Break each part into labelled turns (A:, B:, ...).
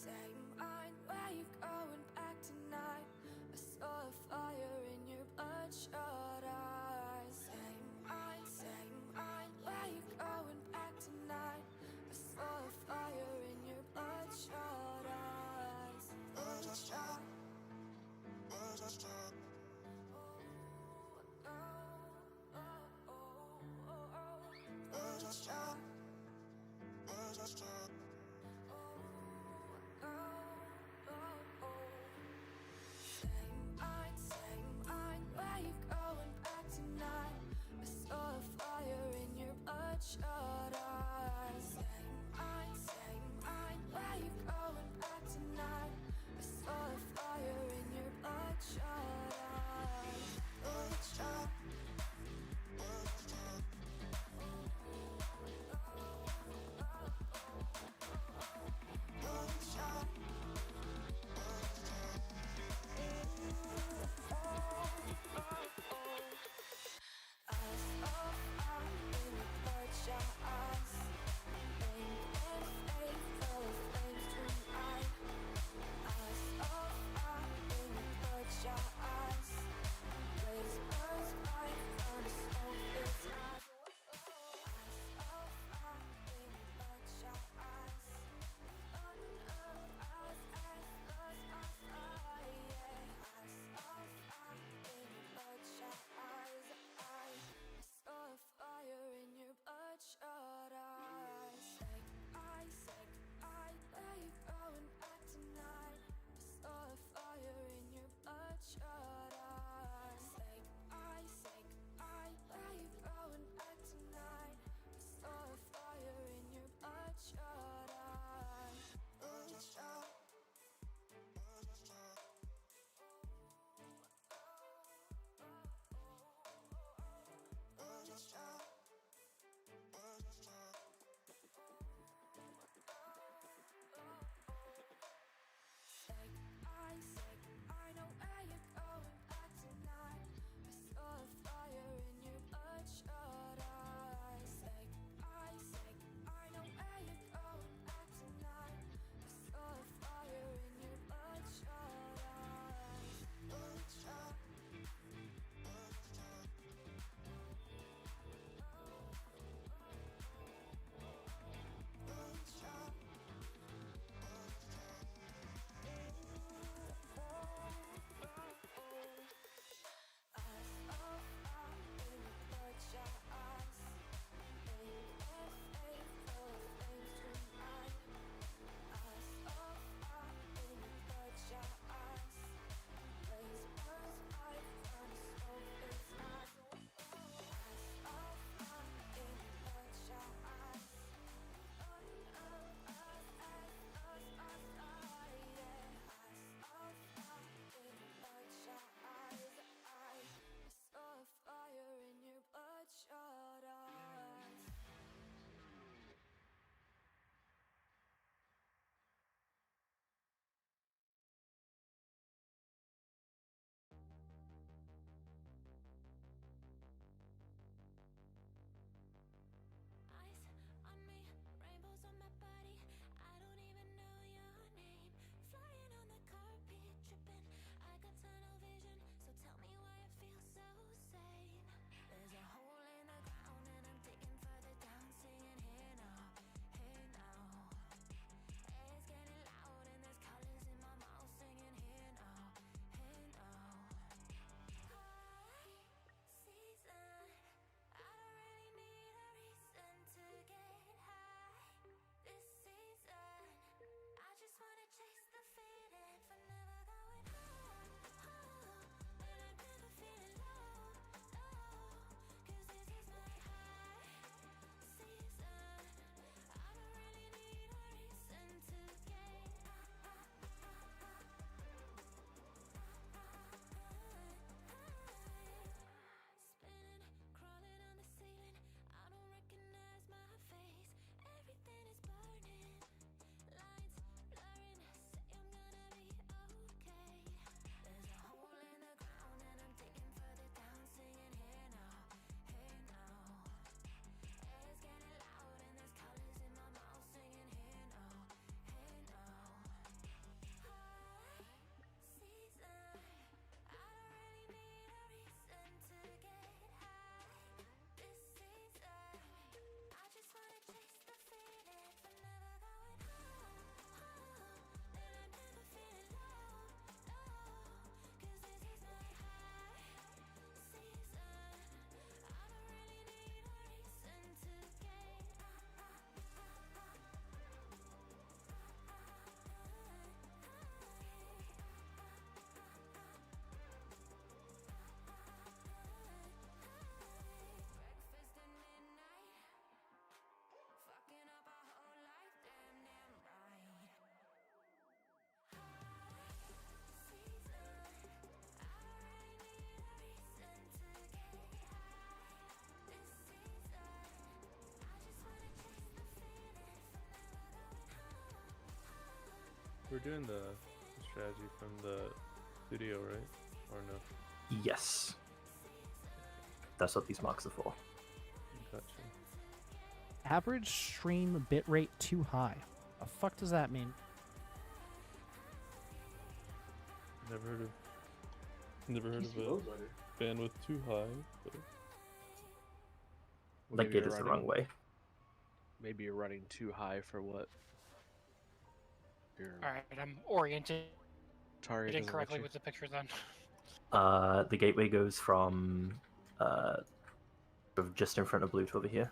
A: Same mind, where you going back tonight? I saw a fire in your bloodshot eyes. Same mind, where you going back tonight? I
B: doing the strategy from the studio, right? Or no?
C: Yes. That's what these marks are for.
B: Gotcha.
D: Average stream bitrate too high. The fuck does that mean?
B: Never heard of a bandwidth too high. But...
E: Well,
C: Like it is the wrong way.
E: Maybe you're running too high for what
F: All right, I'm oriented
E: target
F: incorrectly with the picture then.
C: The gateway goes from just in front of blue to over here.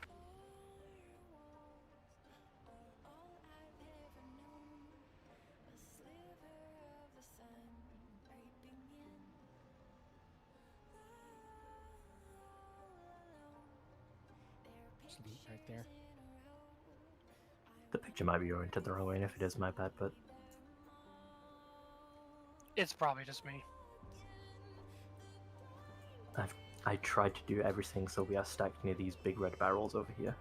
D: Right there.
C: The picture might be oriented the wrong way, and if it is, my bad, but
F: It's probably just me.
C: I tried to do everything so we are stacked near these big red barrels over here.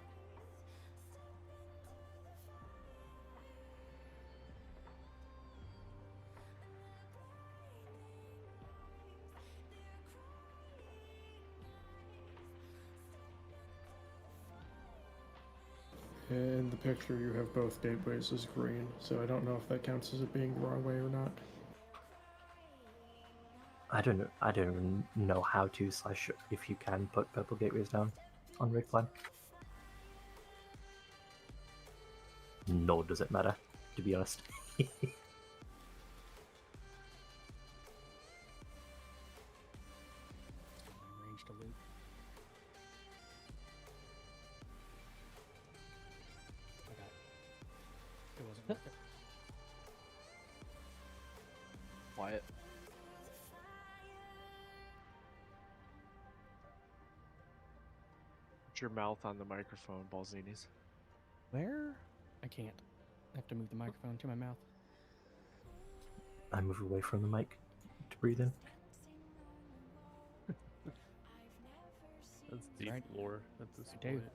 G: In the picture, you have both gateways as green, so I don't know if that counts as it being the wrong way or not.
C: I don't know how to / if you can put purple gateways down on rig plan. Nor does it matter, to be honest.
D: Range to loot. Okay. It wasn't worth it.
E: Quiet. Put your mouth on the microphone, Balzinis.
D: Where? I can't. I have to move the microphone to my mouth.
C: I move away from the mic to breathe in.
B: That's deep
D: Right.
B: lore at this
D: I do.
B: point.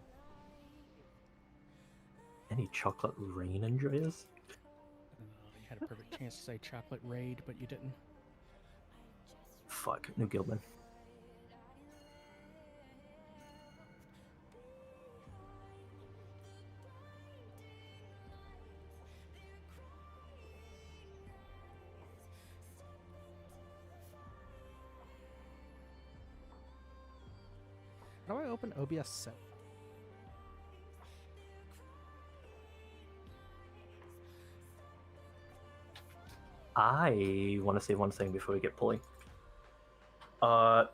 C: Any chocolate rain enjoyers?
D: You had a perfect chance to say chocolate raid, but you didn't.
C: Fuck, New Gilman.
D: How do I open OBS 7?
C: I want to say one thing before we get pulling. I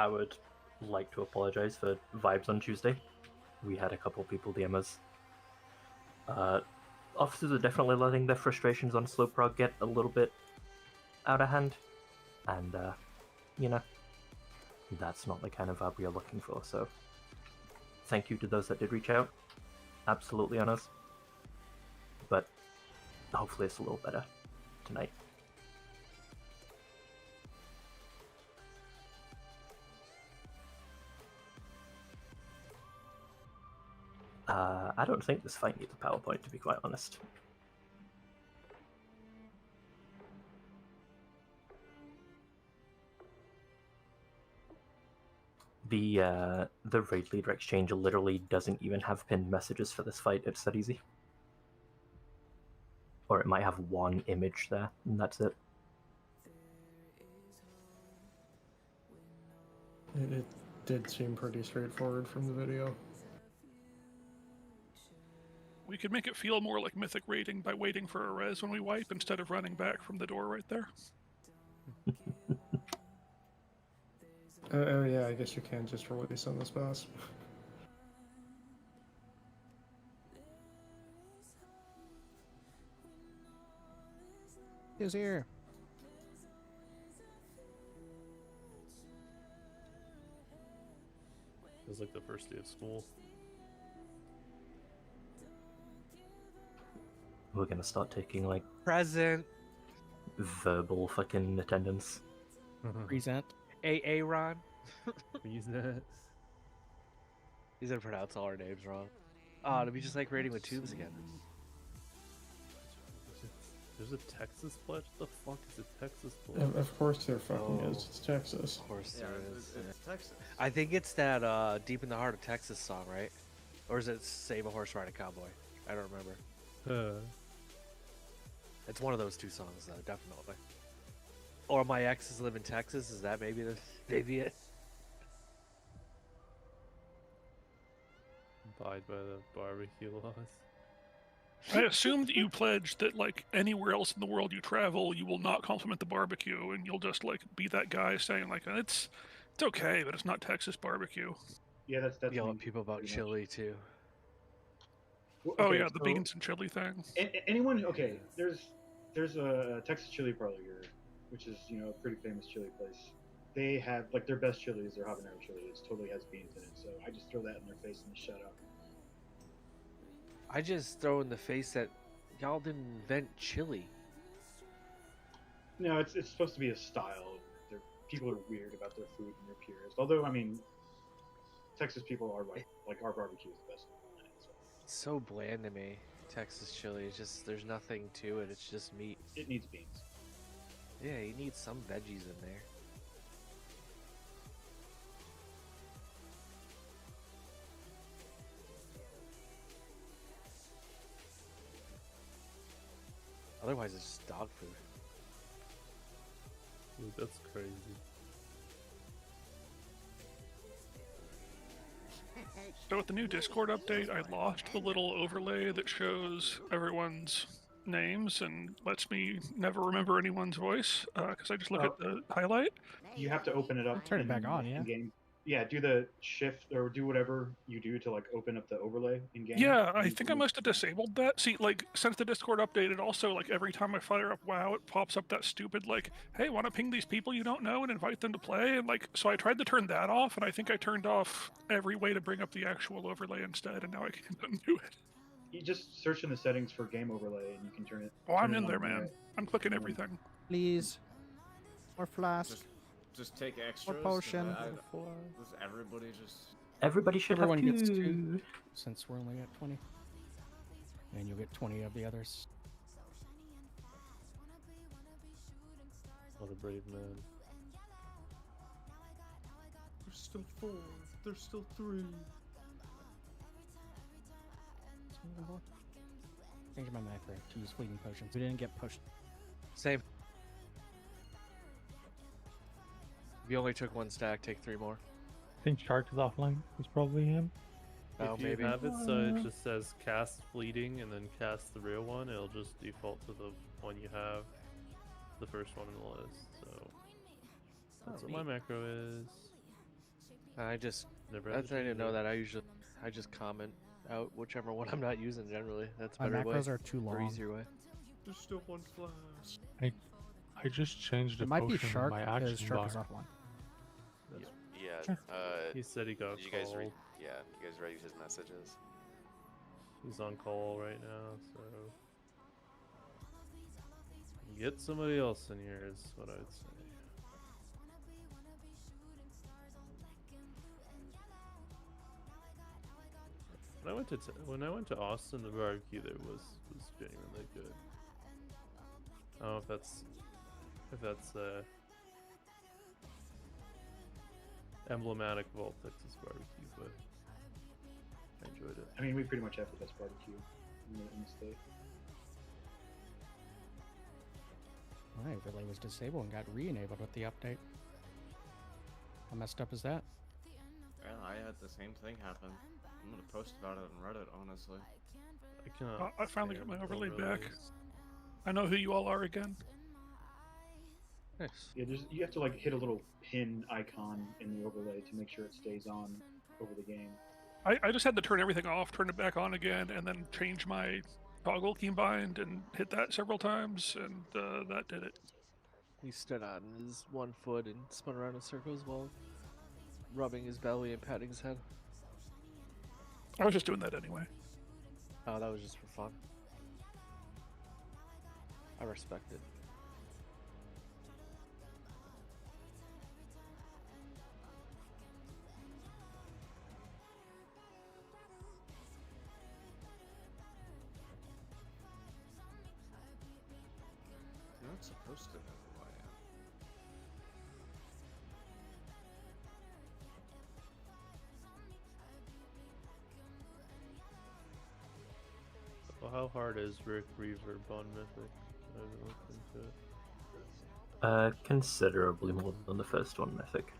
C: would like to apologize for vibes on Tuesday. We had a couple people DM us. Officers are definitely letting their frustrations on slow prog get a little bit out of hand, and you know, that's not the kind of vibe we are looking for. So, thank you to those that did reach out. Absolutely on us, but hopefully it's a little better tonight. I don't think this fight needs a PowerPoint, to be quite honest. The raid leader exchange literally doesn't even have pinned messages for this fight. It's that easy. Or it might have one image there, and that's it.
G: It did seem pretty straightforward from the video.
H: We could make it feel more like mythic raiding by waiting for a res when we wipe instead of running back from the door right there.
G: Oh yeah, I guess you can just release on this boss.
D: Who's here?
B: It was like the first day of school.
C: We're gonna start taking like
E: Present.
C: verbal fucking attendance.
D: Present.
E: AA Ron.
B: Jesus.
E: He's gonna pronounce all our names wrong. To be just like raiding with tubes again.
B: There's a Texas pledge? What the fuck is a Texas pledge?
G: Of course there fucking
E: Oh.
G: is. It's Texas.
E: Of course
I: Yeah,
E: there is.
I: it's Texas.
E: I think it's that "Deep in the Heart of Texas" song, right? Or is it "Save a Horse, Ride a Cowboy"? I don't remember. It's one of those two songs, though, definitely. Or "My Exes Live in Texas." Is that maybe it?
B: Abide by the barbecue laws.
H: I assumed you pledged that, like, anywhere else in the world you travel, you will not compliment the barbecue, and you'll just, like, be that guy saying, like, it's okay, but it's not Texas barbecue.
J: Yeah, that's
E: Yell
J: me,
E: at people about
J: pretty much.
E: chili too.
J: Well,
H: Oh
J: okay,
H: yeah, the
J: so
H: beans and chili thing.
J: anyone? Okay, there's a Texas chili parlor here, which is a pretty famous chili place. They have like their best chili is their habanero chili. It totally has beans in it, so I just throw that in their face and they shut up.
E: I just throw in the face that y'all didn't invent chili.
J: No, it's supposed to be a style. People are weird about their food and they're purist. Although I mean, Texas people are like our barbecue is the best on the planet. So
E: It's so bland to me. Texas chili. It's just there's nothing to it. It's just meat.
J: it needs beans.
E: Yeah, you need some veggies in there. Otherwise, it's just dog food.
B: Dude, that's crazy.
H: So with the new Discord update, I lost the little overlay that shows everyone's names and lets me never remember anyone's voice, because I just look at the highlight.
J: You have to open it up.
D: Turn it back
J: in-
D: on, yeah.
J: in game. Yeah, do the shift or do whatever you do to like open up the overlay in game.
H: Yeah, I
J: And
H: think I must have disabled that. See, like, since the Discord update, it also, like, every time I fire up WoW, it pops up that stupid, like, hey, want to ping these people you don't know and invite them to play? And, like, so I tried to turn that off, and I think I turned off every way to bring up the actual overlay instead, and now I can't undo it.
J: You just search in the settings for game overlay and you can turn it.
H: Oh, I'm
J: turn it
H: in there,
J: on
H: man. I'm clicking everything.
D: Please. Or flask.
I: Just take extras.
D: potion.
I: Does everybody just?
C: Everybody should
D: Everyone
C: have
D: gets
C: two.
D: two, since we're only at 20. And you'll get 20 of the others.
B: What a brave man.
I: There's still 4. There's still 3.
D: Change my macro to use fleeting potions. We didn't get pushed.
E: Same. If you only took one stack, take 3 more.
K: I think Shark is offline. It's probably him.
E: Oh,
B: If you
E: maybe.
B: have it so it just says cast fleeting and then cast the real one, it'll just default to the one you have, the first one in the list. So that's what my macro is.
E: I just
B: Never had
E: I
B: to
E: didn't
B: change
E: know
B: it.
E: that. I just comment out whichever one I'm not using generally. That's a
D: My
E: better way.
D: macros are too
E: Or
D: long.
E: easier way.
I: There's still 1 flask.
K: I just changed the
D: It might be
K: potion in
D: Shark
K: my
D: because
K: action
D: Shark
K: bar.
D: is offline.
L: Yeah.
B: He said he got
L: Did you guys
B: called.
L: read? Yeah. You guys read his messages?
B: He's on call right now, so get somebody else in here is what I would say. When I went to Austin, the barbecue there was genuinely good. I don't know if that's emblematic of all Texas barbecue, but I enjoyed it.
J: I mean, we pretty much have the best barbecue in the state.
D: My relay was disabled and got re-enabled with the update. How messed up is that?
I: Yeah, I had the same thing happen. I'm gonna post about it on Reddit, honestly.
B: I cannot.
H: I finally got my
B: stand
H: overlay back.
B: overlays.
H: I know who you all are again.
E: Nice.
J: Yeah, you have to like hit a little pin icon in the overlay to make sure it stays on over the game.
H: I just had to turn everything off, turn it back on again, and then change my toggle keybind and hit that several times, and that did it.
E: He stood on his one foot and spun around in circles while rubbing his belly and patting his head.
H: I was just doing that anyway.
E: Oh, that was just for fun. I respect it.
I: supposed to know who I am.
B: Well, how hard is Rick Reverb on Mythic? I haven't looked into it.
C: Considerably more than the first one, Mythic.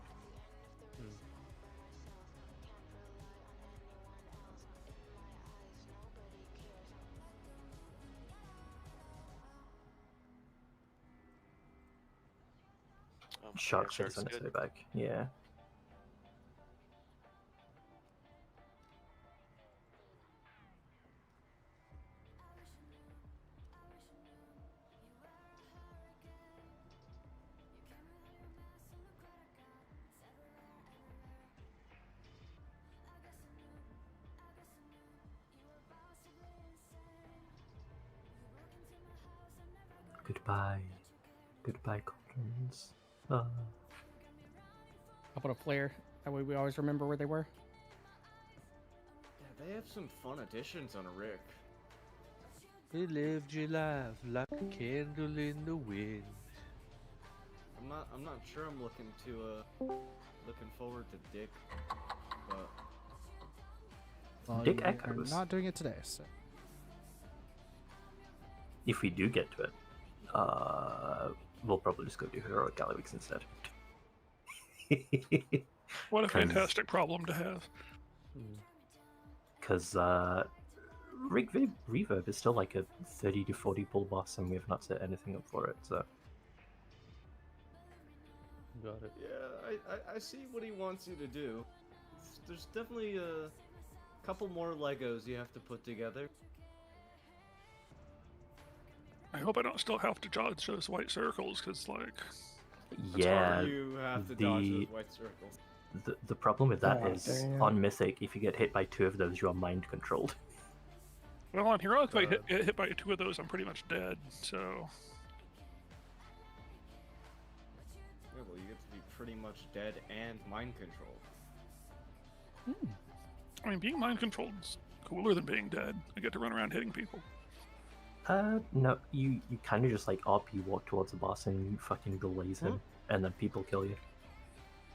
C: Shark
L: Shark's
C: sends
L: good.
C: it back. Yeah. Goodbye. Goodbye, Cauldrons.
D: How about a flare? That way we always remember where they were.
I: Yeah, they have some fun additions on a Rick.
E: You lived your life like a candle in the wind.
I: I'm not sure I'm looking forward to Dick, but
D: Well,
C: Dick
D: you are
C: Echoes.
D: not doing it today, so.
C: If we do get to it, we'll probably just go do Heroic Galley Weeks instead.
H: What a fantastic problem to have.
C: Because Reverb is still like a 30 to 40 bull boss, and we have not set anything up for it, so.
B: Got it.
I: yeah, I see what he wants you to do. There's definitely a couple more Legos you have to put together.
H: I hope I don't still have to dodge those white circles, because, like...
C: Yeah,
I: You have to dodge those white circles.
C: the problem with that
G: Aw,
C: is,
G: damn.
C: on Mythic, if you get hit by 2 of those, you are mind controlled.
H: Well, on Heroic, if I get hit by 2 of those, I'm pretty much dead, so...
I: Yeah, well, you get to be pretty much dead and mind controlled.
H: I mean, being mind controlled is cooler than being dead. I get to run around hitting people.
C: No, you kind of just like you walk towards the boss and you fucking glaze him, and then people kill you.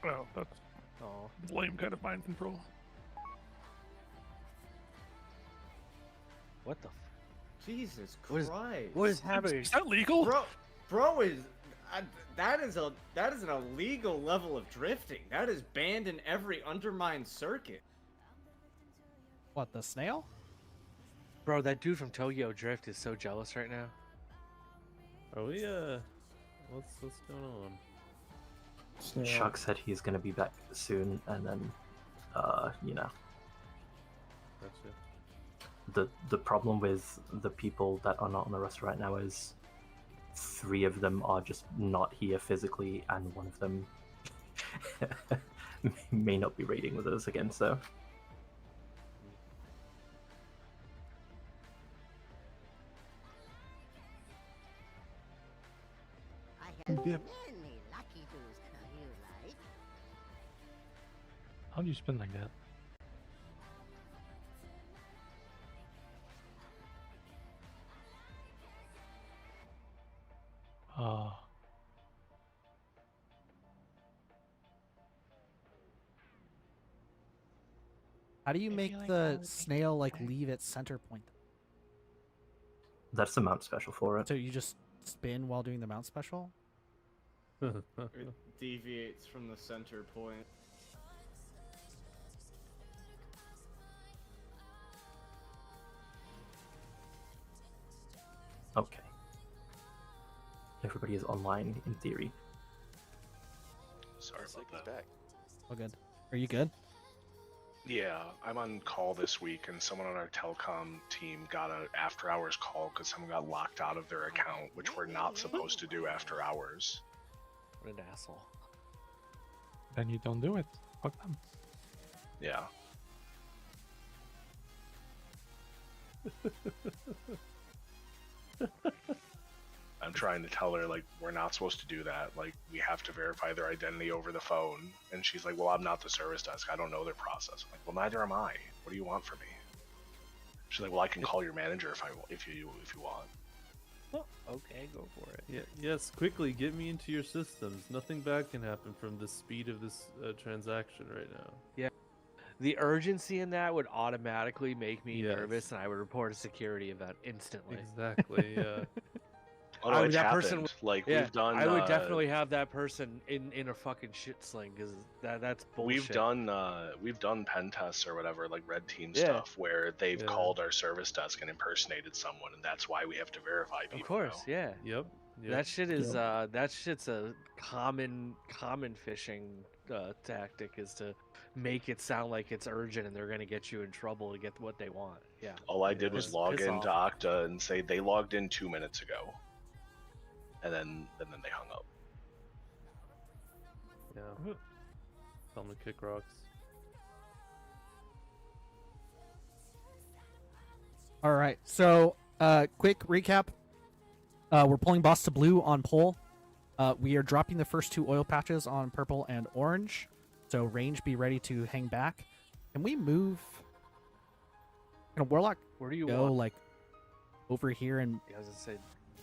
H: Well, that's lame kind of mind control.
E: What the?
I: Jesus
E: What is-
I: Christ!
E: What is happening?
H: Is that legal?
I: Bro is that is an illegal level of drifting. That is banned in every Undermine circuit.
D: What, the snail?
E: Bro, that dude from Tokyo Drift is so jealous right now.
B: Are we what's going on?
G: Snail.
C: Chuck said he's gonna be back soon, and then, you know,
B: Gotcha.
C: the problem with the people that are not on the roster right now is 3 of them are just not here physically, and 1 of them may not be raiding with us again. So.
K: Yep. How do you spin like that?
D: How do you make the snail like leave its center point?
C: That's the mount special for it.
D: So you just spin while doing the mount special?
I: It deviates from the center point.
C: Okay. Everybody is online in theory.
M: Sorry
L: Sick
M: about
L: is
M: that.
L: back.
D: Oh, good. Are you good?
M: Yeah, I'm on call this week, and someone on our telecom team got an after-hours call because someone got locked out of their account, which we're not supposed to do after hours.
E: What an asshole.
K: Then you don't do it. Fuck them.
M: Yeah. I'm trying to tell her, like, we're not supposed to do that. Like, we have to verify their identity over the phone. And she's like, well, I'm not the service desk. I don't know their process. I'm like, well, neither am I. What do you want from me? She's like, well, I can call your manager if you want.
E: Okay, go for it.
B: Yeah, yes, quickly get me into your systems. Nothing bad can happen from the speed of this transaction right now.
E: Yeah. The urgency in that would automatically make me
B: Yes.
E: nervous, and I would report a security event instantly.
B: Exactly. Yeah.
M: Oh no, it's
E: that
M: happened.
E: person
M: Like
E: Yeah,
M: we've done.
E: I would definitely have that person in a fucking shit sling because that's bullshit.
M: We've done pen tests or whatever, like red team
E: Yeah.
M: stuff, where they've
B: Yeah.
M: called our service desk and impersonated someone, and that's why we have to verify people.
E: Of course,
M: now.
E: yeah.
B: Yep.
E: That shit is that shit's a common phishing tactic, is to make it sound like it's urgent and they're gonna get you in trouble to get what they want. Yeah.
M: All I did was
E: Piss-
M: log
E: piss
M: into
E: off.
M: Okta and say they logged in 2 minutes ago, and then they hung up.
B: Yeah. Tell them to kick rocks.
D: All right. So, quick recap. We're pulling boss to blue on pole. We are dropping the first 2 oil patches on purple and orange. So range, be ready to hang back. Can we move? Can a warlock
E: Where do you
D: go
E: want?
D: like over here and
E: Yeah, as I said,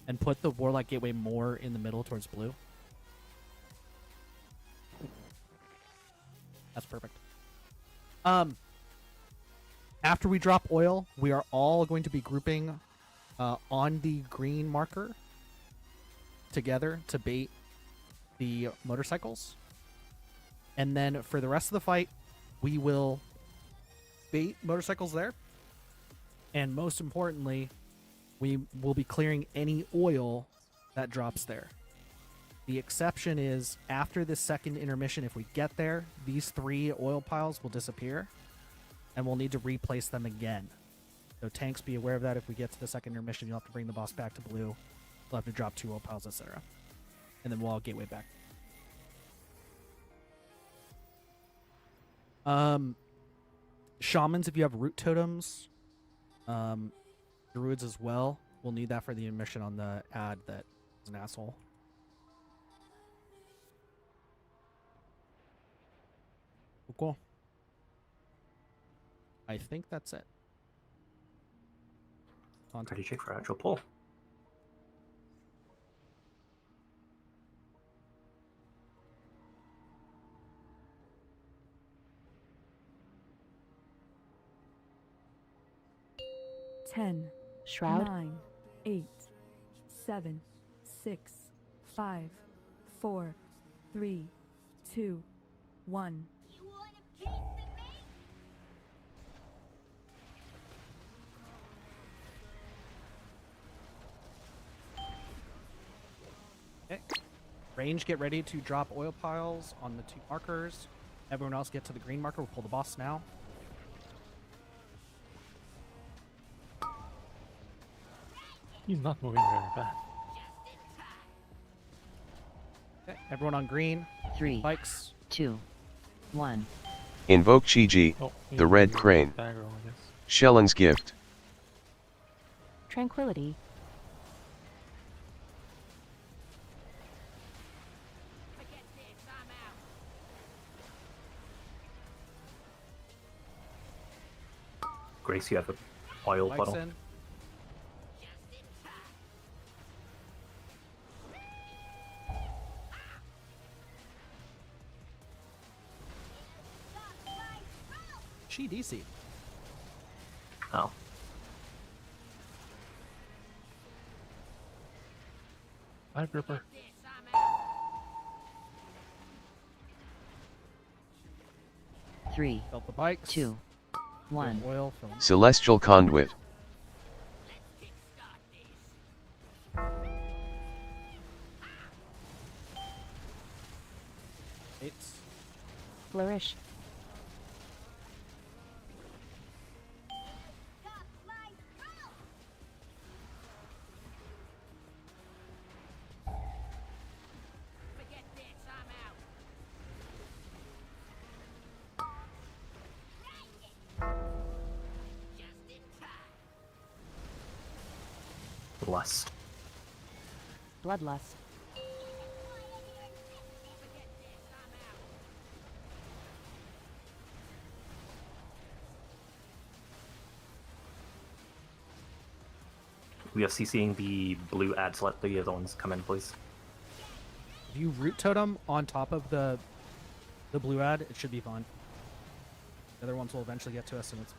D: and put the warlock gateway more in the middle towards blue? That's perfect. After we drop oil, we are all going to be grouping on the green marker together to bait the motorcycles. And then for the rest of the fight, we will bait motorcycles there. And most importantly, we will be clearing any oil that drops there. The exception is after this second intermission, if we get there, these 3 oil piles will disappear and we'll need to replace them again. So tanks, be aware of that. If we get to the second intermission, you'll have to bring the boss back to blue. We'll have to drop 2 oil piles, etc. And then we'll all gateway back. Shamans, if you have root totems, druids as well. We'll need that for the emission on the ad that is an asshole. Cool. I think that's it.
C: Ready to check for actual pull.
N: Ten,
O: Shroud.
N: 9, 8, 7, 6, 5, 4, 3, 2, 1.
D: Okay. Range, get ready to drop oil piles on the 2 markers. Everyone else get to the green marker. We'll pull the boss now.
K: He's not moving very fast.
D: Okay. Everyone on green.
O: 3,
D: Bikes.
O: 2, 1.
P: Invoke Chi-Ji,
K: Oh,
P: the Red Crane.
K: Dagger, I guess.
P: Shellen's Gift.
O: Tranquility.
C: Grace, you have a oil
D: Bikes
C: bottle.
D: in. She DC.
C: Oh.
K: Hi, Gripper.
O: Three,
D: Built the bikes.
O: 2, 1.
D: Oil film.
P: Celestial Conduit.
D: It's
O: Flourish.
C: Lust.
O: Bloodlust.
C: we are CCing the blue ads. Let the other ones come in, please.
D: If you root totem on top of the blue ad, it should be fine. The other ones will eventually get to us, and it's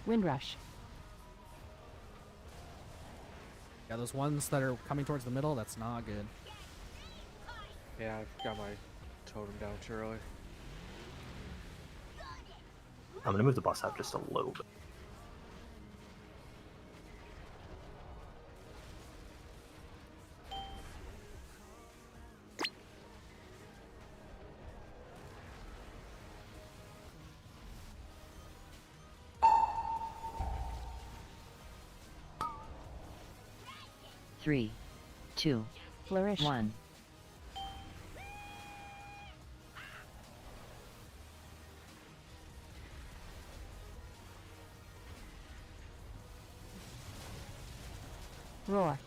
O: Windrush.
D: yeah, those ones that are coming towards the middle. That's not good.
E: Yeah, I got my totem down too early.
C: I'm gonna move the boss out just a little bit.
O: Three, two,
N: Flourish.
O: 1.
N: Roar.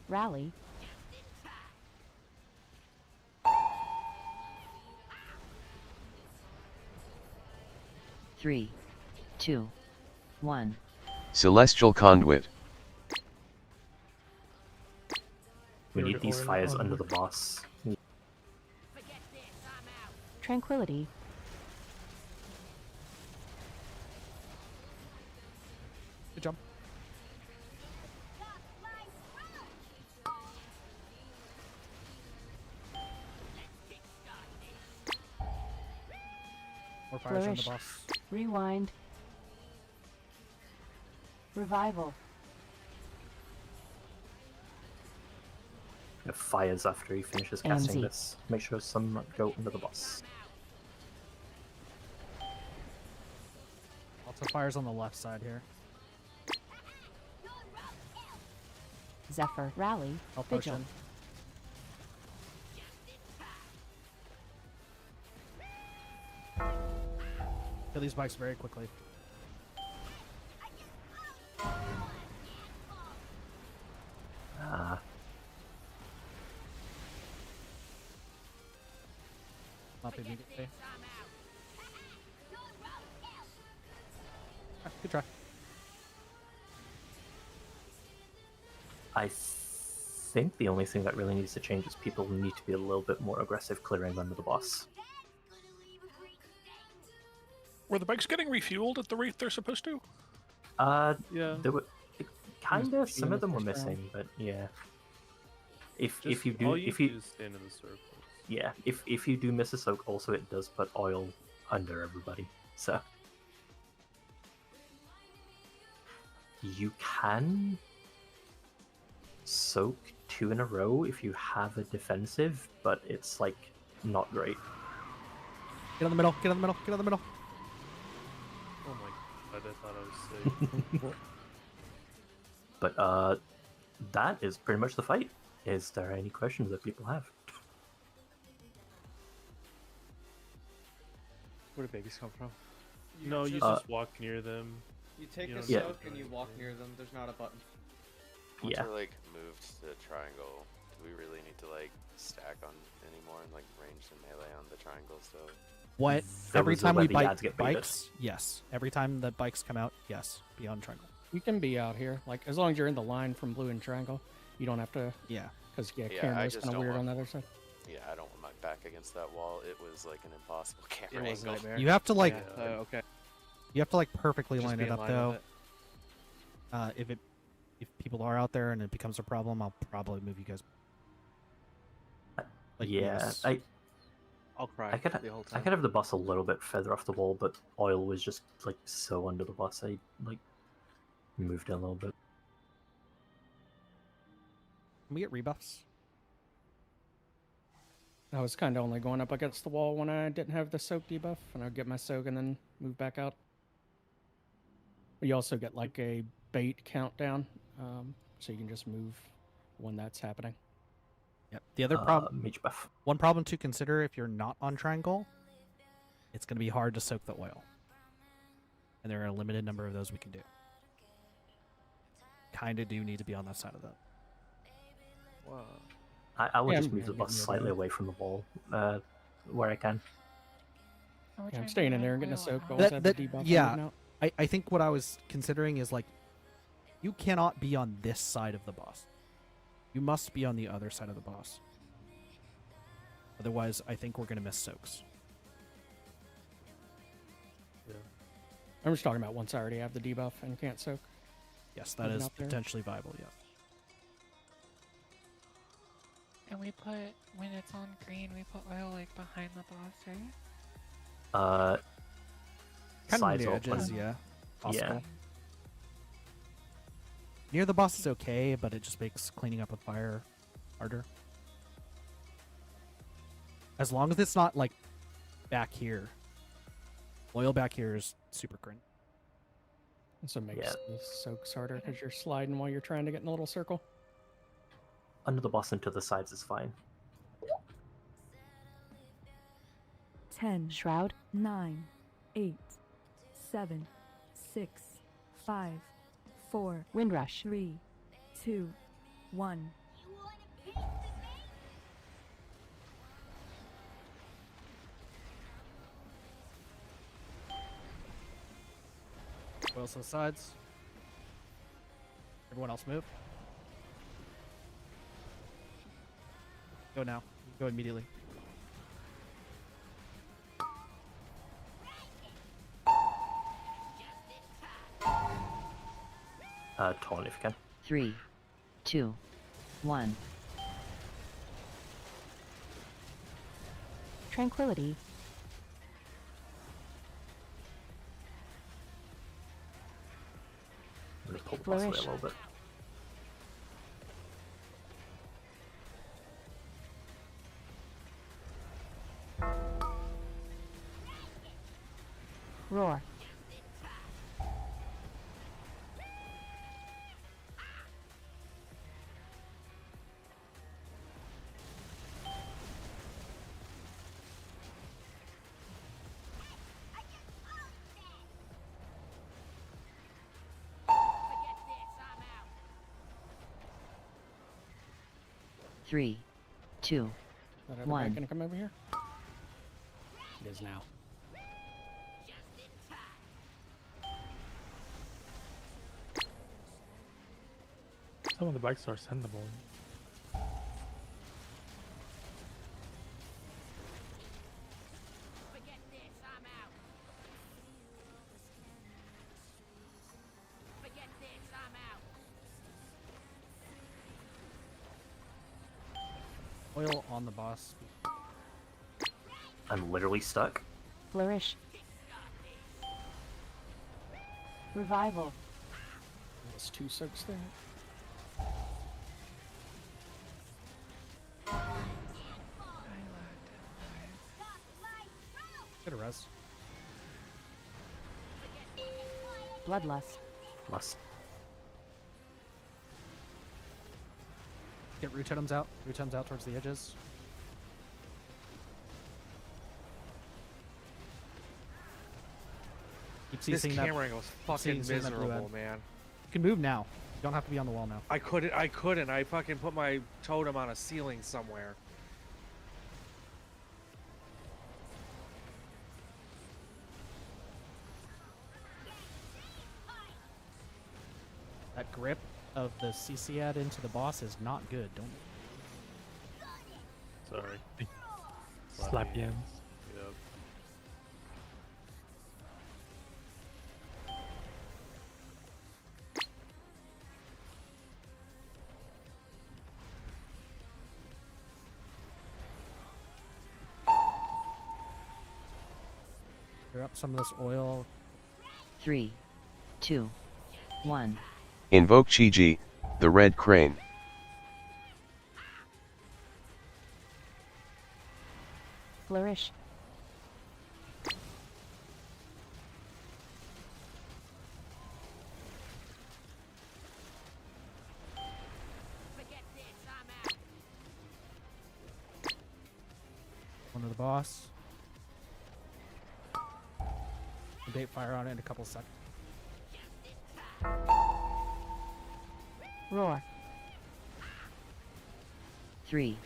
O: Rally. Three, two, 1.
P: Celestial Conduit.
C: We
G: Here
C: need these
G: oil
C: fires
G: on
C: under
G: me.
C: the boss.
N: Tranquility.
D: Good job. More fires on the
N: Flourish.
D: boss.
N: Rewind. Revival.
C: We have fires after he finishes casting
N: AMZ.
C: this. Make sure some go under the boss.
D: Lots of fires on the left side here.
N: Zephyr. Rally.
D: Health
N: Vigil.
D: potion. Kill these bikes very quickly.
C: Ah,
D: Not big immediately. Ah, good try.
C: I think the only thing that really needs to change is people need to be a little bit more aggressive clearing under the boss.
H: Were the bikes getting refueled at the rate they're supposed to?
B: Yeah.
C: There were kind of
K: few
C: some
K: in
C: of
K: the
C: them were
K: first round.
C: missing, but yeah. If
B: Just
C: you do
B: all you
C: if you
B: do is stand in the circles.
C: yeah if you do miss a soak, also it does put oil under everybody. So you can soak 2 in a row if you have a defensive, but it's like not great.
D: Get on the middle. Get on the middle. Get on the middle.
B: Oh my god, I thought I was safe.
C: But that is pretty much the fight. Is there any questions that people have?
E: Where do babies come from?
B: No, you
C: Uh,
B: just walk near them.
I: You take
B: You
I: a
B: don't
C: Yeah.
I: soak and you walk near them. There's not a button.
L: Once
C: Yeah.
L: we're like moved to triangle, do we really need to like stack on anymore and like range and melee on the triangle still?
D: What?
C: There
D: Every
C: was a
D: time
C: way
D: we
C: the
D: bite
C: ads get baited.
D: bikes, yes. Every time the bikes come out, yes. Be on triangle.
F: You can be out here, like as long as you're in the line from blue and triangle. You don't have to,
D: Yeah.
F: because
L: Yeah, I
F: camera's
L: just
F: kind of
L: don't
F: weird
L: want-
F: on the other side.
L: Yeah, I don't want my back against that wall. It was like an impossible
E: It
L: camera
E: was a
L: angle.
E: nightmare.
D: You have to like
E: Yeah, okay.
D: you have to like perfectly
E: Just
D: line
E: be
D: it
E: in
D: up
E: line
D: though.
E: with it.
D: If people are out there and it becomes a problem, I'll probably move you guys. Like,
C: yeah,
D: yes.
E: I'll cry
C: I could
E: the whole
C: I
E: time.
C: could have the bus a little bit further off the wall, but oil was just like so under the bus. I like moved it a little bit.
D: Can we get rebuffs?
F: I was kind of only going up against the wall when I didn't have the soak debuff, and I'd get my soak and then move back out. But you also get like a bait countdown, so you can just move when that's happening.
D: Yep. The other problem,
C: Mage buff.
D: one problem to consider if you're not on triangle, it's going to be hard to soak the oil, and there are a limited number of those we can do. Kind of do need to be on that side of that.
E: Wow.
C: I would
F: Yeah,
C: just
F: I'm
C: move the
F: getting
C: boss
F: near the
C: slightly
F: end.
C: away from the wall, where I can.
F: Yeah, I'm staying in there and getting a soak, but once I have
D: That,
F: the debuff, I'm
D: yeah,
F: moving out.
D: I think what I was considering is like, you cannot be on this side of the boss. You must be on the other side of the boss. Otherwise, I think we're gonna miss soaks.
F: I'm just talking about once I already have the debuff and can't soak.
D: Yes, that
F: Moving
D: is
F: out there.
D: potentially viable. Yes.
Q: And we put, when it's on green, we put oil like behind the boss, right?
D: Kind of
C: Sides
D: near the
C: open.
D: edges, yeah. Possible.
C: Yeah.
D: Near the boss is okay, but it just makes cleaning up with fire harder. As long as it's not like back here. Oil back here is super crin.
F: So it makes
C: Yeah.
F: the soaks harder because you're sliding while you're trying to get in a little circle.
C: Under the boss and to the sides is fine.
A: 10,
N: Shroud.
A: 9, 8, 7, 6, 5, 4,
N: Windrush.
A: 3, 2, 1.
D: Oil to the sides. Everyone else move. Go now. Go immediately.
C: Taunt if you can.
O: 3, 2, 1.
N: Tranquility.
C: Let me pull the boss away a
N: Flourish.
C: little bit.
N: Roar.
O: Three, two,
F: Is that everybody
O: one.
F: gonna come over here? It is now.
K: Some of the bikes are sendable.
D: Oil on the boss.
C: I'm literally stuck.
N: Flourish. Revival.
F: There's 2 soaks there.
D: Get a res.
N: Bloodlust.
C: Must.
D: Get root totems out. Root totems out towards the edges. Keep
E: This
D: seeing that.
E: camera was fucking
D: seeing that blue
E: miserable,
D: end.
E: man.
D: You can move now. You don't have to be on the wall now.
E: I couldn't. I fucking put my totem on a ceiling somewhere.
D: That grip of the CC add into the boss is not good. Don't.
B: Sorry.
K: Slappy ends.
B: Yep.
D: Clear up some of this oil.
O: 3, 2, 1.
P: Invoke Chi-Ji, the red crane.
N: Flourish.
D: One to the boss. Debate fire on it in a couple seconds.
N: Roar.
O: 3,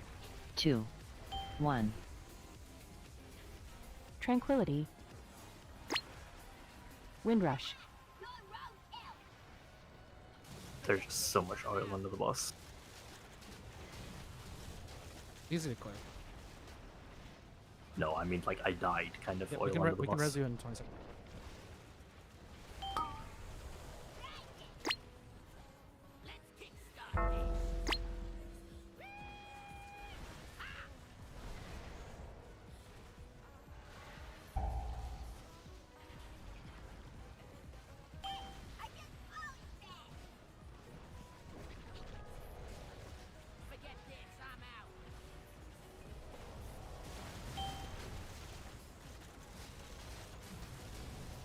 O: 2, 1.
N: Tranquility. Windrush.
C: There's just so much oil under the boss.
D: Easy to clear.
C: No, I mean, like, I died kind of
D: Yep,
C: oil
D: we can,
C: under the
D: we can
C: boss.
D: res you in 20 seconds.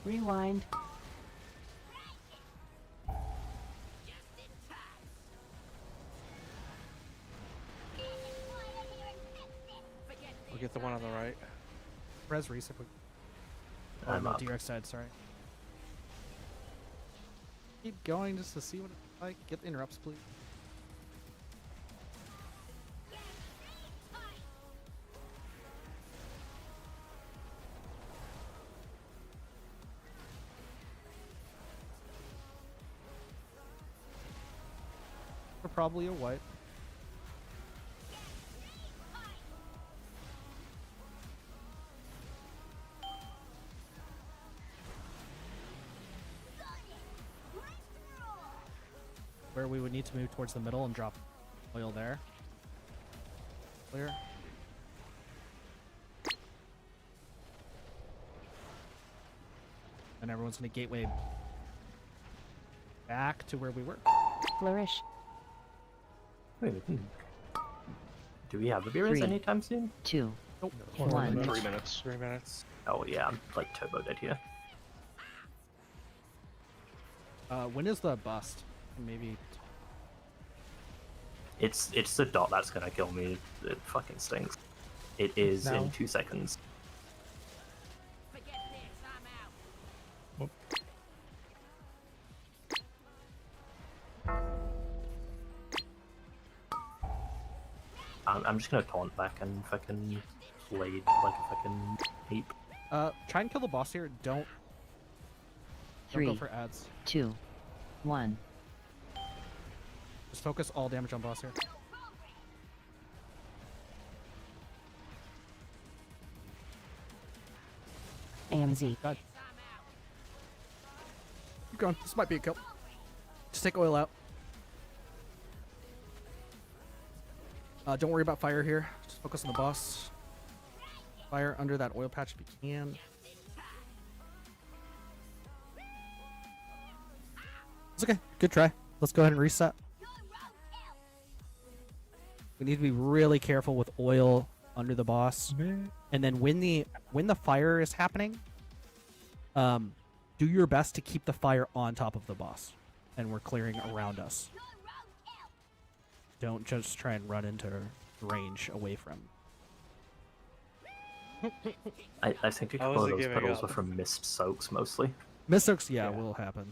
N: Rewind.
E: We'll get the one on the right.
D: Res Reese if we... Oh,
C: I'm
D: no,
C: up.
D: direct side, sorry. Keep going just to see what it's like. Get the interrupts, please. We're probably a white. Where we would need to move towards the middle and drop oil there. Clear. And everyone's gonna gateway back to where we were.
N: Flourish.
C: Wait, do we have a beer
O: 3,
C: anytime soon?
O: 2,
D: Nope.
O: 1.
M: 3 minutes.
E: 3 minutes.
C: Oh yeah, I'm like turbo dead here.
D: When is the bust? Maybe.
C: It's the dot that's gonna kill me. It fucking stings. It is
K: Now.
C: in 2 seconds. I'm just gonna taunt back and fucking blade like a fucking ape.
D: Try and kill the boss here. Don't
O: 3,
D: go for ads.
O: 2, 1.
D: Just focus all damage on boss here.
N: AMZ.
D: God. Keep going. This might be a kill. Just take oil out. Don't worry about fire here. Just focus on the boss. Fire under that oil patch if you can. It's okay. Good try. Let's go ahead and reset. We need to be really careful with oil under the boss. And then when the fire is happening, do your best to keep the fire on top of the boss. And we're clearing around us. Don't just try and run into range away from.
C: I think a couple of those pedals are from mist soaks mostly.
D: Mist soaks, yeah, will happen.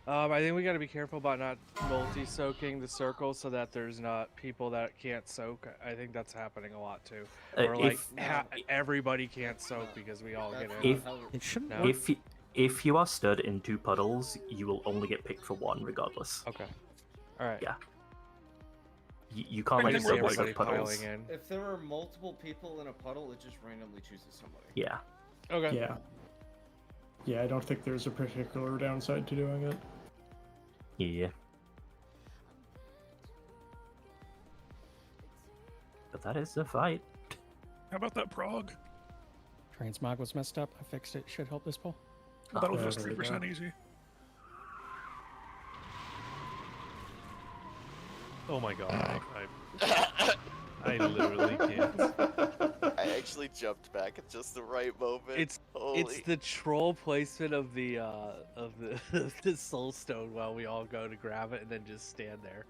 E: I think we got to be careful about not multi-soaking the circle so that there's not people that can't soak. I think that's happening a lot too. Or like everybody can't soak because we all get in.
D: It shouldn't.
E: No?
C: If you are stood in 2 puddles, you will only get picked for 1 regardless.
E: Okay. All right.
C: Yeah. You can't like
E: see
C: double
E: everybody
C: soak puddles.
E: piling in.
I: If there are multiple people in a puddle, it just randomly chooses somebody.
C: Yeah.
E: Okay.
G: Yeah. Yeah, I don't think there's a particular downside to doing it.
C: Yeah. But that is the fight.
H: How about that Prog?
F: Transmog was messed up. I fixed it. Should help this pull.
H: That was
G: yeah,
H: just
G: there we
H: 3%
G: go.
H: easy.
B: Oh my god, I literally can't.
L: I actually jumped back at just the right moment.
E: It's
L: Holy.
E: the troll placement of the the soul stone while we all go to grab it and then just stand there.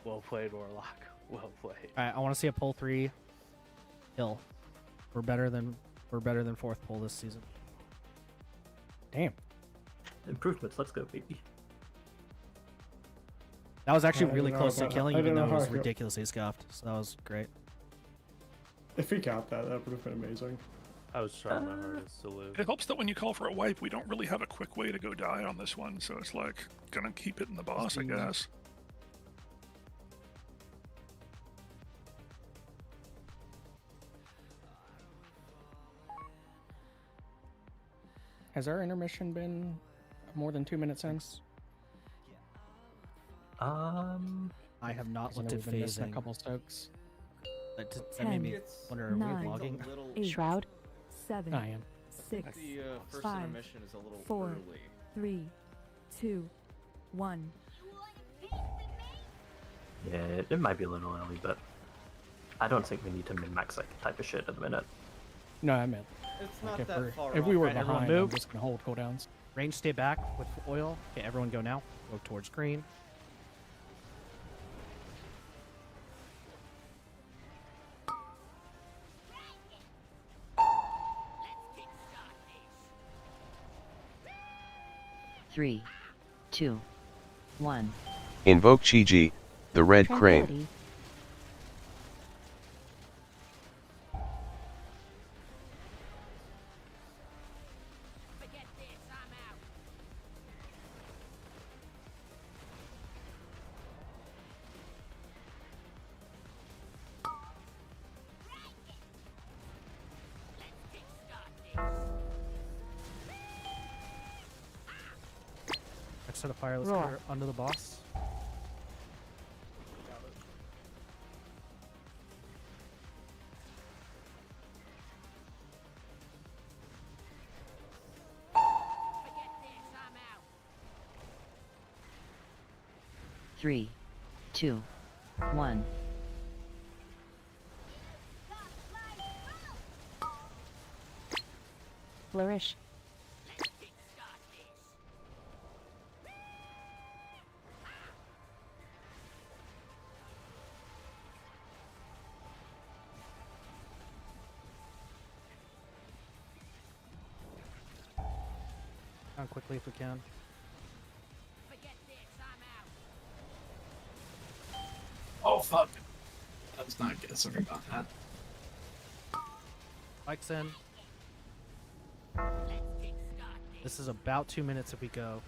E: Well played, Warlock. Well played.
D: All right, I want to see a pull 3 hill. We're better than 4th pull this season.
F: Damn.
C: Improvements, let's go, baby.
D: That was actually
G: I
D: really
G: don't know
D: close to
G: about-
D: killing,
G: I
D: even
G: don't
D: though
G: know
D: it was
G: how I feel.
D: ridiculously scuffed. So that was great.
G: If he got that, that would have been amazing.
B: I was trying my hardest to live.
H: It helps that when you call for a wipe, we don't really have a quick way to go die on this one, so it's like gonna keep hitting the boss, I guess.
F: Has our intermission been more than 2 minutes in?
D: I have not
F: 'Cause I
D: looked
F: know
D: at
F: we've been missing
D: phasing.
F: a couple soaks.
D: That made me
I: 10,
D: wonder, are we
A: 9,
D: logging?
A: 8,
O: Shroud.
A: 7,
F: I am.
A: 6,
I: The first
A: 5,
I: intermission is a little
A: 4,
I: early.
A: 3, 2, 1.
C: Yeah, it might be a little early, but I don't think we need to min-max that type of shit at the minute.
F: No, I meant.
I: It's
F: like
I: not that
F: we're-
I: far
F: if we
I: off.
F: were
I: Right,
D: everyone
F: behind, I'm
D: move.
F: just gonna hold cooldowns.
D: Range, stay back with oil. Okay, everyone go now. Go towards green.
O: Three, two, one.
P: Invoke Chi-Ji, the red crane.
O: Tranquility.
D: Next set of fire, let's
O: Roar.
D: clear under the boss.
O: Three, two, one. Flourish.
D: Down quickly if we can.
R: Oh fuck. That's not good. Sorry about that.
D: Spikes in. This is about 2 minutes if we go.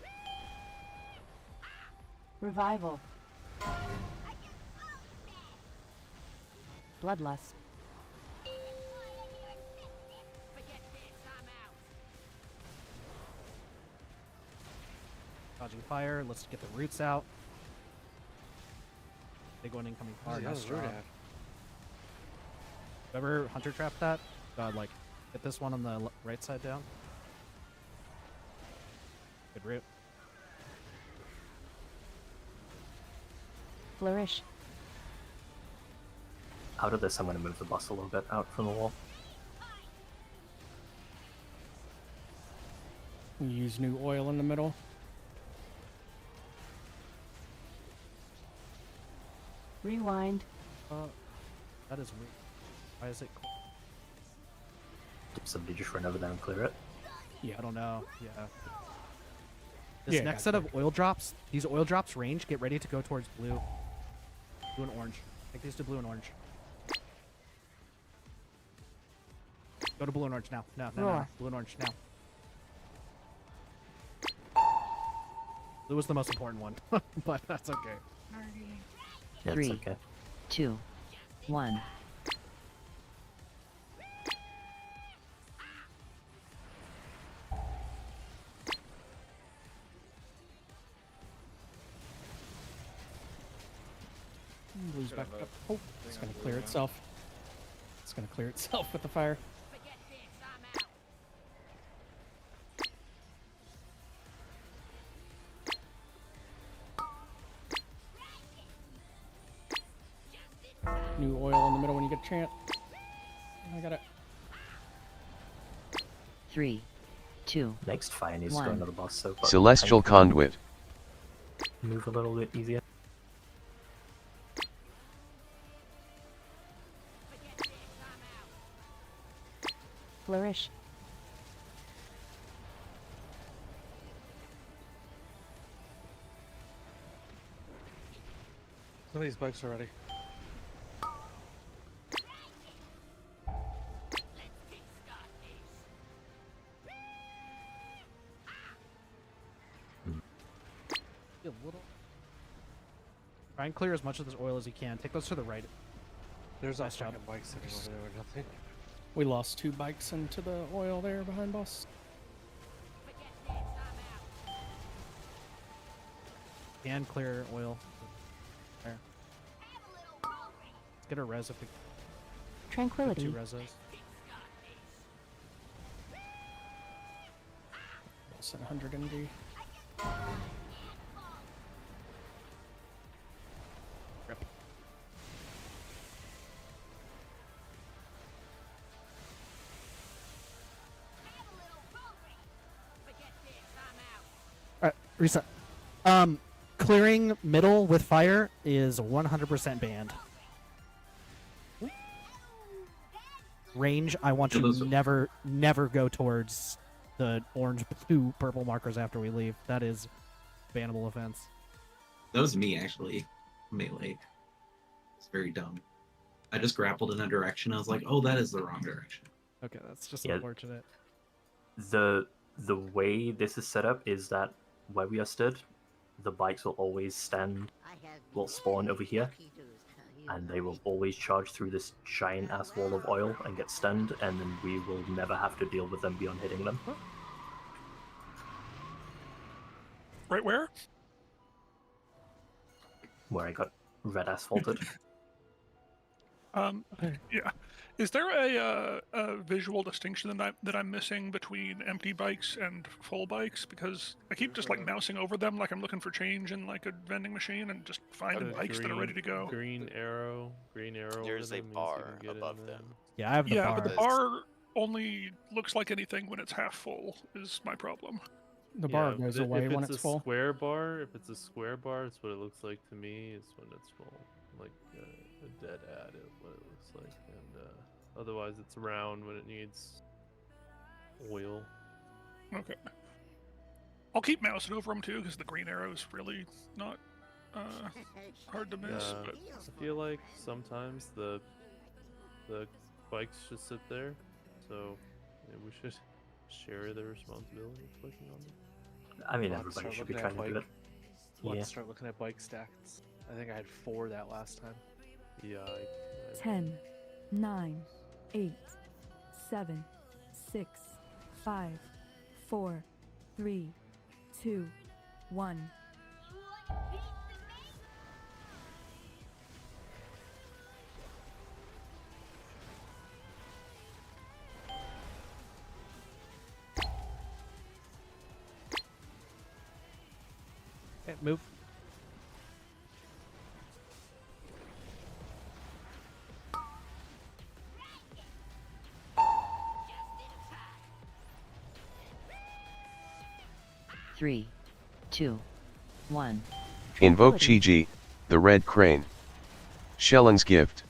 O: Revival. Bloodlust.
D: Dodging fire. Let's get the roots out. Big one incoming fire. Nice job. Whoever hunter trapped that, God, like, get this one on the right side down. Good root.
O: Flourish.
C: Out of this, I'm going to move the boss a little bit out from the wall.
F: You use new oil in the middle.
O: Rewind.
D: That is weird. Why is it?
C: Did somebody just run over there and clear it?
D: Yeah, I don't know. Yeah. This
F: Yeah,
D: next
F: got
D: set of oil drops, these oil drops range, get ready to go towards blue. Blue and orange. Take these to blue and orange. Go to blue and orange now. No.
O: Roar.
D: Blue and orange now. Blue was the most important one, but that's okay.
C: Yeah,
O: Three.
C: it's okay.
O: Two, one.
F: Blue's back up. Oh, it's gonna clear itself. It's gonna clear itself with the fire. New oil in the middle when you get a chance. I got it.
O: Three, two.
C: Next fire needs to go
O: One.
C: into the boss, so but
P: Celestial
C: I can
P: Conduit.
C: move a little bit easier.
O: Flourish.
E: Some of these bikes are ready.
D: A little. Try and clear as much of this oil as you can. Take those to the right.
E: There's a
D: Nice job.
E: fucking bike sitting over there with nothing.
F: We lost 2 bikes into the oil there behind boss.
D: And clear oil. There. Let's get a res if we
O: Tranquility.
D: 2 reses.
F: Lost 100 MD.
D: Rip. Alright, reset. Clearing middle with fire is 100% banned. Range, I want you to never go towards the orange, blue, purple markers after we leave. That is bannable offense.
R: That was me, actually. Melee. It's very dumb. I just grappled in a direction. I was like, oh, that is the wrong direction.
D: Okay, that's just
C: Yeah.
D: unfortunate.
C: The way this is set up is that where we are stood, the bikes will always will spawn over here, and they will always charge through this giant ass wall of oil and get stunned, and then we will never have to deal with them beyond hitting them.
H: Right where?
C: Where I got red asphalted.
H: Yeah. Is there a visual distinction that I'm missing between empty bikes and full bikes? Because I keep just like mousing over them like I'm looking for change in like a vending machine and just finding bikes that are ready to go.
B: Green arrow.
L: There's a bar above them.
D: Yeah, I have the bar.
H: But the bar only looks like anything when it's half full. Is my problem.
F: The bar goes away when it's full.
B: Square bar, if it's a square bar, it's what it looks like to me. Is when it's full, like a dead ad is what it looks like, and otherwise it's round when it needs oil.
H: Okay. I'll keep mousing over them too, because the green arrow is really not hard to miss.
B: Yeah,
H: But
B: I feel like sometimes the bikes just sit there, so maybe we should share the responsibility of clicking on them.
C: I mean, everybody should be trying to do it.
E: Let's start looking at bike stacks. I think I had 4 that last time.
B: Yeah.
S: 10, 9, 8, 7, 6, 5, 4, 3, 2, 1.
D: Okay, move.
O: Three, 2, 1.
P: Invoke Chi-Ji, the red crane. Shellen's gift.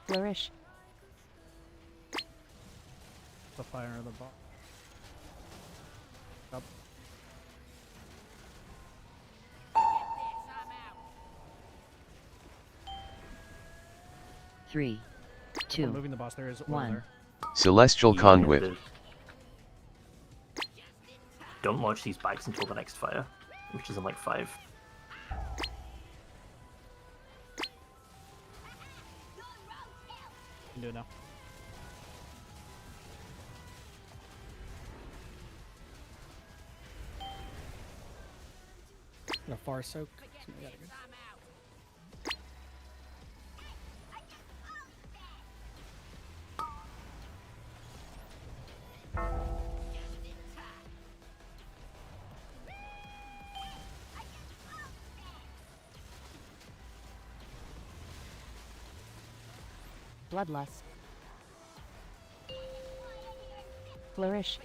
O: Flourish.
D: The fire of the ball. Up.
O: Three, two,
D: Moving the boss. There is
O: one.
D: there.
P: Celestial Conduit.
C: Don't launch these bikes until the next fire, which is in like 5.
D: You can do it now.
F: A far soak. So we gotta go.
O: Bloodlust. Flourish.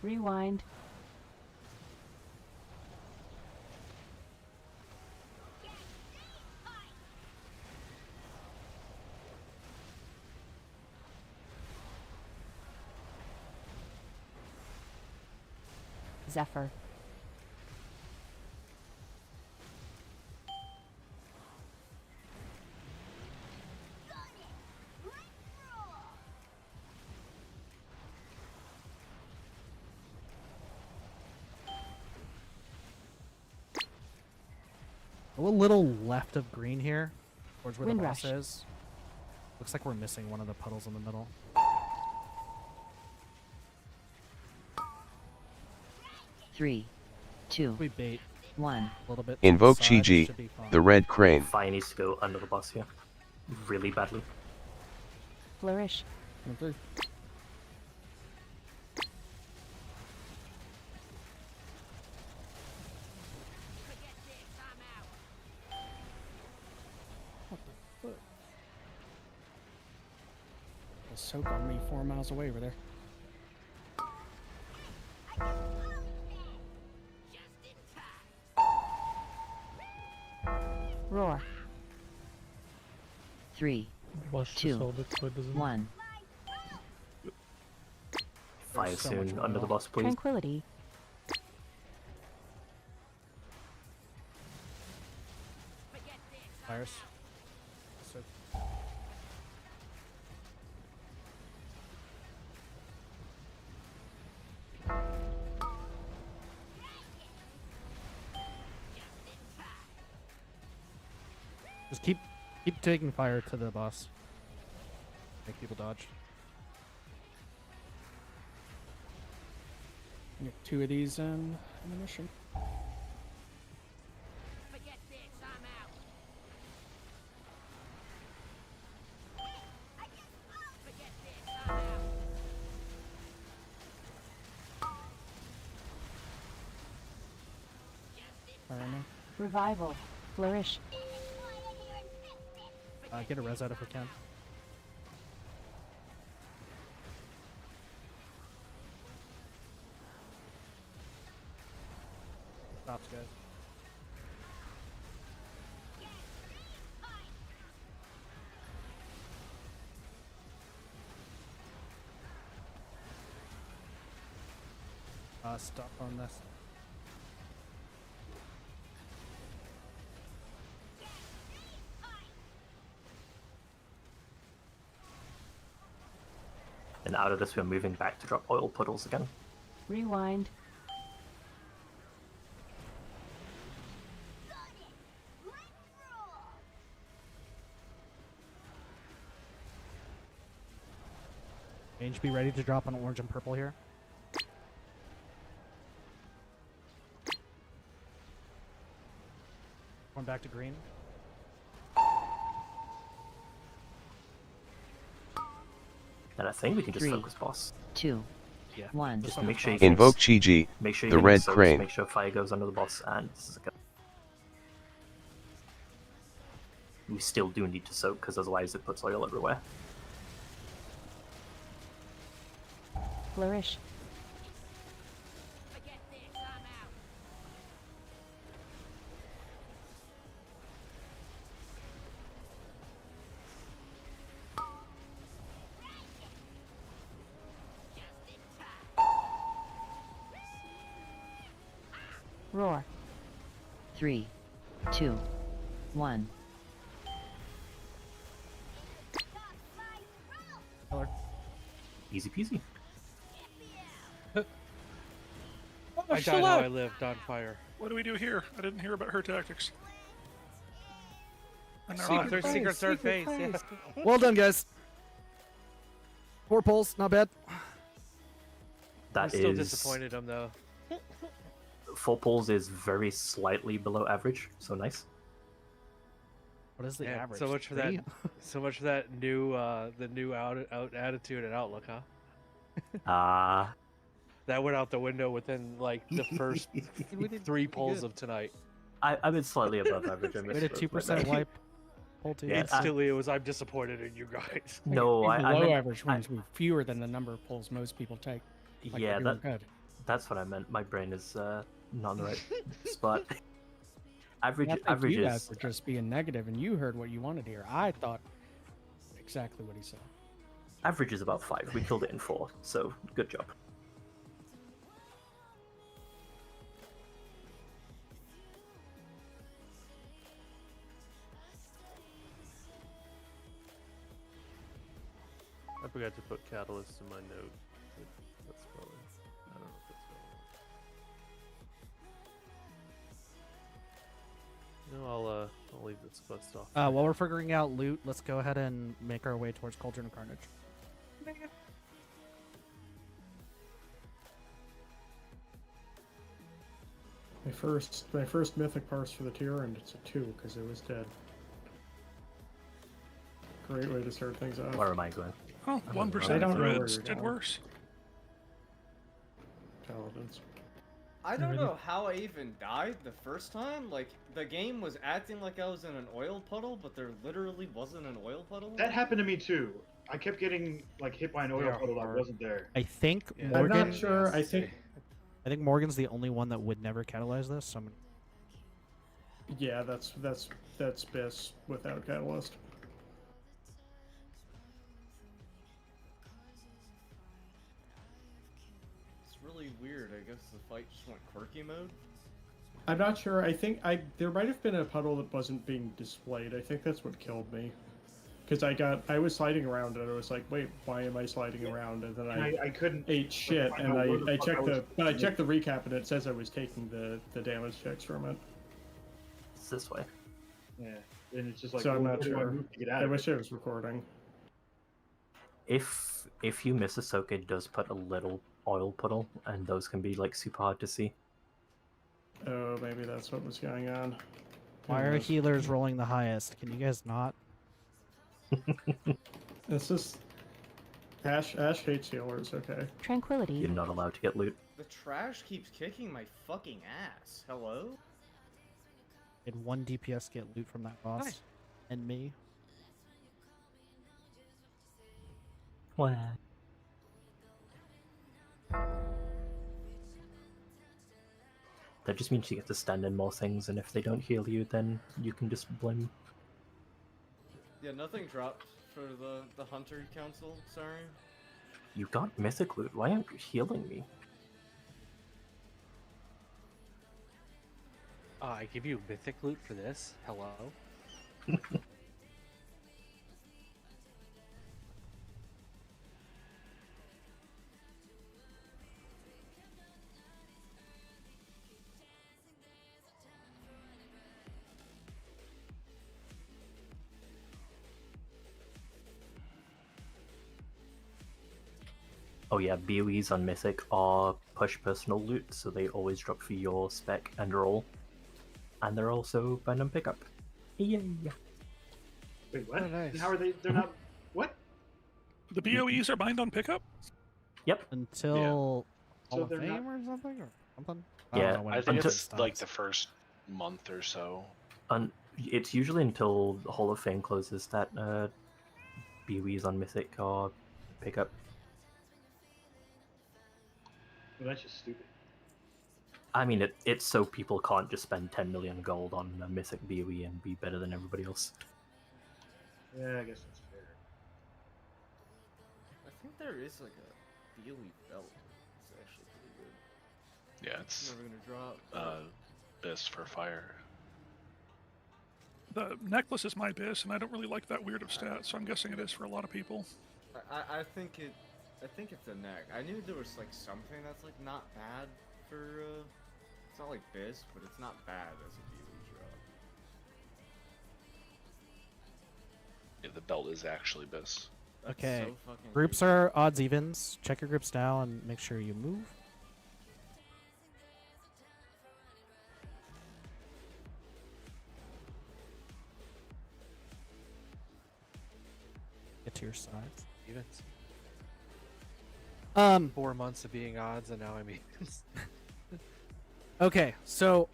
O: Rewind. Zephyr.
D: A little left of green here, towards where the
O: Windrush.
D: boss is. Looks like we're missing one of the puddles in the middle.
O: 3, 2,
D: We bait
O: 1.
D: a little bit. to the
P: Invoke
D: side,
P: Chi-Ji,
D: should be fine.
P: the red crane.
C: Fire needs to go under the boss here. Really badly.
O: Flourish.
F: 1 through. A soak on me 4 miles away over there.
O: Roar. 3,
K: Watch
O: 2,
K: this hold it so it doesn't.
O: 1.
C: Fire
D: so
C: soon
D: much
C: under the
D: oil.
C: boss, please.
O: Tranquility.
D: Fires. So just keep taking fire to the boss. Make people dodge.
F: Get 2 of these ammunition. Fire now.
O: Revival. Flourish.
D: Get a res out if we can. Stops, guys. Stop on this.
C: And out of this, we're moving back to drop oil puddles again.
O: Rewind.
D: Mage, be ready to drop on orange and purple here. Going back to green.
C: And I think we can just
O: 3,
C: focus boss.
O: 2,
D: Yeah.
O: 1.
C: Just make sure you
P: Invoke Chi-Ji,
C: make sure you
P: the
C: get
P: red
C: soaks,
P: crane.
C: Make sure fire goes under the boss, and this is a go. We still do need to soak because otherwise it puts oil everywhere.
O: Flourish. Roar. 3, 2, 1.
D: Killer.
C: Easy peasy.
E: I died how I lived on fire.
H: What do we do here? I didn't hear about her tactics. And they're
E: Oh,
H: not-
E: third secret, third base. Yeah.
D: Well done, guys. 4 pulls, not bad.
E: I'm
C: That
E: still
C: is
E: disappointed him though.
C: 4 pulls is very slightly below average, so nice.
D: What is the
E: Man,
D: average?
E: So much for
D: 3?
E: that. So much for that new, the new out attitude and outlook, huh? That went out the window within like the first
D: We did
E: 3
D: pretty
E: polls
D: good.
E: of tonight.
C: I've been slightly above average. I
D: We had a
C: misspoke,
D: 2%
C: but-
D: wipe. Poll team.
C: Yeah,
E: Instantly, it was I'm disappointed in you guys.
C: No, I
F: below
C: meant,
F: average means we're fewer than the number of polls most people take. Like,
C: yeah,
F: we're doing good.
C: that's what I meant. My brain is not in the right spot. Average,
F: I think
C: average
F: you guys
C: is
F: were just being negative, and you heard what you wanted to hear. I thought exactly what he said.
C: average is about 5. We killed it in 4, so good job.
B: I forgot to put catalyst in my note. That's probably. I don't know if that's relevant. No, I'll leave this quest off.
D: While we're figuring out loot, let's go ahead and make our way towards Cauldron of Carnage.
G: My first mythic parse for the tier, and it's a 2 because it was dead. Great way to start things off.
C: Where am I going?
H: Oh,
G: I
H: 1%
G: don't
H: of
G: know where
H: threads
G: you're
H: did
G: going.
H: worse.
G: Paladins.
I: I don't know how I even died the first time. Like, the game was acting like I was in an oil puddle, but there literally wasn't an oil puddle.
J: That happened to me too. I kept getting like hit by an oil puddle that wasn't there.
D: I think
G: I'm
D: Morgan.
G: not sure. I think
D: Morgan's the only one that would never catalyze this. So I'm gonna...
G: yeah, that's BIS without catalyst.
I: It's really weird. I guess the fight just went quirky mode.
G: I'm not sure. I think there might have been a puddle that wasn't being displayed. I think that's what killed me. Because I was sliding around and I was like, wait, why am I sliding around? And then
J: I couldn't
G: ate shit
J: find
G: and
J: out where the
G: I
J: fuck
G: checked
J: was
G: I checked the recap and it says I was taking the damage checks from it.
C: It's this way.
J: Yeah, and it's just like.
G: So I'm
J: well,
G: not
J: where do I
G: sure.
J: move to get out
G: I
J: of
G: wish
J: it?
G: I was recording.
C: If you miss a soak, it does put a little oil puddle, and those can be like super hard to see.
G: Oh, maybe that's what was going on.
D: Why are healers rolling the highest? Can you guys not?
G: This is Ash hates healers. Okay.
O: Tranquility.
C: You're not allowed to get loot.
I: The trash keeps kicking my fucking ass. Hello?
D: Did 1 DPS get loot from that boss?
I: Nice.
D: And me?
C: What? That just means you get to stand in more things, and if they don't heal you, then you can just blame.
I: Yeah, nothing dropped for the Hunter Council, sorry.
C: You got mythic loot. Why aren't you healing me?
E: I give you mythic loot for this? Hello?
C: Oh yeah, BOEs on Mythic are push personal loot, so they always drop for your spec and roll. And they're also random pickup. Yay!
J: Wait, what?
E: Oh, nice.
J: How are they? They're not. What?
H: The BOEs are bind on pickup?
C: Yep.
D: Until
J: So
D: Hall of
J: they're
D: Fame
J: not-
D: or something? Or something?
C: Yeah,
D: don't know when
M: I
D: it
M: think
C: until-
M: it's like the first month or so.
C: It's usually until the Hall of Fame closes that BOEs on Mythic are pickup.
J: Well, that's just stupid.
C: I mean, it's so people can't just spend 10 million gold on a Mythic BOE and be better than everybody else.
J: Yeah, I guess that's fair.
I: I think there is like a BOE belt. It's actually pretty good.
M: Yeah, it's
I: Never gonna drop.
M: BIS for fire.
H: The necklace is my BIS, and I don't really like that weird of stat, so I'm guessing it is for a lot of people.
I: I think it's a neck. I knew there was like something that's like not bad for it's not like BIS, but it's not bad as a BOE drop.
M: Yeah, the belt is actually BIS.
I: That's
D: Okay.
I: so fucking
D: Groups
I: weird.
D: are odds evens. Check your groups now and make sure you move. get to your sides.
E: Evens.
D: 4
E: months of being odds, and now I'm evens.
D: Okay, so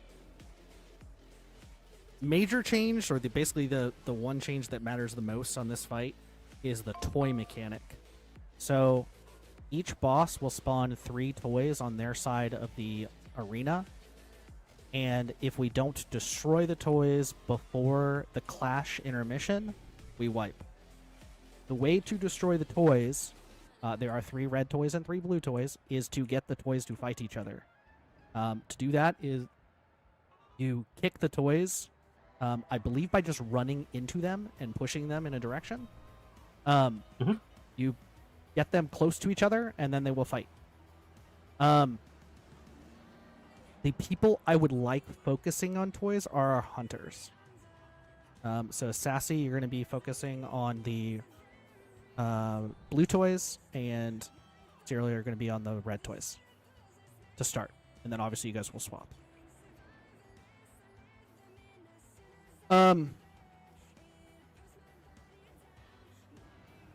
D: major change, or basically the one change that matters the most on this fight, is the toy mechanic. So each boss will spawn 3 toys on their side of the arena, and if we don't destroy the toys before the clash intermission, we wipe. The way to destroy the toys, there are 3 red toys and 3 blue toys, is to get the toys to fight each other. To do that is you kick the toys, I believe by just running into them and pushing them in a direction. You get them close to each other, and then they will fight. The people I would like focusing on toys are our hunters. So Sassy, you're going to be focusing on the blue toys, and Cyril, you're going to be on the red toys to start. And then obviously you guys will swap.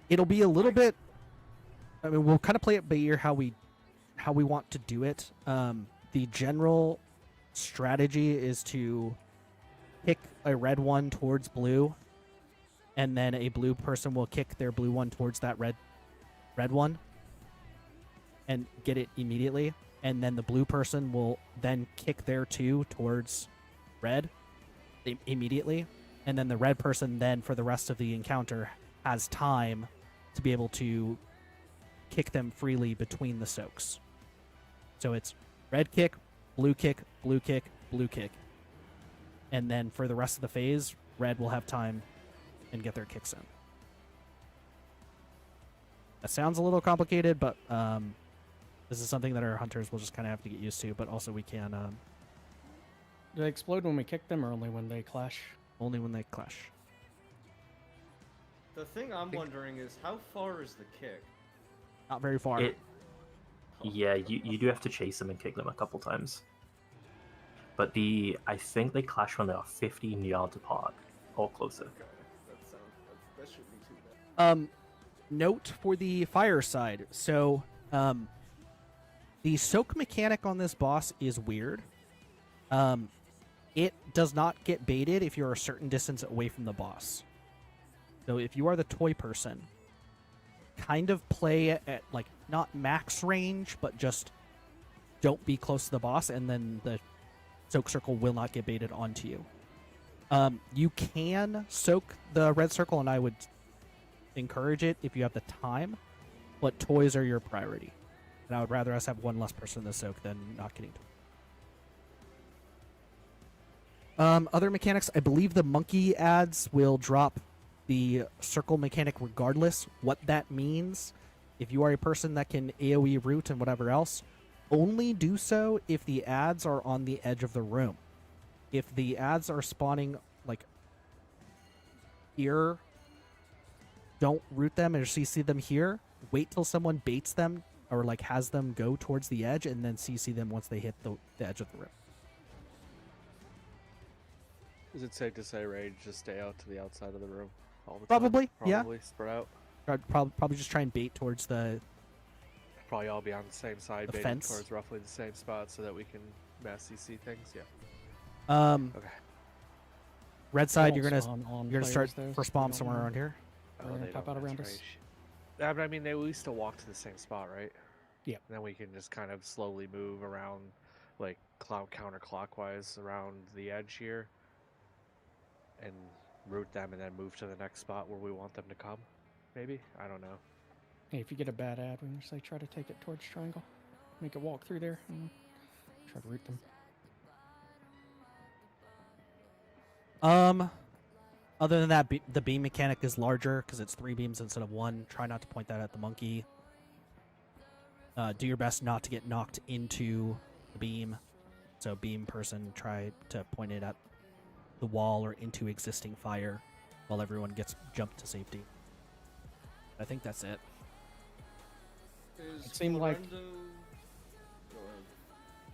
D: It'll be a little bit, I mean, we'll kind of play it by ear how we want to do it. The general strategy is to kick a red one towards blue, and then a blue person will kick their blue one towards that red one and get it immediately, and then the blue person will then kick their 2 towards red immediately, and then the red person then for the rest of the encounter has time to be able to kick them freely between the soaks. So it's red kick, blue kick, blue kick, blue kick. And then for the rest of the phase, red will have time and get their kicks in. That sounds a little complicated, but this is something that our hunters will just kind of have to get used to, but also we can...
F: Do they explode when we kick them, or only when they clash?
D: Only when they clash.
I: The thing I'm wondering is, how far is the kick?
D: Not very far.
C: Yeah, you do have to chase them and kick them a couple times. But I think they clash when they are 15 yards apart or closer.
I: That shouldn't be too bad.
D: Note for the fire side. So, the soak mechanic on this boss is weird. It does not get baited if you're a certain distance away from the boss. So if you are the toy person, kind of play at, like, not max range, but just don't be close to the boss, and then the soak circle will not get baited onto you. You can soak the red circle, and I would encourage it if you have the time, but toys are your priority. And I would rather us have one less person in the soak than not getting to it. Other mechanics, I believe the monkey ads will drop the circle mechanic regardless. What that means, if you are a person that can AoE root and whatever else, only do so if the ads are on the edge of the room. If the ads are spawning, like, here, don't root them or CC them here. Wait till someone baits them or, like, has them go towards the edge, and then CC them once they hit the edge of the room.
E: Is it safe to say Rage just stay out to the outside of the room all the
D: Probably,
E: time?
D: yeah.
E: Probably spread out.
D: Probably just try and bait towards the...
E: Probably all be on the same side,
D: the
E: baiting
D: fence.
E: towards roughly the same spot so that we can mass CC things. Yeah.
D: Okay. Red side, you're gonna start
F: though,
D: first
F: so
D: bomb
F: we don't
D: somewhere
F: know.
D: around here.
F: They're gonna pop out around us.
E: Yeah, but I mean, we still walk to the same spot, right?
F: Yeah.
E: And then we can just kind of slowly move around, like, counterclockwise around the edge here, and route them, and then move to the next spot where we want them to come. Maybe? I don't know.
F: Hey, if you get a bad ad, we can just try to take it towards triangle. Make it walk through there and try to route them.
D: Other than that, the beam mechanic is larger because it's 3 beams instead of 1. Try not to point that at the monkey. Do your best not to get knocked into the beam. So beam person, try to point it at the wall or into existing fire while everyone gets jumped to safety. I think that's it.
F: It seemed like you're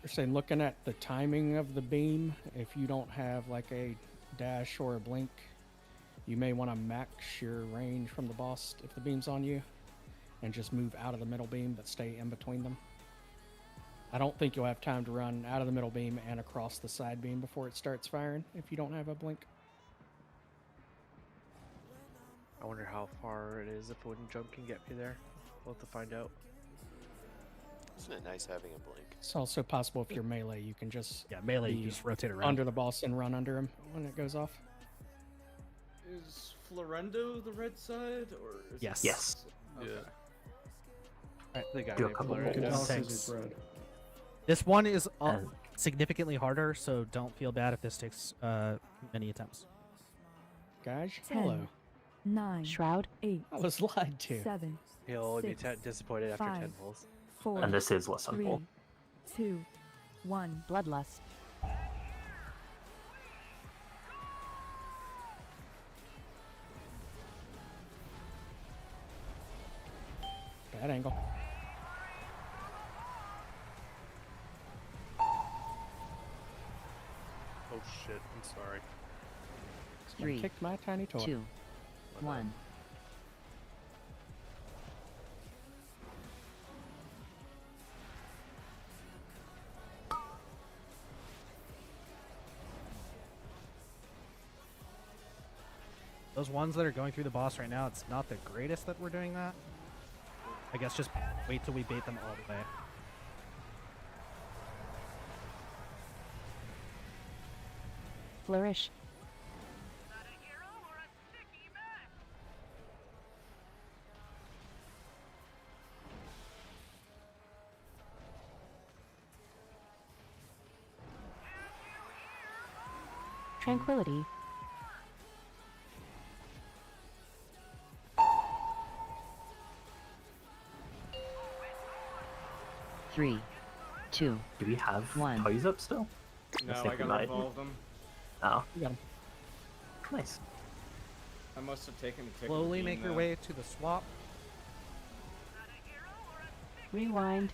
F: saying, looking at the timing of the beam, if you don't have like a dash or a blink, You may want to max your range from the boss if the beam's on you, and just move out of the middle beam, but stay in between them. I don't think you'll have time to run out of the middle beam and across the side beam before it starts firing if you don't have a blink.
E: I wonder how far it is if wooden jump can get me there. We'll have to find out.
L: Isn't it nice having a blink?
F: It's also possible if you're melee, you can just
D: melee.
F: be
D: You just rotate around
F: under the boss and run under him when it goes off.
I: Is Florendo the red side, or is
D: Yes.
I: It...
C: Yes.
I: Okay.
E: I think I
C: Do a
E: named
C: couple
E: Flurry.
C: more.
G: Catalysis
D: Thanks.
G: is red.
D: This one is
C: And-
D: significantly harder, so don't feel bad if this takes many attempts.
F: Guys,
S: 10,
F: hello.
S: 9,
O: Shroud.
S: 8,
F: I was lied to.
S: 7,
E: He'll only be
S: 6,
E: disappointed after 10
S: 5,
E: pulls.
S: 4,
C: And this is less than
S: 3,
C: full.
S: 2, 1.
O: Bloodlust.
F: Bad angle.
B: Oh shit, I'm sorry.
F: Someone
O: 3,
F: kicked my tiny toy.
O: 2, 1.
D: Those ones that are going through the boss right now, it's not the greatest that we're doing that. I guess just wait till we bait them all the way.
O: Flourish. Tranquility. Three, 2.
C: Do we have
O: 1.
C: toys up still?
I: No,
C: think
I: I
C: we
I: gotta
C: might.
I: evolve them.
C: Oh,
F: You got him.
C: nice.
I: I must have taken a tick.
D: Slowly make your way to the swap.
O: Rewind.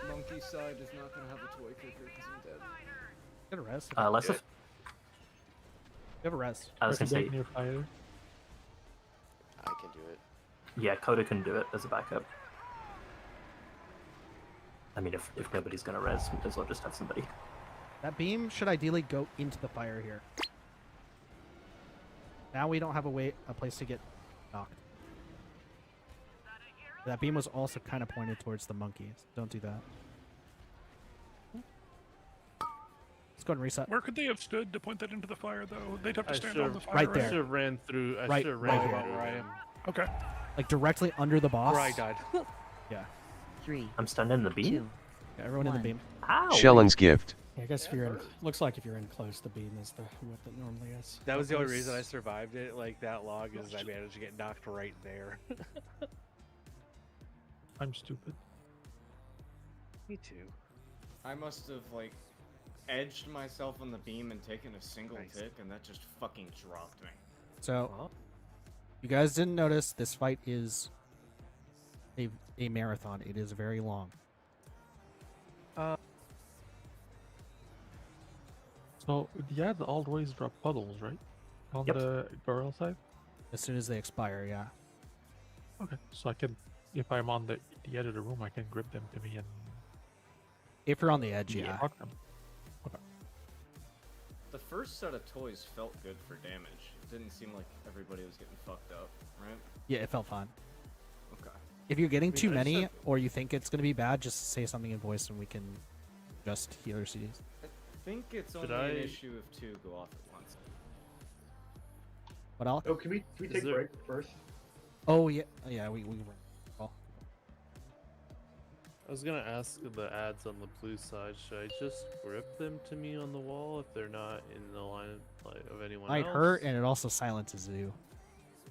I: Monkey side is not gonna have a toy kicker because I'm dead.
D: Get a res.
C: Less
B: Yeah.
C: of.
D: You have a res.
C: I was gonna say,
K: Near fire.
L: I can do it.
C: yeah, Coda can do it as a backup. I mean, if nobody's gonna res, we might as well just have somebody.
D: That beam should ideally go into the fire here. Now we don't have a place to get knocked. That beam was also kind of pointed towards the monkeys. Don't do that. Let's go ahead and reset.
H: Where could they have stood to point that into the fire, though? They'd have to
B: I
H: stand
B: should
H: on the fire.
D: Right
B: I
D: there.
B: should have ran through. I
D: Right-
B: should have
D: right
B: ran
D: here.
B: through
E: Where I
B: him.
E: am.
H: Okay.
D: Like directly under the boss.
E: Where I died.
D: Yeah.
O: 3,
C: I'm stunned in the beam.
O: 2.
D: Yeah, everyone in the
O: 1.
D: beam.
C: Ow!
P: Shelling's gift.
F: Yeah, I guess if you're in, looks like if you're in close, the beam is the what it normally is.
E: That was the only reason I survived it like that long is I managed to get knocked right there.
K: I'm stupid.
E: Me too.
I: I must have like edged myself on the beam and taken a single
E: Nice.
I: tick, and that just fucking dropped me.
D: So, you guys didn't notice this fight is a marathon. It is very long.
K: So yeah, the always drop puddles, right? On
C: Yep.
K: the barrel side.
D: As soon as they expire, yeah.
K: Okay, so I can, if I'm on the edge of the room, I can grip them to me and
D: If you're on the edge, yeah.
K: rock them.
I: The first set of toys felt good for damage. It didn't seem like everybody was getting fucked up, right?
D: Yeah, it felt fine.
I: Okay.
D: If you're getting
I: I mean,
D: too
I: I
D: many,
I: said-
D: or you think it's going to be bad, just say something in voice and we can just heal your CDs.
I: I think it's
B: Did
I: only an
B: I-
I: issue if two go off at once.
D: What else?
J: Oh, can we
B: Is
J: take a
B: there-
J: break first?
D: Oh, yeah. Yeah, we were. Well,
B: I was gonna ask the ads on the blue side. Should I just grip them to me on the wall if they're not in the line of anyone
D: might
B: else?
D: hurt, and it also silences you.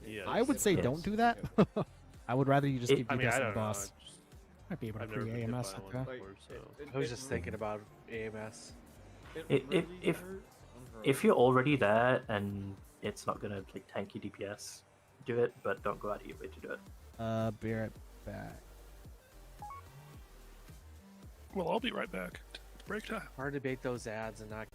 B: Yeah,
D: I would say
C: Yes.
D: don't do that. I would rather you just keep
B: I mean,
D: DPS
B: I
D: on the
B: don't know.
D: boss.
F: Might be able to
B: I've never been hit
F: pre-AMS
B: by
F: at
B: one
F: that.
B: before, so.
E: I was just thinking about AMS.
C: If you're already there and it's not gonna like tank your DPS, do it, but don't go out of your way to do it.
D: Be right back.
H: Well, I'll be right back. It's break time.
E: Hard to bait those ads and not.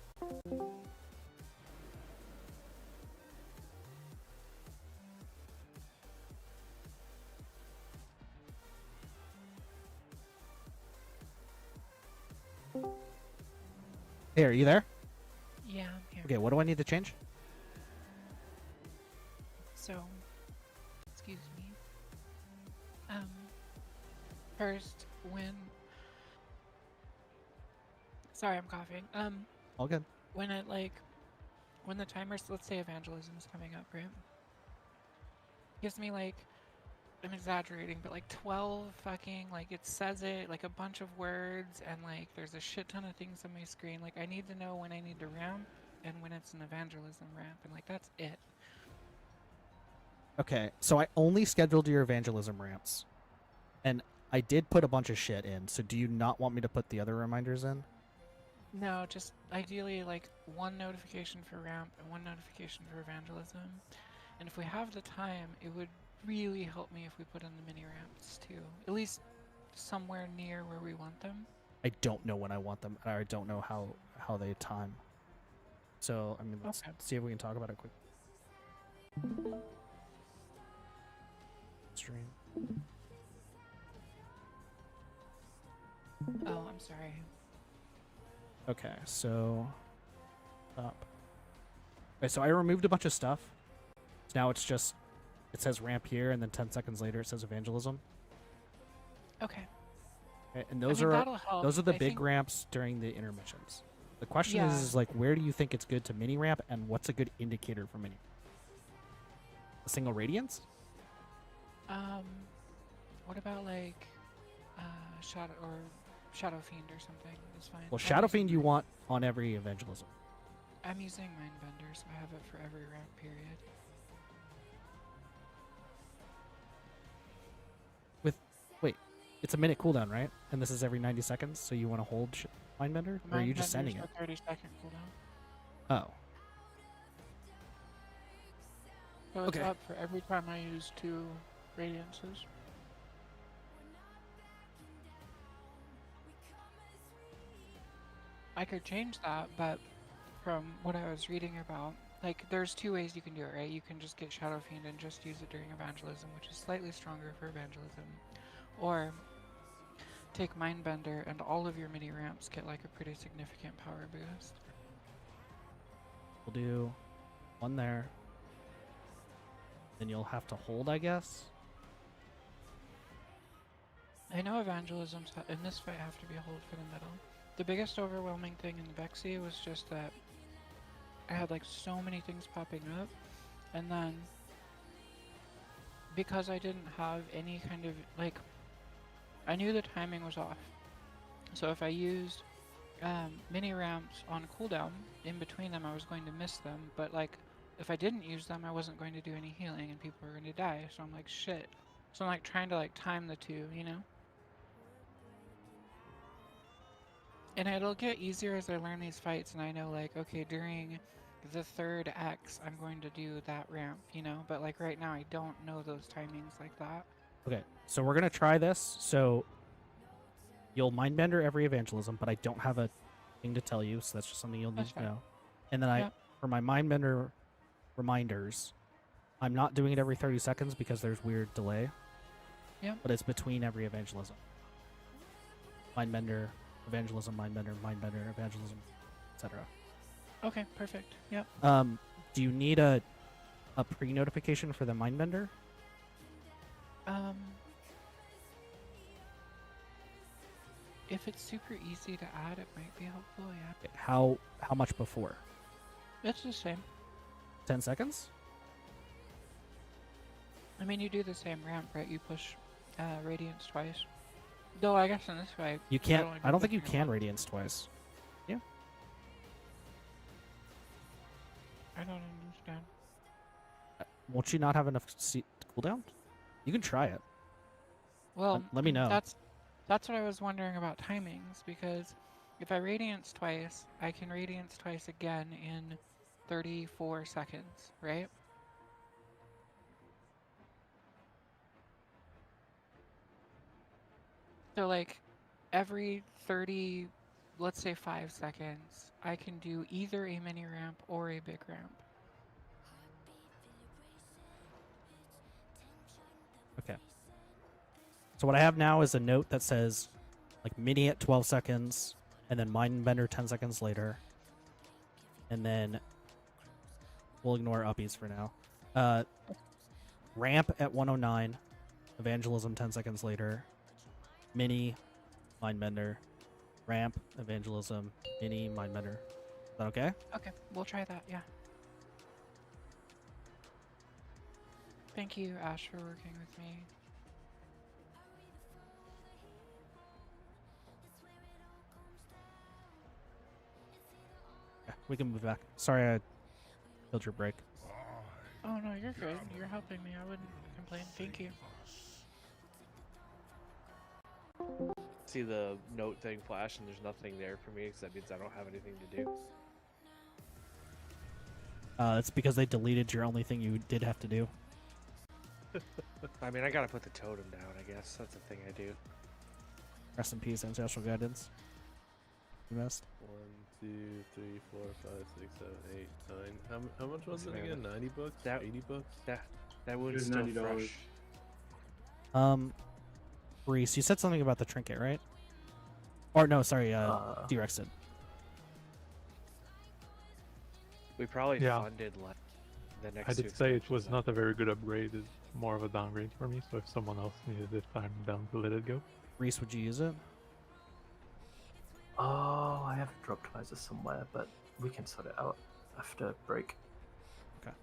D: Hey, are you there?
Q: Yeah, I'm here.
D: Okay, what do I need to change?
Q: So, excuse me. First, when... Sorry, I'm coughing.
D: All good.
Q: When it, like... When the timer, let's say evangelism is coming up, right? Gives me, like... I'm exaggerating, but like 12 fucking, like it says it, like a bunch of words, and like there's a shit ton of things on my screen. Like I need to know when I need to ramp and when it's an evangelism ramp, and like that's it.
D: Okay, so I only scheduled your evangelism ramps, and I did put a bunch of shit in. So do you not want me to put the other reminders in?
Q: No, just ideally like one notification for ramp and one notification for evangelism. And if we have the time, it would really help me if we put in the mini ramps too. At least somewhere near where we want them.
D: I don't know when I want them, or I don't know how they time. So I mean, let's see if we can talk about it quick. Stream.
Q: Oh, I'm sorry.
D: Okay, so up. Okay, so I removed a bunch of stuff. So now it's just it says ramp here, and then 10 seconds later it says evangelism.
Q: Okay.
D: Okay, and those
Q: that'll help.
D: those are the
Q: I
D: big
Q: think-
D: ramps during the intermissions. The question
Q: Yeah.
D: is like, where do you think it's good to mini ramp, and what's a good indicator for mini? A single radiance?
Q: What about like Shadow Fiend or something? It's fine.
D: Well,
Q: I'm
D: Shadow
Q: using
D: Fiend you want on every evangelism.
Q: I'm using Mindbender, so I have it for every ramp period.
D: Wait, it's a minute cooldown, right? And this is every 90 seconds, so you want to hold Mindbender? Or are you just sending it?
Q: A 30-second cooldown.
D: Oh.
Q: So it's
D: Okay.
Q: up for every time I use 2 radiances. I could change that, but from what I was reading about, like, there's 2 ways you can do it, right? You can just get Shadow Fiend and just use it during evangelism, which is slightly stronger for evangelism. Or take Mindbender and all of your mini ramps get like a pretty significant power boost.
D: We'll do one there. Then you'll have to hold, I guess.
Q: I know evangelisms in this fight have to be a hold for the middle. The biggest overwhelming thing in the Vexy was just that I had like so many things popping up, and then because I didn't have any kind of like, I knew the timing was off. So if I used mini ramps on cooldown in between them, I was going to miss them. But like, if I didn't use them, I wasn't going to do any healing, and people were going to die. So I'm like, shit. So I'm like trying to like time the two, you know? And it'll get easier as I learn these fights, and I know like, okay, during the 3rd X, I'm going to do that ramp, you know? But like right now, I don't know those timings like that.
D: Okay, so we're gonna try this. So you'll Mindbender every evangelism, but I don't have a thing to tell you, so that's just something you'll need
Q: That's
D: to
Q: fine.
D: know. And then
Q: Yep.
D: for my Mindbender reminders, I'm not doing it every 30 seconds because there's weird delay.
Q: Yep.
D: But it's between every evangelism. Mindbender, evangelism, Mindbender, evangelism, etc.
Q: Okay, perfect. Yep.
D: Do you need a pre-notification for the Mindbender?
Q: If it's super easy to add, it might be helpful, yeah.
D: How much before?
Q: It's the same.
D: 10 seconds?
Q: I mean, you do the same ramp, right? You push Radiance twice. Though, I guess in this fight...
D: You can't.
Q: only
D: I don't
Q: do
D: think you
Q: pushing
D: can
Q: once.
D: Radiance twice. Yeah.
Q: I don't understand.
D: Won't you not have enough cooldown? You can try it.
Q: Well,
D: let me know.
Q: That's what I was wondering about timings, because if I Radiance twice, I can Radiance twice again in 34 seconds, right? So, like, every 30, let's say 5 seconds, I can do either a mini ramp or a big ramp.
D: Okay. So what I have now is a note that says, like, mini at 12 seconds, and then Mindbender 10 seconds later. And then we'll ignore uppies for now. Ramp at 109, Evangelism 10 seconds later, mini, Mindbender, ramp, Evangelism, mini, Mindbender. Is that okay?
Q: Okay, we'll try that, yeah. Thank you, Ash, for working with me.
D: Yeah, we can move back. Sorry I killed your break.
Q: Oh no, you're good. You're helping me. I wouldn't complain. Thank you.
E: See the note thing flash and there's nothing there for me because that means I don't have anything to do.
D: It's because they deleted your only thing you did have to do.
E: I mean, I gotta put the totem down, I guess. That's a thing I do.
D: Rest in peace, Ancestral Guidance. You missed.
B: 1, 2, 3, 4, 5, 6, 7, 8, 9. How much was it again? 90 bucks? 80 bucks?
E: That wound's still
J: $90.
E: fresh.
D: Reese, you said something about the trinket, right? Or no, sorry, D-Rex did.
E: We probably
K: Yeah.
E: funded like the next.
K: I
E: two
K: did say it
E: expansions
K: was
E: out.
K: not a very good upgrade. It's more of a downgrade for me. So if someone else needed it, I'm down to let it go.
D: Reese, would you use it?
C: Oh, I have dropped Miser somewhere, but we can sort it out after break.
D: Okay.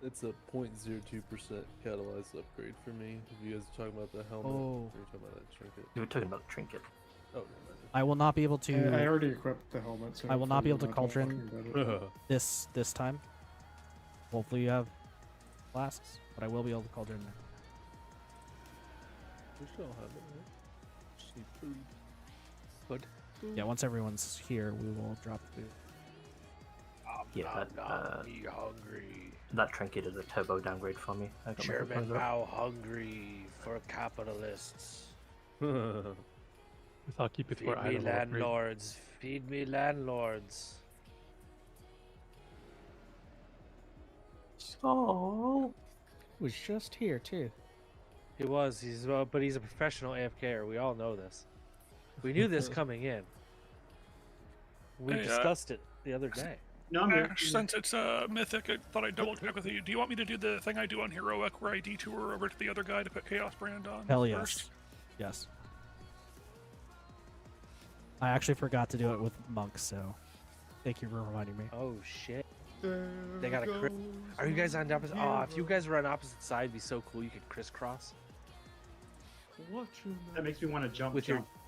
B: It's a 0.02% catalyzed upgrade for me. If you guys are talking about the helmet,
D: Oh.
B: you're talking about that trinket.
C: You were talking about the trinket.
B: Oh,
D: I will not be able to.
G: I already equipped the helmet. So
D: I will not be able to
G: hopefully we're
D: cauldron
G: not talking about it.
D: this time. Hopefully you have flasks, but I will be able to cauldron.
B: We should all have it, right? Just need food.
E: Good.
D: Yeah, once everyone's here, we will drop food.
C: Yeah,
E: Me hungry.
C: that trinket is a turbo downgrade for me. I got my
E: Chairman
C: headphones up.
E: Mao hungry for capitalists.
K: I'll keep it
E: Feed
K: for
E: me
K: idle upgrade.
E: landlords. Feed me landlords.
C: So
F: Was just here too.
E: He was. But he's a professional AFKer. We all know this. We knew this coming in. We
H: Hey,
E: discussed it the other day.
J: No, I'm here.
H: Ash, since it's Mythic, I thought I'd double check with you. Do you want me to do the thing I do on Heroic where I detour over to the other guy to put Chaos Brand on?
D: Hell yes.
H: First?
D: Yes. I actually forgot to do it with monks, so thank you for reminding me.
E: Oh shit. They got a crit. Are you guys on opposite? Oh, if you guys were on opposite side, it'd be so cool. You could crisscross
J: That makes me want to jump.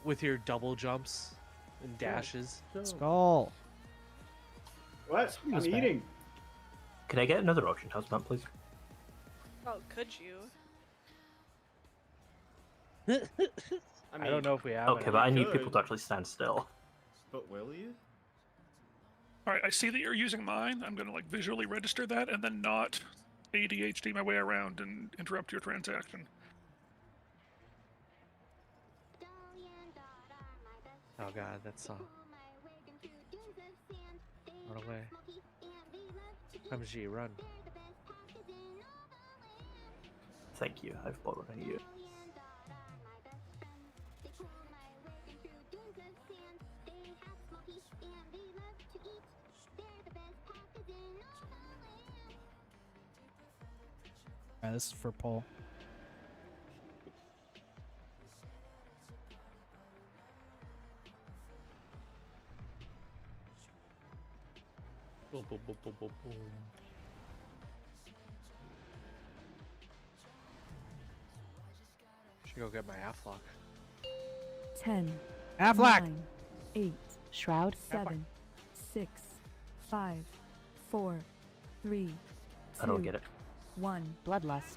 E: with your double jumps and dashes.
D: Skull.
J: What? I'm
D: was bad.
J: eating.
C: can I get another auction house mount, please?
T: Oh, could you?
E: I don't know if we have.
C: Okay,
E: it.
C: but I need
I: could.
C: people to actually stand still.
I: But will you?
H: Alright, I see that you're using mine. I'm gonna like visually register that and then not ADHD my way around and interrupt your transaction.
E: Oh god, that song. Run away. Come, G, run.
C: Thank you. I've bought one of you.
D: Alright, this is for Paul.
B: Boom, boom, boom, boom, boom, boom.
E: Should go get my Aflock.
S: 10,
D: Aflac!
S: 9, 8,
O: Shroud.
S: 7, 6, 5, 4, 3, 2,
C: I don't get it.
S: 1.
O: Bloodlust.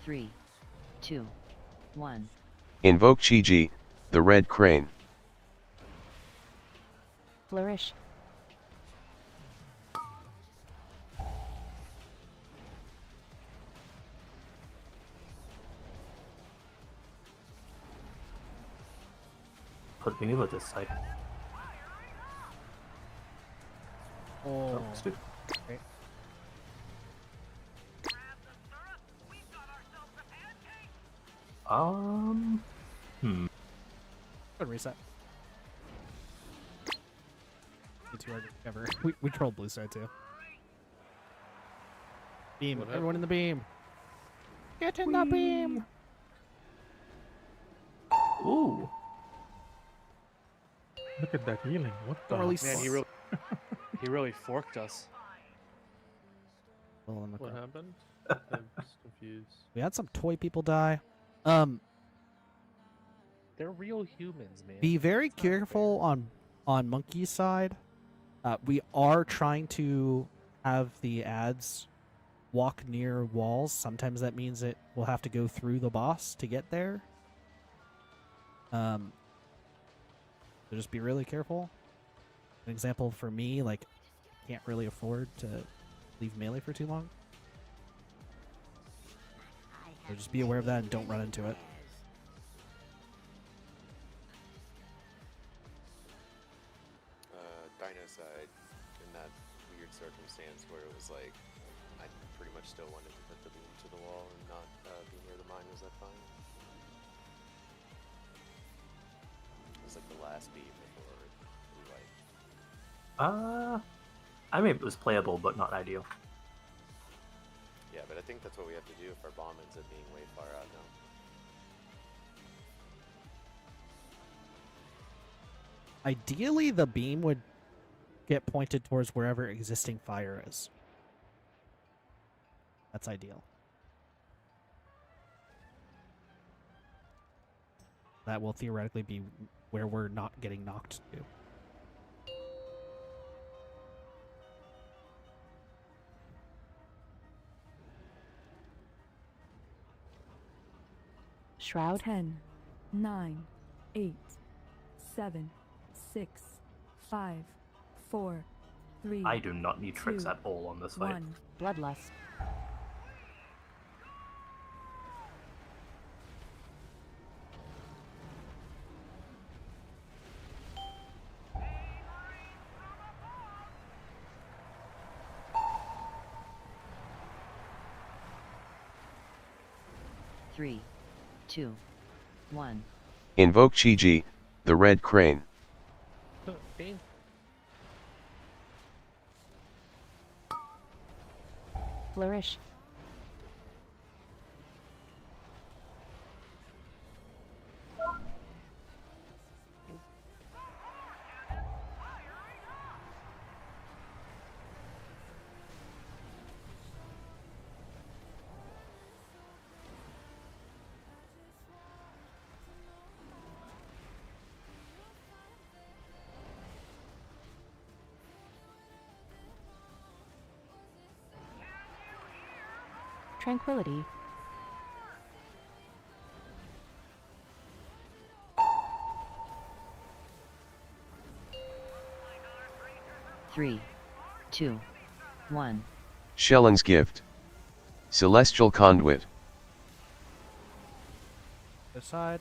O: Three, two, 1.
P: Invoke Chi-Ji, the Red Crane.
O: Flourish.
C: Put Vanilla this side.
D: Oh,
C: stupid.
D: Great. Good reset. It's too hard to recover. We trolled blue side too. Beam.
B: What
D: Everyone in the beam. Get in the beam.
C: Ooh.
K: Look at that healing. What the?
D: Don't release
E: Man, he really, he really forked us.
D: Well, in the
B: What
D: crowd.
B: happened? I'm just confused.
D: We had some toy people die.
E: They're real humans, man.
D: Be very careful on Monkey's side. We are trying to have the ads walk near walls. Sometimes that means it will have to go through the boss to get there. So just be really careful. An example for me, like, can't really afford to leave melee for too long. So just be aware of that and don't run into it.
L: Dino side, in that weird circumstance where it was like, I pretty much still wanted to put the beam to the wall and not be near the mine. Was that fine? It was like the last beam before we like.
C: I mean, it was playable, but not ideal.
L: Yeah, but I think that's what we have to do if our bomb ends up being way far out now.
D: Ideally, the beam would get pointed towards wherever existing fire is. That's ideal. That will theoretically be where we're not getting knocked to.
O: Shroud.
S: 10, 9, 8, 7, 6, 5, 4, 3.
C: I do not need tricks
S: 2,
C: at all on this fight.
S: 1.
O: Bloodlust. Three, 2, 1.
P: Invoke Chi-Ji, the Red Crane.
E: Beam.
O: Flourish. Tranquility. Three, 2, 1.
P: Shelling's Gift. Celestial Conduit.
D: This side.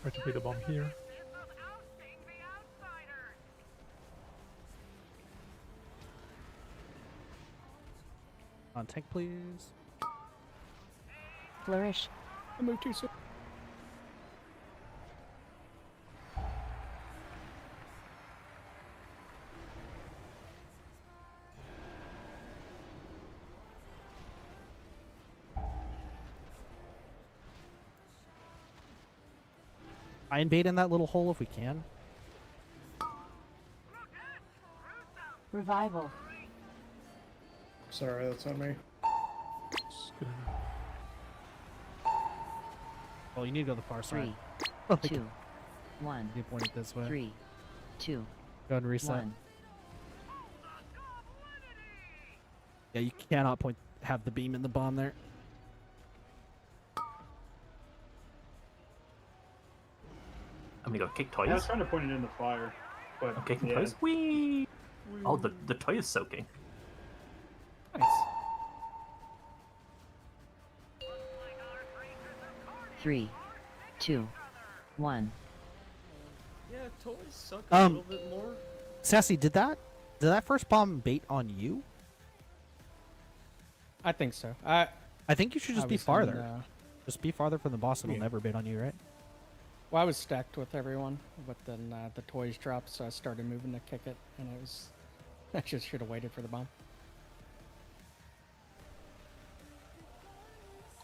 K: Try to play the bomb here.
D: On tank, please.
O: Flourish.
F: I moved too soon.
D: Iron bait in that little hole if we can.
O: Revival.
G: Sorry, that's on me.
D: Well, you need to go to the far side.
O: 3, 2, 1.
D: You point it this way.
O: 3, 2,
D: Go ahead and reset.
O: 1.
D: Yeah, you cannot have the beam in the bomb there.
C: I'm gonna go kick
J: I was
C: toys.
J: trying to point it in the fire, but
C: I'm kicking
J: yeah.
C: toys. Whee! Oh, the toy is soaking.
F: Nice.
O: 3, 2, 1.
I: Yeah, toys suck a little bit more.
D: Sassy, did that first bomb bait on you?
F: I think so.
D: I think you should just
F: I
D: be
F: was in,
D: farther. Just be farther from the boss. It'll never bait on you, right?
F: Well, I was stacked with everyone, but then the toys dropped, so I started moving to kick it, and it was. I just should have waited for the bomb.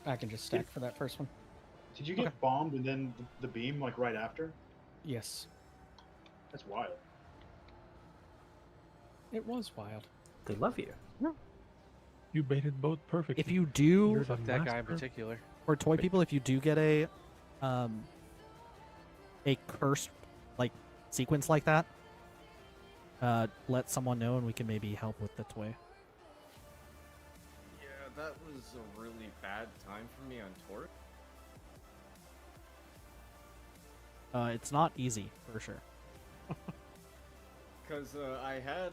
F: I can just stack for that first one.
J: Did you get bombed and then the beam like right after?
F: Yes.
J: That's wild.
F: It was wild.
C: They love you.
K: You baited both perfectly.
D: If you do,
E: Fuck that guy in particular.
D: for toy people, if you do get a cursed like sequence like that, let someone know and we can maybe help with the toy.
I: Yeah, that was a really bad time for me on Torque.
D: It's not easy for sure.
I: Because I had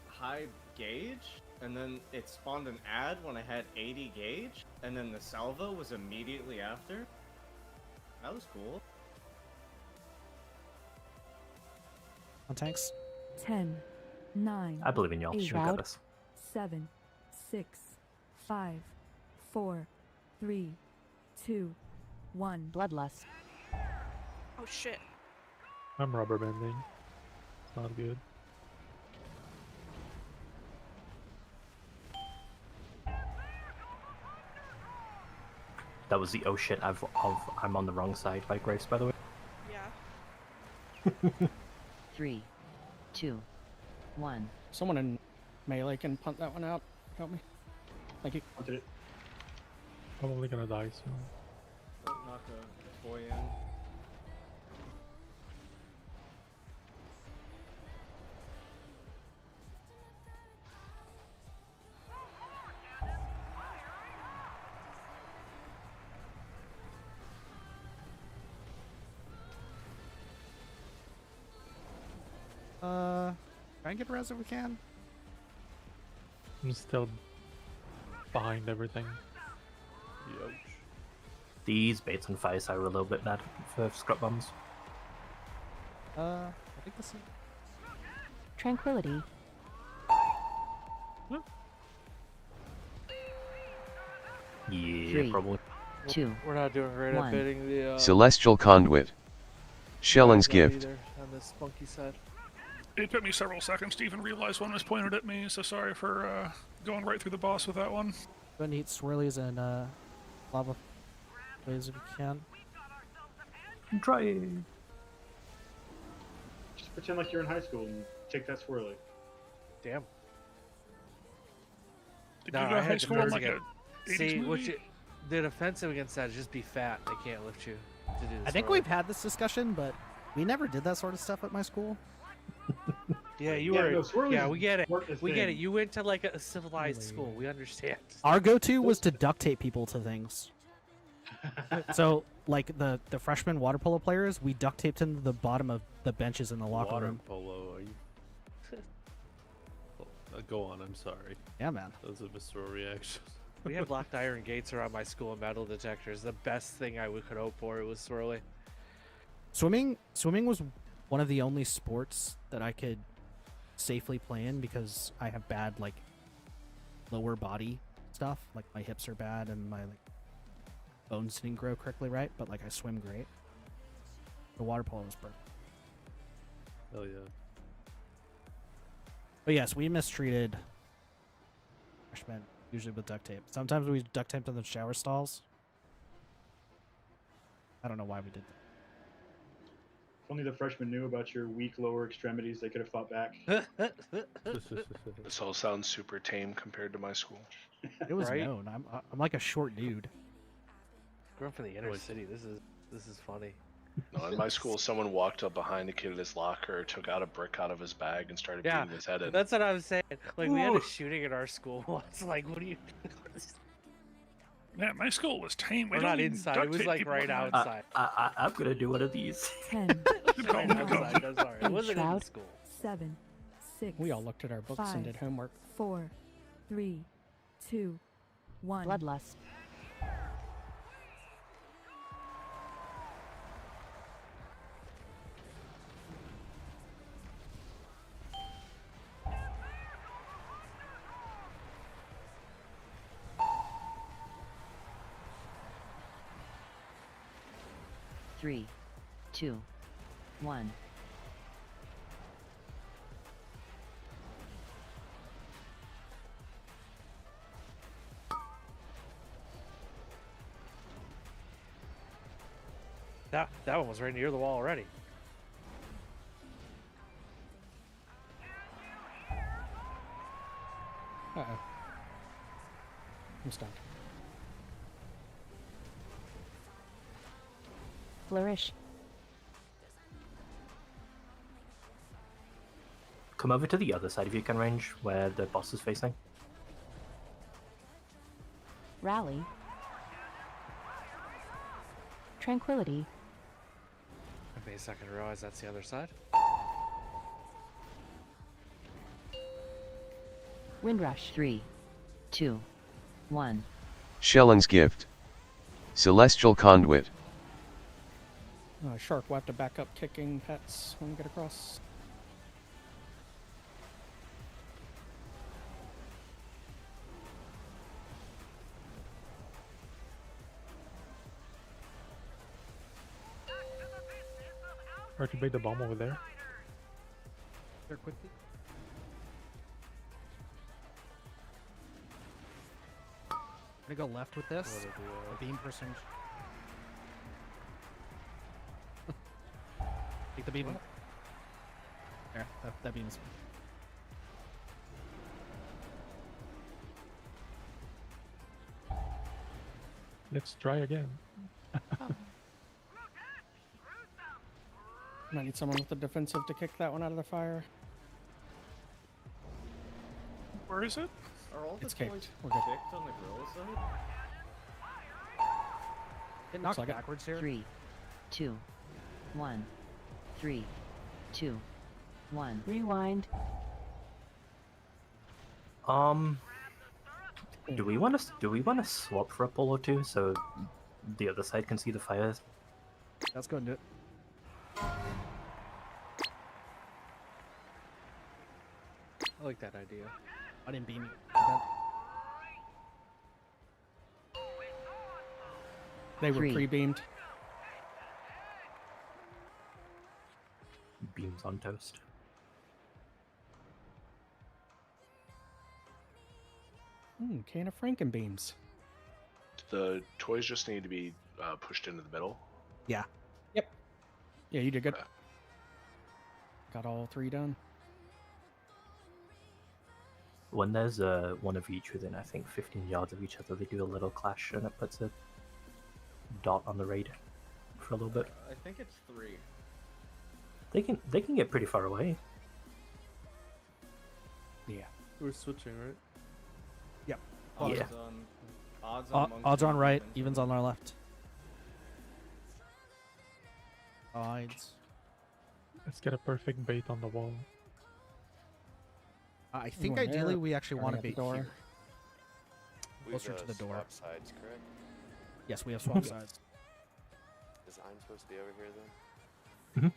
I: high gauge, and then it spawned an ad when I had 80 gauge, and then the salvo was immediately after. That was cool.
D: On tanks.
S: 10, 9.
C: I believe in y'all.
S: 8,
C: Should got this.
S: 7, 6, 5, 4, 3, 2, 1.
O: Bloodlust.
T: Oh shit.
K: I'm rubber banding. It's not good.
C: That was the oh shit, I'm on the wrong side by Grace, by the way.
T: Yeah.
O: 3, 2, 1.
F: Someone in melee can punt that one out. Help me. Thank you.
J: Punted it.
K: Probably gonna die soon.
I: Don't knock a toy in.
D: Try and get res if we can.
K: I'm still behind everything.
B: Youch.
C: These baits and fires are a little bit bad for scrap bombs.
D: I think this is.
O: Tranquility.
C: Yeah,
O: 3,
C: probably.
O: 2,
E: We're not doing great at
O: 1.
E: baiting the
P: Celestial Conduit. Shelling's
E: guys out
P: gift.
E: either on the spunky side.
H: It took me several seconds to even realize one was pointed at me, so sorry for going right through the boss with that one.
D: Go ahead and eat swirlies and lava waves if you can.
C: Try.
J: Just pretend like you're in high school and take that swirly.
E: Damn.
H: Did
E: No,
H: you go
E: I
H: to high
E: had
H: school in like
E: defense
H: a 80s
E: See, what
H: movie?
E: you, the defensive against that is just be fat. They can't lift you to do this.
D: I think we've had this discussion, but we never did that sort of stuff at my school.
E: Yeah, you
J: Yeah,
E: were.
J: no, swirlies
E: Yeah, we get it.
J: weren't a
E: We get it.
J: thing.
E: You went to like a civilized school. We understand.
D: Our go-to was to duct tape people to things. So, like the freshman water polo players, we duct taped them to the bottom of the benches in the locker
B: Water
D: room.
B: polo, are you? Go on, I'm sorry.
D: Yeah, man.
B: That was a visceral reaction.
E: We had locked iron gates around my school and metal detectors. The best thing could hope for it was swirly.
D: Swimming was one of the only sports that I could safely play in because I have bad like lower body stuff. Like my hips are bad and my like bones didn't grow correctly right, but like I swim great. The water polo was perfect.
B: Hell yeah.
D: But yes, we mistreated freshmen, usually with duct tape. Sometimes we duct taped in the shower stalls. I don't know why we did that.
J: If only the freshmen knew about your weak lower extremities, they could have fought back.
M: This all sounds super tame compared to my school.
D: It was
E: Right?
D: known. I'm like a short dude.
E: Growing from the inner city, this is funny.
M: No, in my school, someone walked up behind the kid at his locker, took out a brick out of his bag, and started
E: Yeah,
M: beating his head in.
E: that's what I was saying. Like we had
M: Ooh.
E: a shooting at our school once. Like, what do you?
H: Man, my school was tame. We
E: Or
H: don't
E: not
H: even
E: inside.
H: duct
E: It was
H: tape
E: like
H: people
E: right
H: behind.
E: outside.
C: I'm gonna do one of these.
S: 10,
E: Right outside. That's all right. It wasn't in
S: Shroud.
E: school.
S: 7, 6.
F: We all looked at our books
S: 5,
F: and did homework.
S: 4, 3, 2, 1.
O: Bloodlust. Three, two, one.
E: That one was right near the wall already.
F: Uh-oh. I'm stuck.
O: Flourish.
C: Come over to the other side if you can range, where the boss is facing.
O: Rally. Tranquility.
E: Wait a second, I realize that's the other side.
O: Windrush. 3, 2, 1.
P: Shelling's Gift. Celestial Conduit.
F: Shark will have to back up kicking pets when we get across.
K: Activate the bomb over there.
D: There quickly. I'm gonna go left with this. The beam person. Take the beam. There, that beam is.
K: Let's try again.
F: Might need someone with the defensive to kick that one out of the fire.
H: Where is it?
I: Are all the
F: It's
I: toys
F: kicked. We're good.
I: kicked on the gorilla side?
D: Get
F: Looks
D: knocked
F: like it.
D: backwards here.
O: 3, 2, 1. 3, 2, 1. Rewind.
C: Do we want to swap for a pull or two so the other side can see the fires?
D: Let's go and do it.
E: I like that idea.
D: I didn't beam you.
F: They were
O: 3.
F: pre-beamed.
C: Beams on toast.
F: Can of Frankenbeams.
M: The toys just need to be pushed into the middle.
D: Yeah.
F: Yep. Yeah, you did good. Got all 3 done.
C: When there's one of each within, I think, 15 yards of each other, they do a little clash, and it puts a dot on the raid for a little bit.
I: I think it's 3.
C: They can get pretty far away.
F: Yeah.
B: We're switching, right?
D: Yep.
I: Odds
C: Yeah.
I: on
D: Odds on right, evens on our left. Odds.
K: Let's get a perfect bait on the wall.
D: I think
F: One
D: ideally
F: there,
D: we actually want to
F: guarding
D: be
F: at the door.
D: here.
L: We've,
D: Closer to the door.
L: swap sides, correct?
D: Yes, we have swap sides.
L: Is I'm supposed to be over here then?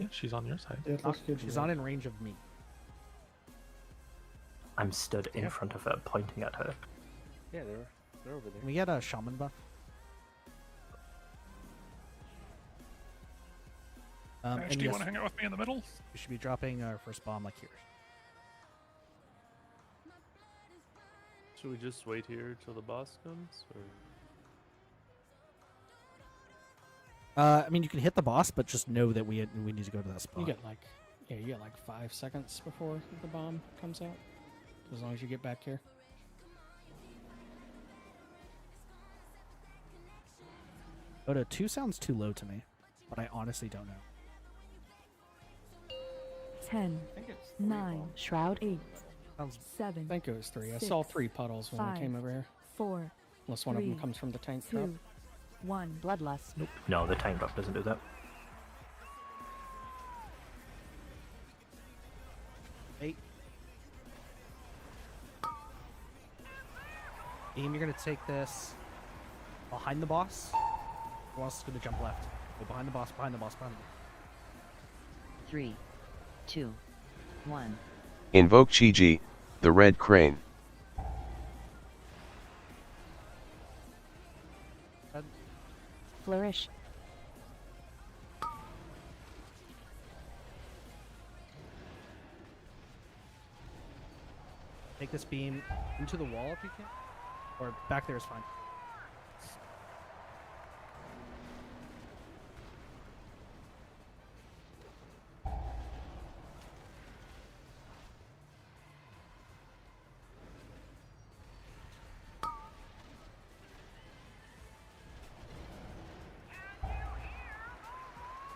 K: Yeah, she's on your side.
G: Yeah, it looks good.
D: She's not in range of me.
C: I'm stood in front of her, pointing at her.
E: Yeah, they're over there.
D: Can we get a shaman buff?
H: Ash,
D: And
H: do you
D: yes,
H: want to hang out with me in the middle?
D: we should be dropping our first bomb like here.
B: Should we just wait here till the boss comes? Or...
D: I mean, you can hit the boss, but just know that we need to go to that spot.
F: You get like 5 seconds before the bomb comes out. As long as you get back here.
D: Oda, 2 sounds too low to me, but I honestly don't know.
S: 10, 9,
O: Shroud.
S: 8,
D: Sounds
S: 7.
F: I think it was 3. I
S: 6,
F: saw 3 puddles when I
S: 5,
F: came over here.
S: 4,
F: Unless one of them
S: 3,
F: comes from the tank
S: 2,
F: drop.
S: 1.
O: Bloodlust.
C: Nope. No, the time drop doesn't do that.
D: Eight. Aim, you're gonna take this behind the boss. Who else is gonna jump left? Go behind the boss, behind the boss, behind the boss.
O: 3, 2, 1.
P: Invoke Chi-Ji, the red crane.
O: Flourish.
D: Take this beam into the wall if you can. Or back there is fine.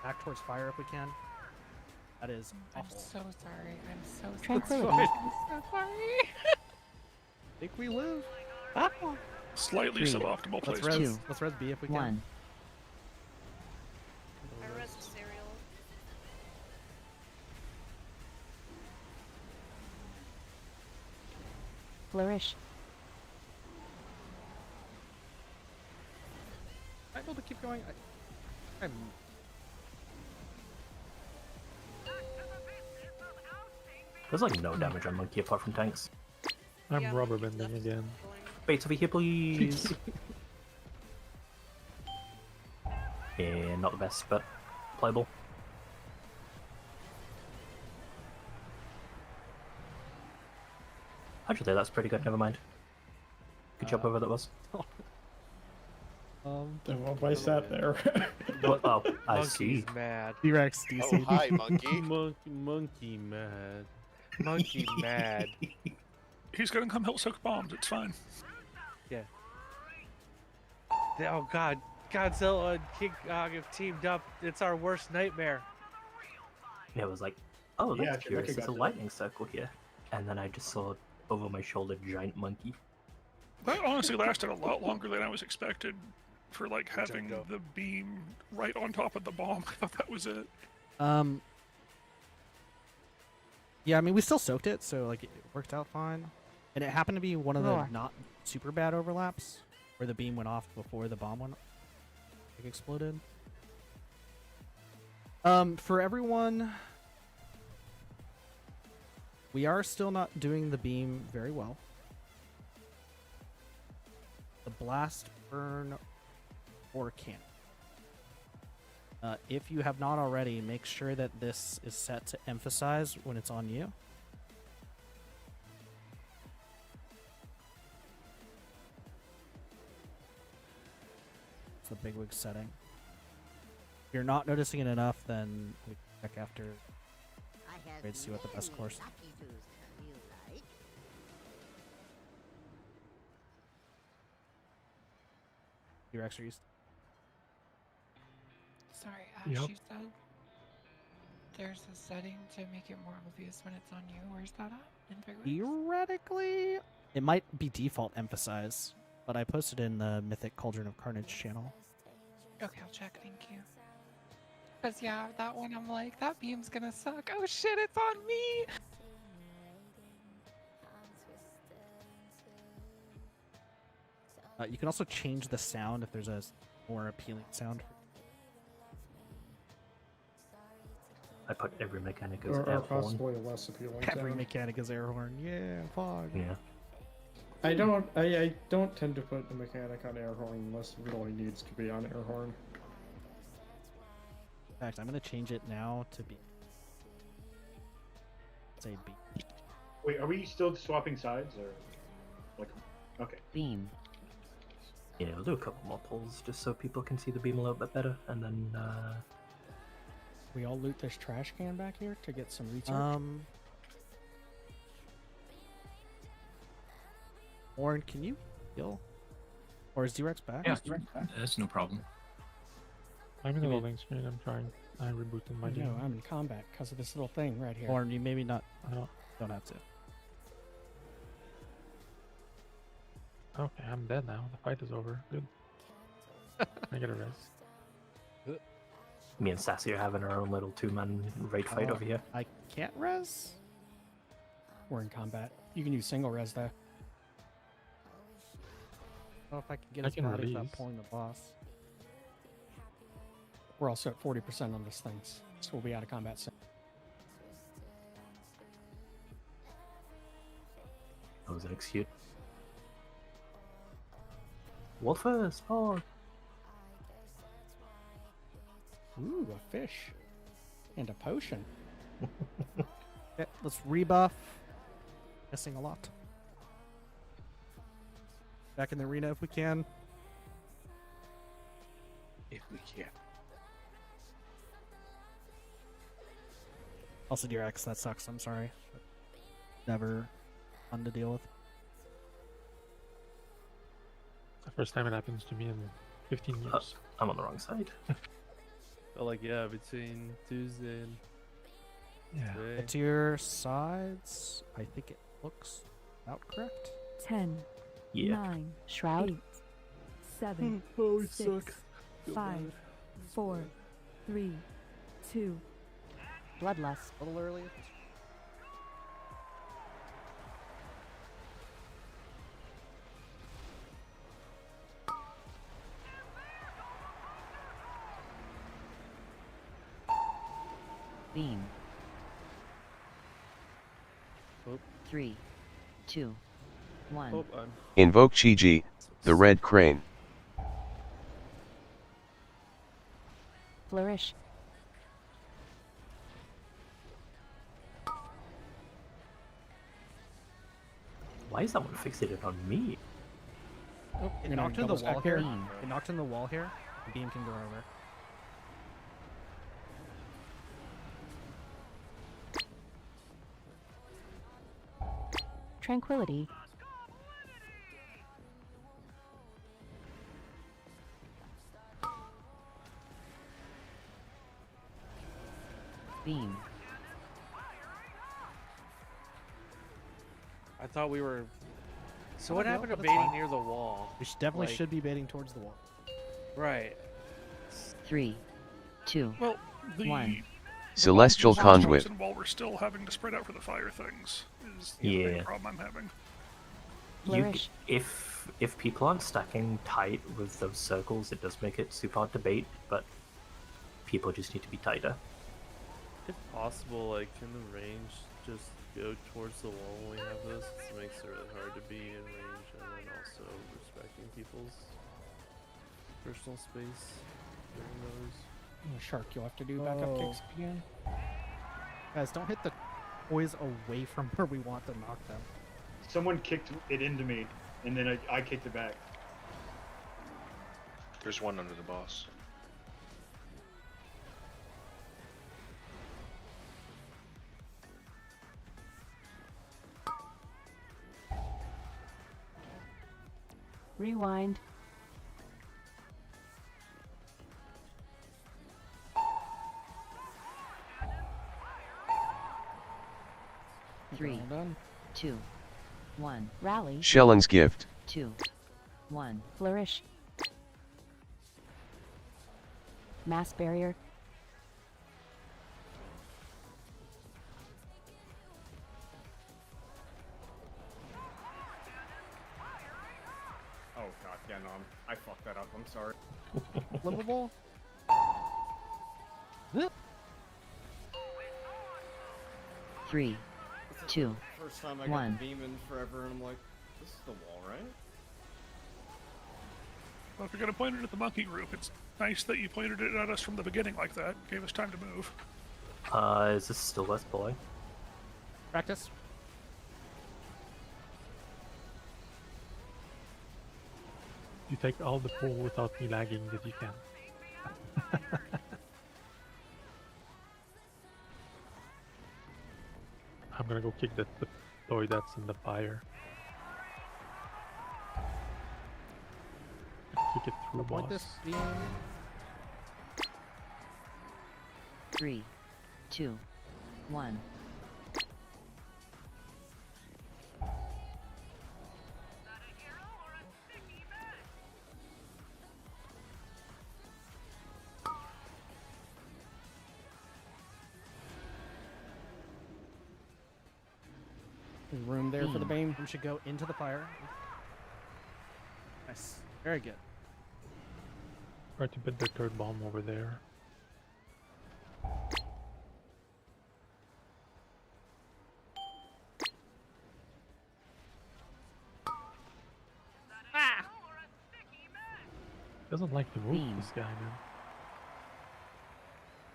D: Back towards fire if we can. That is
Q: I'm
D: awful.
Q: so sorry. I'm so sorry.
O: Tranquility.
Q: I'm so sorry.
D: Think we live.
H: Slightly
O: 3,
H: suboptimal
D: Let's
H: placement.
D: res, let's res B if we can.
O: 1.
T: I read the cereal.
O: Flourish.
D: Am I able to keep going? I'm...
C: There's like no damage on Monkey apart from tanks.
K: I'm rubber bending again.
C: Bates over here, please. Yeah, not the best, but playable. Actually, that's pretty good. Never mind. Good job, whoever that was.
G: Then why sat there?
C: Oh, I
E: Monkey's
C: see.
E: mad.
D: T-Rex,
L: Oh,
D: DC.
L: hi, monkey.
B: Monkey mad.
E: Monkey mad.
H: He's gonna come help soak bombs. It's fine.
E: Yeah. Oh god. Godzilla and King Kong have teamed up. It's our worst nightmare.
C: Yeah, it was like, oh,
J: Yeah,
C: that's
J: Trebeka
C: curious.
J: got
C: There's a
J: that.
C: lightning circle here. And then I just saw over my shoulder giant monkey.
H: That honestly lasted a lot longer than I was expected for like having
E: Jumped up.
H: the beam right on top of the bomb. I thought that was it.
D: Yeah, I mean, we still soaked it, so like it worked out fine. And it happened to be one of the
O: Roar.
D: not super bad overlaps where the beam went off before the bomb went like, exploded. For everyone, we are still not doing the beam very well. The blast, burn, or cannon. If you have not already, make sure that this is set to emphasize when it's on you. It's the bigwig setting. If you're not noticing it enough, then we can check after. Ready to see what the best course. Your extra use.
Q: Sorry,
K: Yep.
Q: you said there's a setting to make it more obvious when it's on you. Where's that at? In Bigwigs?
D: Theoretically, it might be default emphasize, but I posted in the Mythic Cauldron of Carnage channel.
Q: Okay, I'll check. Thank you. Cause yeah, that one I'm like, that beam's gonna suck. Oh shit, it's on me.
D: You can also change the sound if there's a more appealing sound.
C: I put every mechanic as
G: or
C: air horn.
G: possibly a less appealing
D: Every
G: sound.
D: mechanic is air horn. Yeah, fog.
C: Yeah.
G: I don't tend to put a mechanic on air horn unless it really needs to be on air horn.
D: In fact, I'm gonna change it now to be. Say B.
J: Wait, are we still swapping sides or like? Okay.
O: Beam.
C: Yeah, we'll do a couple more pulls just so people can see the beam a little bit better, and then
F: We all loot this trash can back here to get some research.
D: Warren, can you heal? Or is D-Rex back?
R: Yeah, that's no problem.
K: I'm in the
D: You mean-
K: loading screen. I'm trying. I rebooted my
F: No,
K: game.
F: I'm in combat because of this little thing right here.
D: Or you maybe not.
K: Oh,
D: Don't have to.
K: okay, I'm dead now. The fight is over. Good. I get a rest.
C: Me and Sassy are having our own little two-man raid fight
D: Oh,
C: over here.
D: I can't res.
F: We're in combat. You can use single res though.
D: I don't know if I can get
K: I
D: his
K: can
D: body without
K: release.
D: pulling the boss.
F: We're also at 40% on this thing, so we'll be out of combat soon.
C: That was execute. Wolfers, oh!
F: Ooh, a fish. And a potion.
D: Okay, let's rebuff. Missing a lot. Back in the arena if we can.
E: If we can.
D: Also, dear X, that sucks. I'm sorry. Never fun to deal with.
K: The first time it happens to me in 15 years.
C: I'm on the wrong side.
B: But like, yeah, between Tuesday and
K: Yeah.
B: today.
D: Get to your sides. I think it looks about correct.
S: 10,
C: Yeah.
S: 9,
O: Shroud.
S: 8, 7,
D: Oh, we
S: 6,
D: suck. Feel
S: 5,
D: bad.
S: 4, 3, 2,
O: Bloodlust.
D: A little early.
O: Beam.
B: Oh.
O: 3, 2, 1.
B: Oh, I'm
P: Invoke Chi-Ji, the red crane.
O: Flourish.
C: Why is that one fixated on me?
D: Oh, it
F: You're gonna
D: knocked in the
F: double stack
D: wall
F: here?
D: here. It knocked in the wall here. Beam can go over.
O: Tranquility. Beam.
E: I thought we were. So
D: I
E: what
D: don't know,
E: happened to
D: but it's
E: baiting
D: fine.
E: near the wall?
D: We definitely
E: Like-
D: should be baiting towards the wall.
E: Right.
O: 3, 2,
H: Well, the
O: 1.
P: Celestial Conduit.
H: And while we're still having to spread out for the fire things, is the
C: Yeah.
H: main problem I'm having.
O: Flourish.
C: If people aren't stacking tight with those circles, it does make it super hard to bait, but people just need to be tighter.
B: If possible, like in the range, just go towards the wall when we have this. It makes it really hard to be in range, and then also respecting people's personal space during those.
F: Shark, you'll have to do backup kicks again.
D: Guys, don't hit the toys away from where we want to knock them.
J: Someone kicked it into me, and then I kicked it back.
M: There's one under the boss.
O: Rewind. Three,
F: All done.
O: 2, 1. Rally.
P: Shelling's gift.
O: 2, 1. Flourish. Mass barrier.
I: Oh god, yeah, no, I fucked that up. I'm sorry.
D: Livable?
O: 3, 2,
I: First time I got
O: 1.
I: the beam in forever, and I'm like, this is the wall, right?
H: Well, if you're gonna point it at the monkey group, it's nice that you pointed it at us from the beginning like that. Gave us time to move.
C: Is this still West Boy?
D: Practice.
K: You take all the pull without me lagging that you can. I'm gonna go kick the toy that's in the fire. Kick it through,
D: Point
K: boss.
D: this beam.
O: 3, 2, 1.
F: There's room there for the beam.
D: We should go into the fire. Nice. Very good.
K: Try to put the third bomb over there. Doesn't like to move, this guy, man.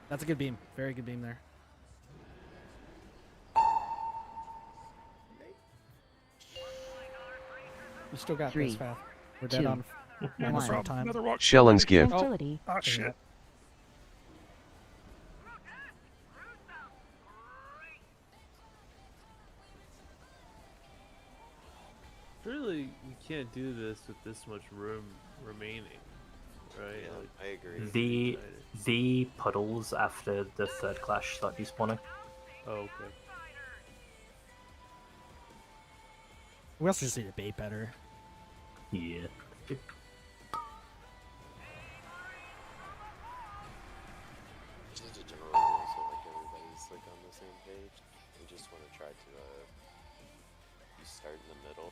D: That's a good beam. Very good beam there.
F: You still got
O: 3,
F: this, Fath.
D: We're dead
O: 2,
D: on
O: one.
D: on time.
H: Another walk.
P: Shelling's gift.
O: Agility.
H: Ah, shit.
B: Surely we can't do this with this much room remaining, right?
L: Yeah,
B: Like,
L: I agree.
C: The puddles after the third clash start despawning.
B: oh, okay.
D: We also just need to bait better.
C: Yeah.
L: Just a general rule, so like everybody's like on the same page. You just want to try to you start in the middle,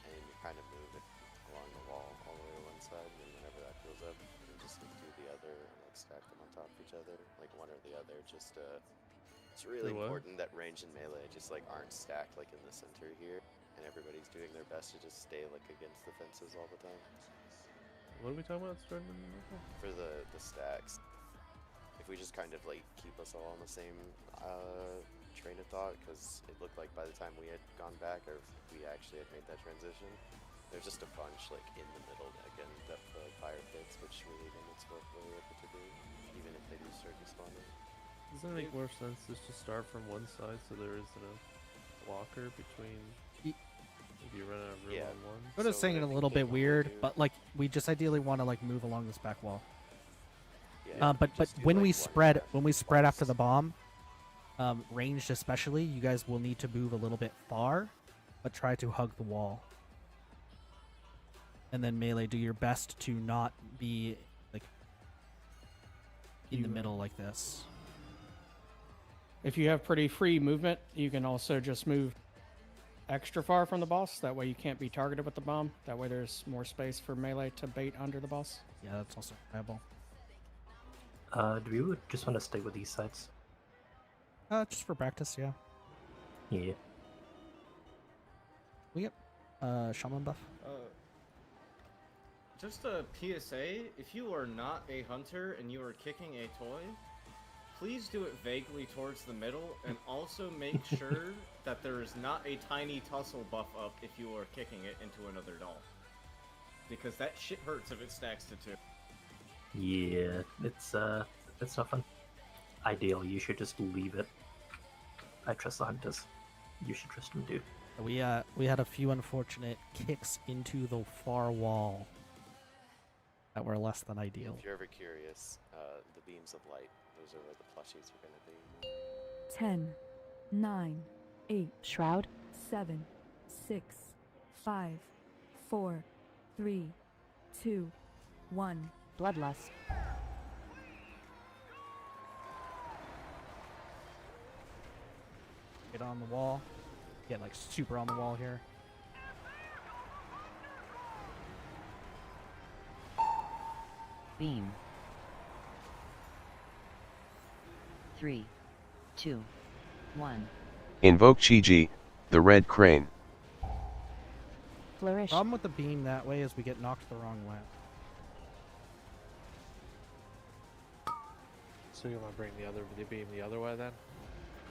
L: and you kind of move it along the wall all the way to one side, and then whenever that fills up, you just like, do the other and like stack them on top of each other, like one or the other. Just it's really
B: Do what?
L: important that range and melee just like aren't stacked like in the center here, and everybody's doing their best to just stay like against the fences all the time.
B: What are we talking about? Starting in the middle?
L: For the stacks, if we just kind of like keep us all on the same train of thought, because it looked like by the time we had gone back, or we actually had made that transition, there's just a bunch like in the middle again, depth of fire pits, which really limits what we're able to do, even if they do start respawning.
B: Doesn't it make more sense just to start from one side so there isn't a blocker between if you run out of room on one?
D: I'm just saying it a little bit weird, but like we just ideally want to like move along this back wall.
L: Yeah,
D: But when we spread after the bomb, ranged especially, you guys will need to move a little bit far, but try to hug the wall. And then melee, do your best to not be like in the middle like this.
F: If you have pretty free movement, you can also just move extra far from the boss. That way you can't be targeted with the bomb. That way there's more space for melee to bait under the boss.
D: Yeah, that's also viable.
C: Do we just want to stay with these sides?
D: Just for practice, yeah.
C: Yeah.
D: We get shaman buff.
I: Just a PSA, if you are not a hunter and you are kicking a toy, please do it vaguely towards the middle, and also make sure that there is not a tiny tussle buff up if you are kicking it into another doll. Because that shit hurts if it stacks to 2.
C: Yeah, it's not fun. Ideally, you should just leave it. I trust the hunters. You should trust them too.
D: We had a few unfortunate kicks into the far wall that were less than ideal.
L: If you're ever curious, the beams of light, those are where the plushies are going to be.
S: 10, 9, 8,
O: Shroud.
S: 7, 6, 5, 4, 3, 2, 1.
O: Bloodlust.
D: Get on the wall. Get like super on the wall here.
O: Beam. 3, 2, 1.
P: Invoke Chi-Ji, the red crane.
O: Flourish.
D: Problem with the beam that way is we get knocked the wrong way.
E: So you want to bring the beam the other way then?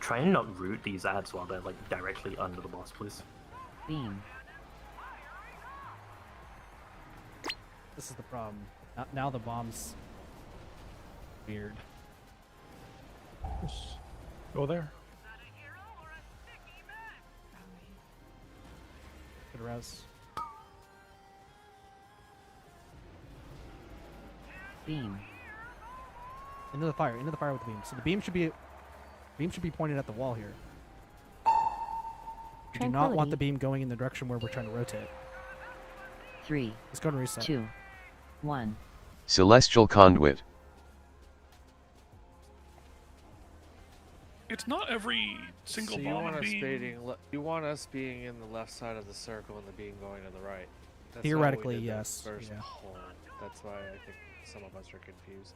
C: Try and not root these ads while they're like directly under the boss, please.
O: Beam.
D: This is the problem. Now the bomb's weird.
K: Just go there.
D: Good res.
O: Beam.
D: Into the fire with the beam. So the beam should be pointed at the wall here. We do not want the beam going in the direction where we're trying to rotate.
O: 3.
D: Let's go and reset.
O: 2. 1.
P: Celestial Conduit.
H: It's not every single
E: So
H: bomb and beam.
E: You want us being in the left side of the circle and the beam going to the right. That's
D: Theoretically,
E: not what we did
D: yes,
E: the first
D: yeah.
E: poll. That's why I think some of us are confused.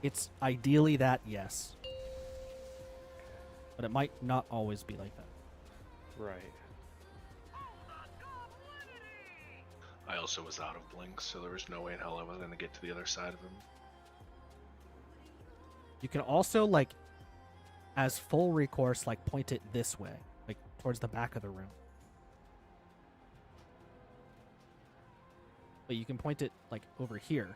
D: It's ideally that, yes. But it might not always be like that.
E: Right.
M: I also was out of blinks, so there was no way in hell I was going to get to the other side of him.
D: You can also, like, as full recourse, like, point it this way, like, towards the back of the room. But you can point it, like, over here.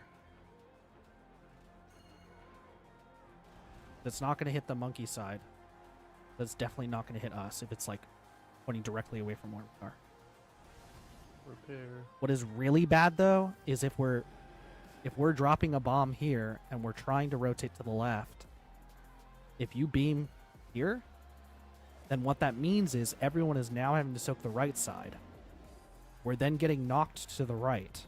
D: That's not going to hit the monkey side. That's definitely not going to hit us if it's, like, pointing directly away from where we are.
B: Repair.
D: What is really bad, though, is if we're dropping a bomb here and we're trying to rotate to the left, if you beam here, then what that means is everyone is now having to soak the right side. We're then getting knocked to the right.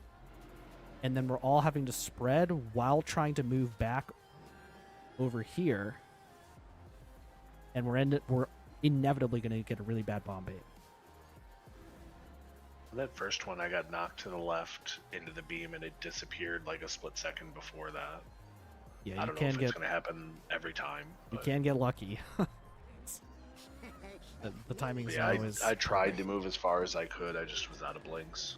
D: And then we're all having to spread while trying to move back over here. And we're inevitably going to get a really bad bomb bait.
M: That first one, I got knocked to the left into the beam, and it disappeared like a split second before that.
D: Yeah,
M: I don't know if it's going to happen every time.
D: You can get lucky. the timing is
M: Yeah,
D: always...
M: I tried to move as far as I could. I just was out of blinks.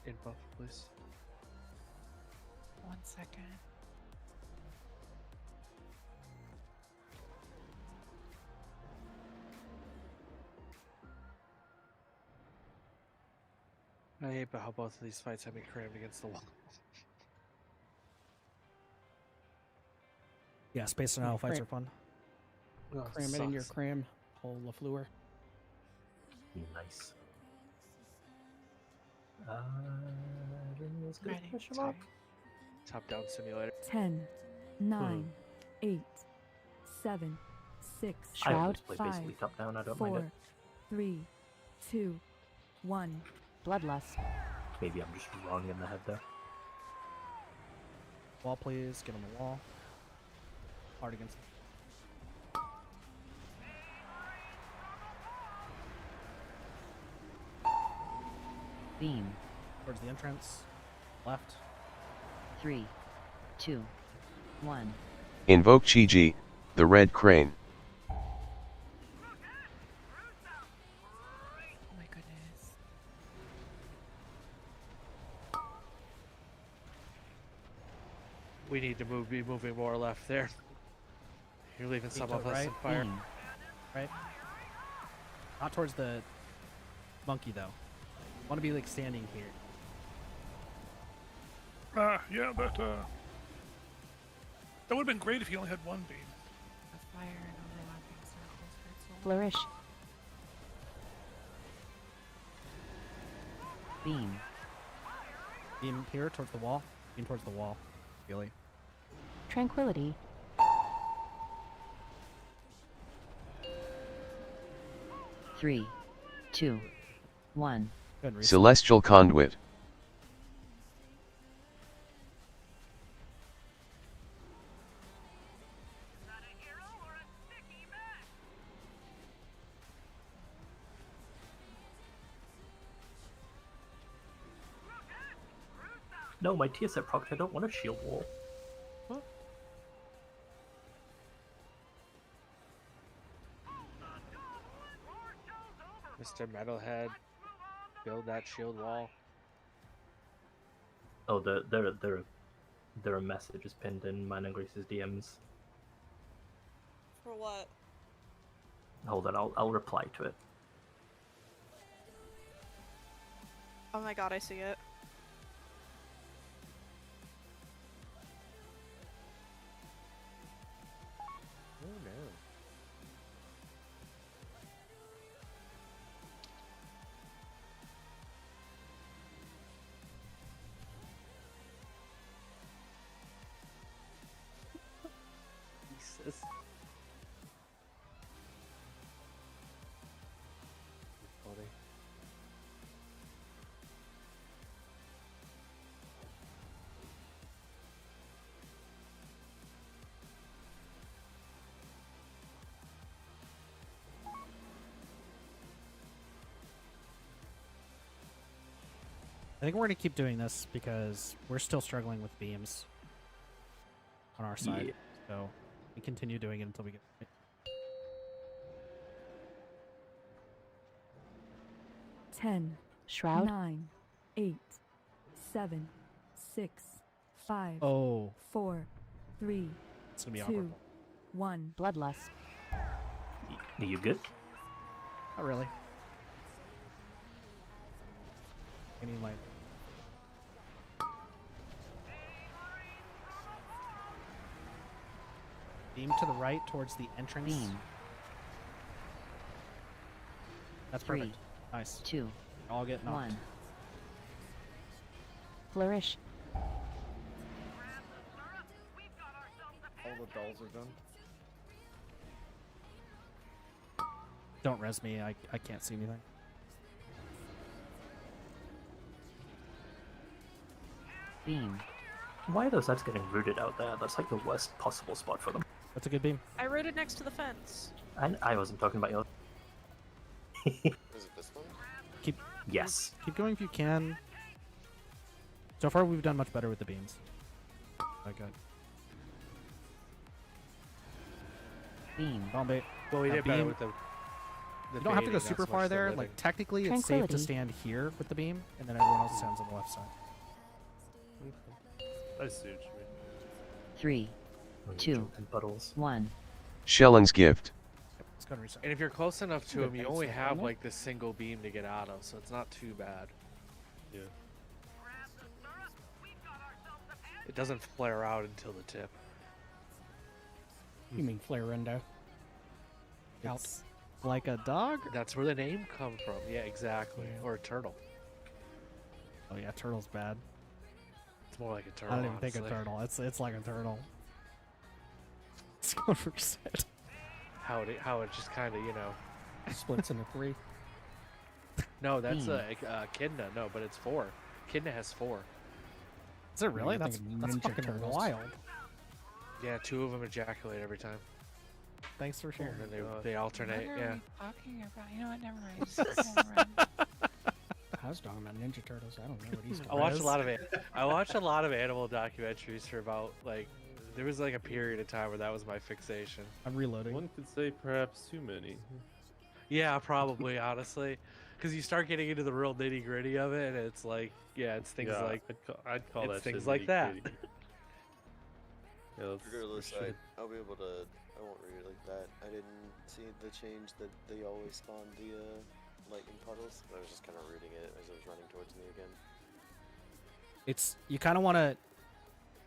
E: In buff, please.
Q: 1 second.
E: I hate how both of these fights have me crammed against the wall.
D: Yeah, Space and Idle fights are fun.
E: Oh,
F: Cram it in your
E: sucks.
F: cram. Whole LaFleur.
C: Nice.
Q: Ready.
E: Top-down simulator.
S: 10, 9, 8, 7, 6,
C: I always play
S: 5,
C: basically top down, I don't
S: 4,
C: mind it.
S: 3, 2, 1.
O: Bloodlust.
C: Maybe I'm just wrong in the head there.
D: Wall, please. Get on the wall. Hard against...
O: Beam.
D: Towards the entrance. Left.
O: 3, 2, 1.
P: Invoke Chi-Ji, the Red Crane.
Q: Oh my goodness.
E: We need to be moving more left there. You're leaving some
D: to
E: of us
D: right.
E: in fire.
O: Beam.
D: Right? Not towards the monkey, though. Want to be, like, standing here.
H: Yeah, that would have been great if you only had one beam.
Q: The fire and overlapping circles hurt so much.
O: Flourish. Beam.
D: Beam here towards the wall. Beam towards the wall. Really.
O: Tranquility. Three, 2, 1.
D: Good reset.
P: Celestial Conduit.
C: No, my TS at proc, I don't want a shield wall.
E: Mr. Metalhead, build that shield wall.
C: Oh, their message is pinned in mine and Grace's DMs.
T: For what?
C: Hold on, I'll reply to it.
T: Oh my god, I see it.
E: Oh no.
D: I think we're going to keep doing this because we're still struggling with beams on our side.
C: Yeah.
D: So we continue doing it until we get it.
S: 10,
O: Shroud.
S: 9, 8, 7, 6, 5,
D: Oh.
S: 4, 3,
D: It's going to be
S: 2,
D: awkward.
S: 1.
O: Bloodlust.
C: Are you good?
D: Not really. I mean, like... Beam to the right towards the entrance.
O: Beam.
D: That's
O: 3,
D: perfect. Nice.
O: 2,
D: All get knocked.
O: 1. Flourish.
I: All the dolls are done.
D: Don't res me. I can't see anything.
O: Beam.
C: Why are those ads getting rooted out there? That's like the worst possible spot for them.
D: That's a good beam.
T: I rooted next to the fence.
C: I wasn't talking about yours.
L: Is it this one?
D: Keep
C: Yes.
D: keep going if you can. So far, we've done much better with the beams. Okay.
O: Beam.
D: Bomb bait.
E: Well, we
D: Now
E: did better
D: beam-
E: with the
D: You don't have to go
E: baiting,
D: super
E: not so
D: far
E: much the
D: there.
E: living.
D: Like technically, it's safe to
O: Tranquility.
D: stand here with the beam, and then everyone else stands on the left side.
B: I see what you mean.
O: 3, 2,
C: In puddles.
O: 1.
P: Shelling's gift.
D: Let's go and reset.
E: And if you're close enough to
D: Good
E: him, you
D: bait
E: only
D: stuff,
E: have
D: isn't it?
E: like this single beam to get out of, so it's not too bad.
B: Yeah.
E: It doesn't flare out until the tip.
F: You mean Flarendo? Out.
D: It's like a dog.
E: That's where the name come from. Yeah, exactly. Or a turtle.
D: Oh yeah, turtle's bad.
E: It's more like a turtle.
D: I don't even think a
E: honestly.
D: turtle. It's like a turtle. Let's go for reset.
E: How it just kind of, you know.
F: Splits into 3.
E: No, that's
O: Beam.
E: Kidna. No, but it's 4. Kidna has 4.
D: Is it really?
F: you're
D: That's
F: thinking
D: that's
F: Ninja
D: fucking
F: Turtles.
D: wild.
E: Yeah, 2 of them ejaculate every time.
D: Thanks for sharing.
E: And they alternate.
Q: What are
E: Yeah.
Q: we talking about? You know what? Never mind. Never mind.
F: I was talking about Ninja Turtles. I don't know what he's
E: I
F: talking
E: watched
F: about.
E: a lot of it. I watched a lot of animal documentaries for about like there was like a period of time where that was my fixation.
D: I'm reloading.
B: One could say perhaps too many.
E: Yeah, probably honestly, because you start getting into the real nitty gritty of it, and it's like yeah, it's things
B: Yeah,
E: like
B: I'd call
E: it's
B: that
E: things
B: shit
E: like that.
B: nitty-gritty. Yeah, let's-
L: Regardless,
B: we should-
L: I'll be able to. I won't read it like that. I didn't see the change that they always spawn the lightning puddles. I was just kind of rooting it as it was running towards me again.
D: It's you kind of want to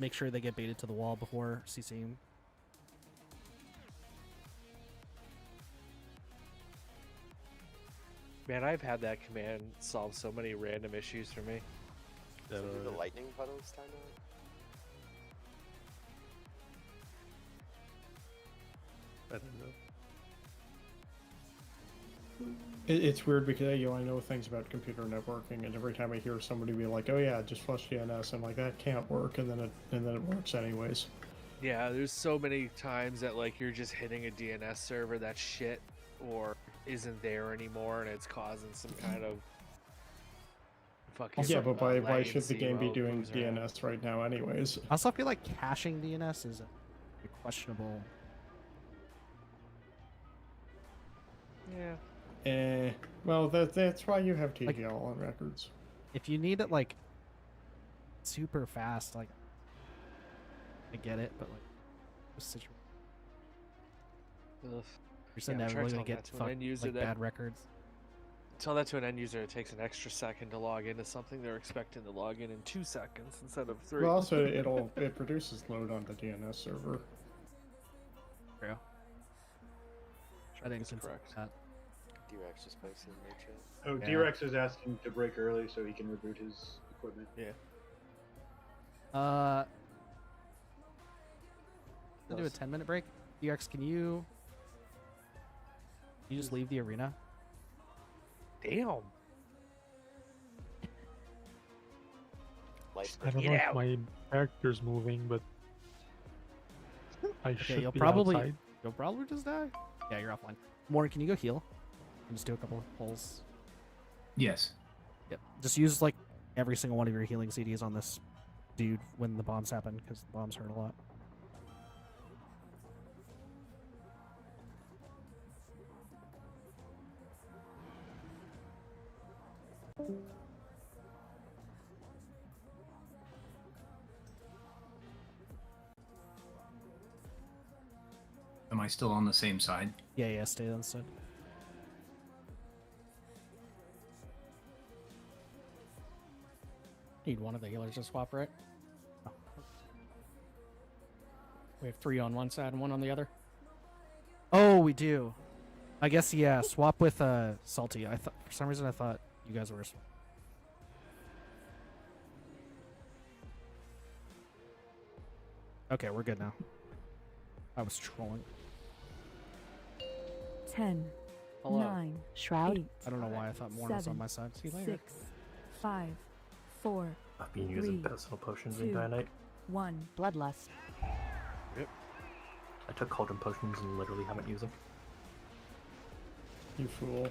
D: make sure they get baited to the wall before CCing.
E: Man, I've had that command solve so many random issues for me.
L: So did the lightning puddles time out?
B: I don't know.
G: It's weird because I know things about computer networking, and every time I hear somebody be like, "Oh yeah, just flush DNS," I'm like, "That can't work," and then it works anyways.
E: Yeah, there's so many times that like you're just hitting a DNS server that's shit or isn't there anymore, and it's causing some kind of fucking.
G: Yeah, but why should the
E: latency
G: game be
E: while it
G: doing
E: moves around.
G: DNS right now, anyways?
D: I also feel like caching DNS is a questionable.
E: Yeah.
G: Well, that's why you have TGL on records.
D: If you need it like super fast, like I get it, but like this situation,
E: Ugh.
D: you're still
E: Yeah, I'm
D: never
E: trying
D: really
E: to
D: gonna
E: tell
D: get
E: that to an end user
D: like
E: that-
D: bad records.
E: Tell that to an end user. It takes an extra second to log into something they're expecting to log in 2 seconds instead of 3.
G: Well, also it produces load on the DNS server.
D: True. I didn't
E: That's
D: consider
E: correct.
D: that.
L: D-Rex just posted in the chat.
J: Oh,
D: Yeah.
J: D-Rex is asking to break early so he can reboot his equipment.
E: Yeah.
D: We'll do a 10-minute break. DX, can you just leave the arena?
E: Damn.
K: I don't know if my character's moving, but I
D: Okay,
K: should
D: you'll
K: be
D: probably
K: outside.
D: just die. Yeah, you're offline. Morgan, can you go heal? And just do a couple of pulls.
U: Yes.
D: Yep. Just use like every single one of your healing CDs on this dude when the bombs happen, because the bombs hurt a lot.
U: Am I still on the same side?
D: Yeah, stay on the side.
F: Need one of the healers to swap, right? Oh. We have 3 on one side and 1 on the other.
D: Oh, we do. I guess, yeah, swap with Salty. I thought for some reason I thought you guys were. Okay, we're good now. I was trolling.
S: 10,
F: Hello.
S: 9,
N: Shroud.
S: 8,
D: I don't know why I thought Morn was on my side.
F: See you later.
S: 6, 5, 4,
C: I've been using
S: 3,
C: personal potions the
S: 2,
C: entire night.
S: 1.
N: Bloodlust.
E: Yep.
C: I took cauldron potions and literally haven't used them.
G: You fool.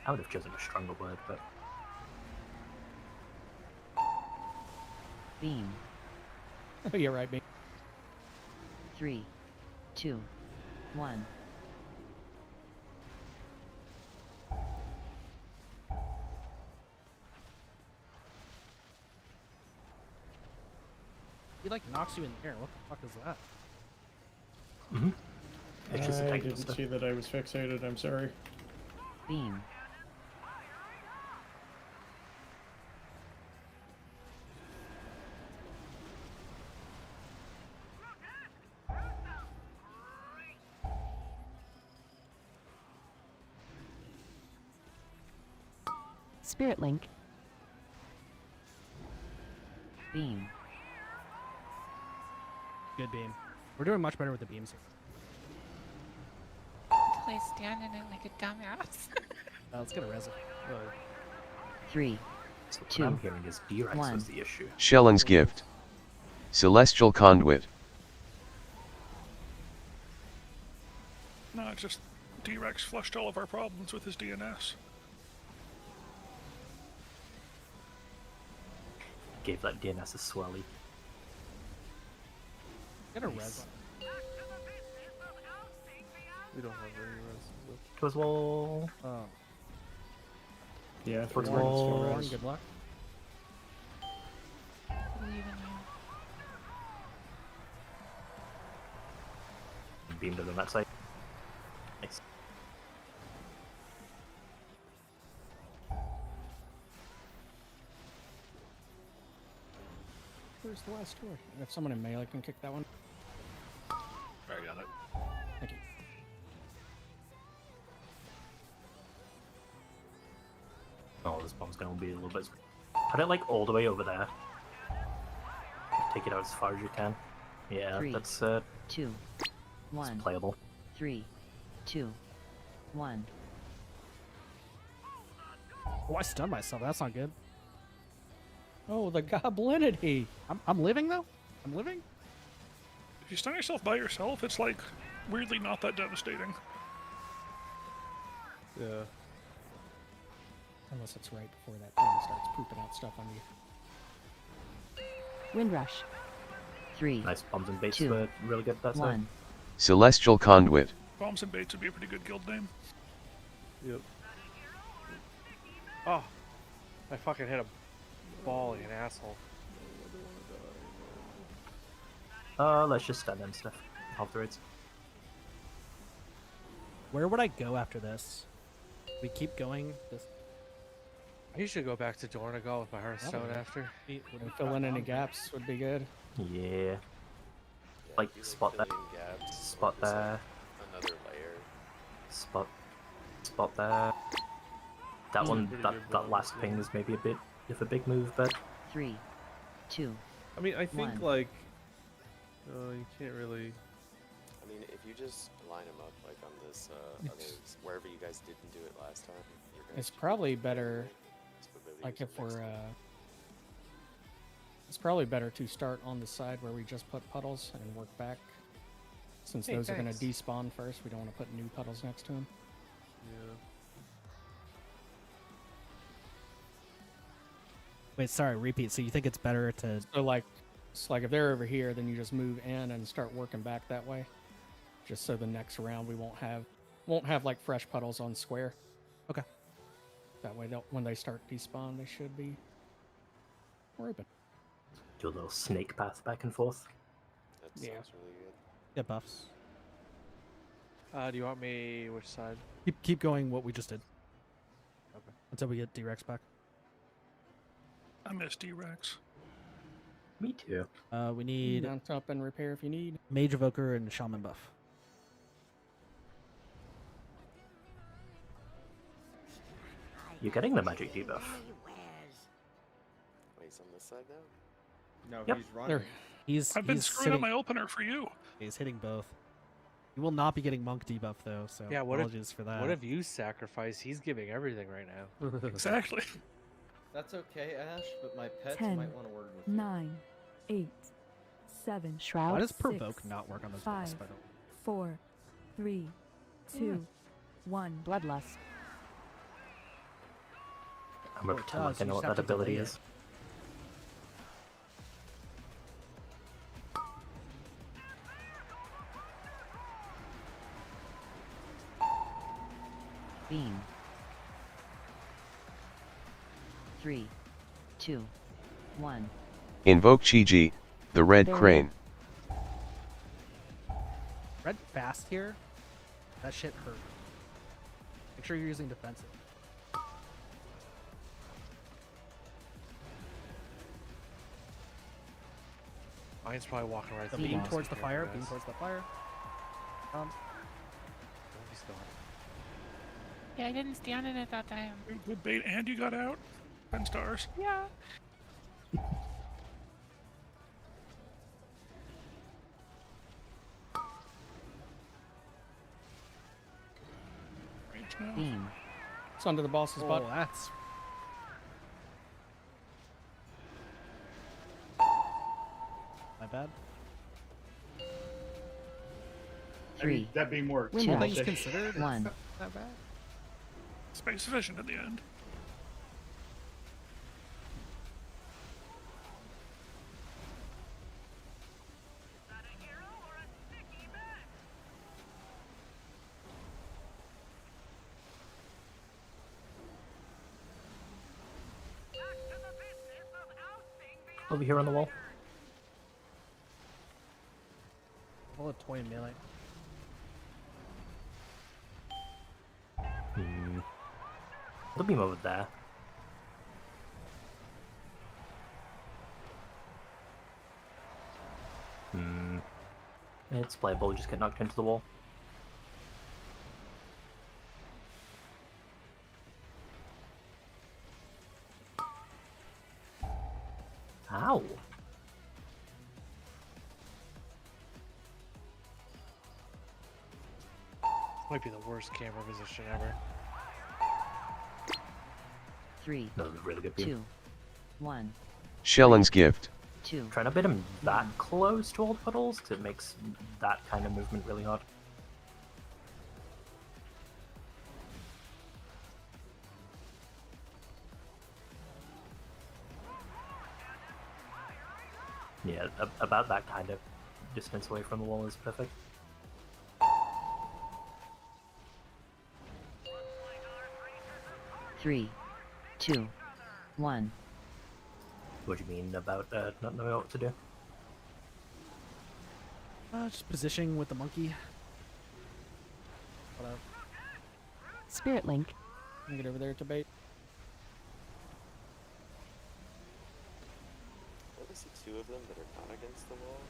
C: I would have chosen a stronger word, but
O: Beam.
F: Oh, you're right, me.
O: 3, 2, 1.
D: He like knocks you in the air. What the fuck is that?
C: it's just a
G: I
C: technical
G: didn't
C: stuff.
G: see that I was fixated. I'm sorry.
O: Beam.
N: Spirit Link.
O: Beam.
D: Good beam. We're doing much better with the beams here.
Q: Play standing in like a dumbass.
D: Let's get a res.
O: 3,
C: So what
O: 2,
C: I'm hearing is B-Rex
O: 1.
C: was the issue.
P: Shelling's gift. Celestial conduit.
H: No, it's just D-Rex flushed all of our problems with his DNS.
C: Gave that DNS a swelly.
D: Get a res.
B: We don't have any res.
C: Goes wall.
D: Oh.
G: Yeah,
C: Towards
G: Warren's still
C: wall.
G: res.
D: Good luck.
Q: Believe in you.
C: Beamed it on that side. Nice.
F: Where's the last door? If someone in melee can kick that one.
M: I got it.
F: Thank you.
C: Oh, this bomb's gonna be a little bit. Put it like all the way over there. Take it out as far as you can. Yeah,
O: 3,
C: that's
O: 2, 1.
C: playable.
O: 3, 2, 1.
D: Oh, I stunned myself. That's not good.
F: Oh, the goblinity.
D: I'm living though. I'm living.
H: If you stun yourself by yourself, it's like weirdly not that devastating.
B: Yeah.
F: Unless it's right before that thing starts pooping out stuff on you.
N: Windrush.
O: 3,
C: Nice bombs and baits
O: 2,
C: were really good. That's
O: 1.
P: Celestial conduit.
H: Bombs and Baits would be a pretty good guild name.
B: Yep.
E: Oh, I fucking hit a ball like an asshole.
C: Let's just stand and stuff. Half the raids.
D: Where would I go after this? We keep going. This.
E: I usually go back to Dornagal with my Hearthstone after.
F: And fill in any gaps would be good.
C: Yeah. Like spot that.
L: Gaps,
C: Spot
L: just,
C: there.
L: Another layer.
C: Spot there. That one, that last ping is maybe a bit of a big move, but
O: 3, 2.
B: I mean, I think
O: 1.
B: like, you can't really.
L: I mean, if you just line them up like on this, wherever you guys didn't do it last time, you're gonna
F: It's probably better, like if we're, it's probably better to start on the side where we just put puddles and work back. Since
E: Hey,
F: those are going to
E: thanks.
F: despawn first, we don't want to put new puddles next to them.
B: Yeah.
D: Wait, sorry, repeat. So you think it's better to...
F: So like, it's like if they're over here, then you just move in and start working back that way. Just so the next round we won't have like fresh puddles on square.
D: Okay.
F: That way, when they start despawn, they should be more open.
C: Do a little snake path back and forth.
L: That
F: Yeah.
L: sounds really good.
D: Get buffs.
E: Do you want me which side?
D: Keep going what we just did.
E: Okay.
D: Until we get D-Rex back.
H: I miss D-Rex.
C: Me too.
D: We need
F: Mount up and repair if you need.
D: Mage Evoker and Shaman buff.
C: You're getting the magic debuff.
L: Wait, he's on this side now?
I: No,
C: Yep.
I: he's running.
D: He's
H: I've been
D: he's
H: screwing up
D: sitting,
H: my opener for you.
D: He's hitting both. You will not be getting monk debuff though, so
E: Yeah, what
D: apologies for that.
E: What if you sacrifice? He's giving everything right now.
H: Exactly.
I: That's okay, Ash, but my pets
S: 10,
I: might want to word with you.
S: 9, 8, 7.
N: Shroud.
D: Why does
S: 6,
D: provoke not work on those buffs,
S: 5,
D: by the way?
S: 4, 3, 2, 1.
N: Bloodlust.
C: I'm gonna
D: Well, it
C: pretend like
D: does,
C: I
D: you
C: know
D: just
C: what
D: have
C: that
D: to delay
C: ability
D: it.
C: is.
O: Beam. 3, 2, 1.
P: Invoke Chi-Ji, the red
N: There.
P: crane.
D: Red fast here? That shit hurt. Make sure you're using defensive.
E: Mine's probably walking right
D: The
E: through
D: beam
E: boss
D: towards the
E: here,
D: fire,
E: guys.
D: beam towards the fire.
E: He's gone.
Q: Yeah, I didn't stand in it that time.
H: Good bait, and you got out. 10 stars.
Q: Yeah.
H: Range now.
O: Beam.
F: It's under the boss's butt.
D: Oh, that's... My bad.
J: I mean, that being worked.
O: Wind
D: All
O: rush.
D: things considered,
O: 1.
D: not bad.
H: Space efficient at the end.
C: Over here on the wall.
D: Roll a toy melee.
C: The beam over there. It's playable, just get knocked into the wall. Ow!
E: Might be the worst camera position ever.
O: 3,
C: That was a really good beam.
O: 2, 1.
P: Shelling's gift.
O: 2.
C: Trying to bait him that close to all the puddles, because it makes that kind of movement really hard. Yeah, about that kind of distance away from the wall is perfect.
O: Three, 2, 1.
C: What do you mean about not knowing what to do?
D: Just positioning with the monkey. What up?
N: Spirit Link.
F: Get over there to bait.
L: I see two of them that are not against the wall,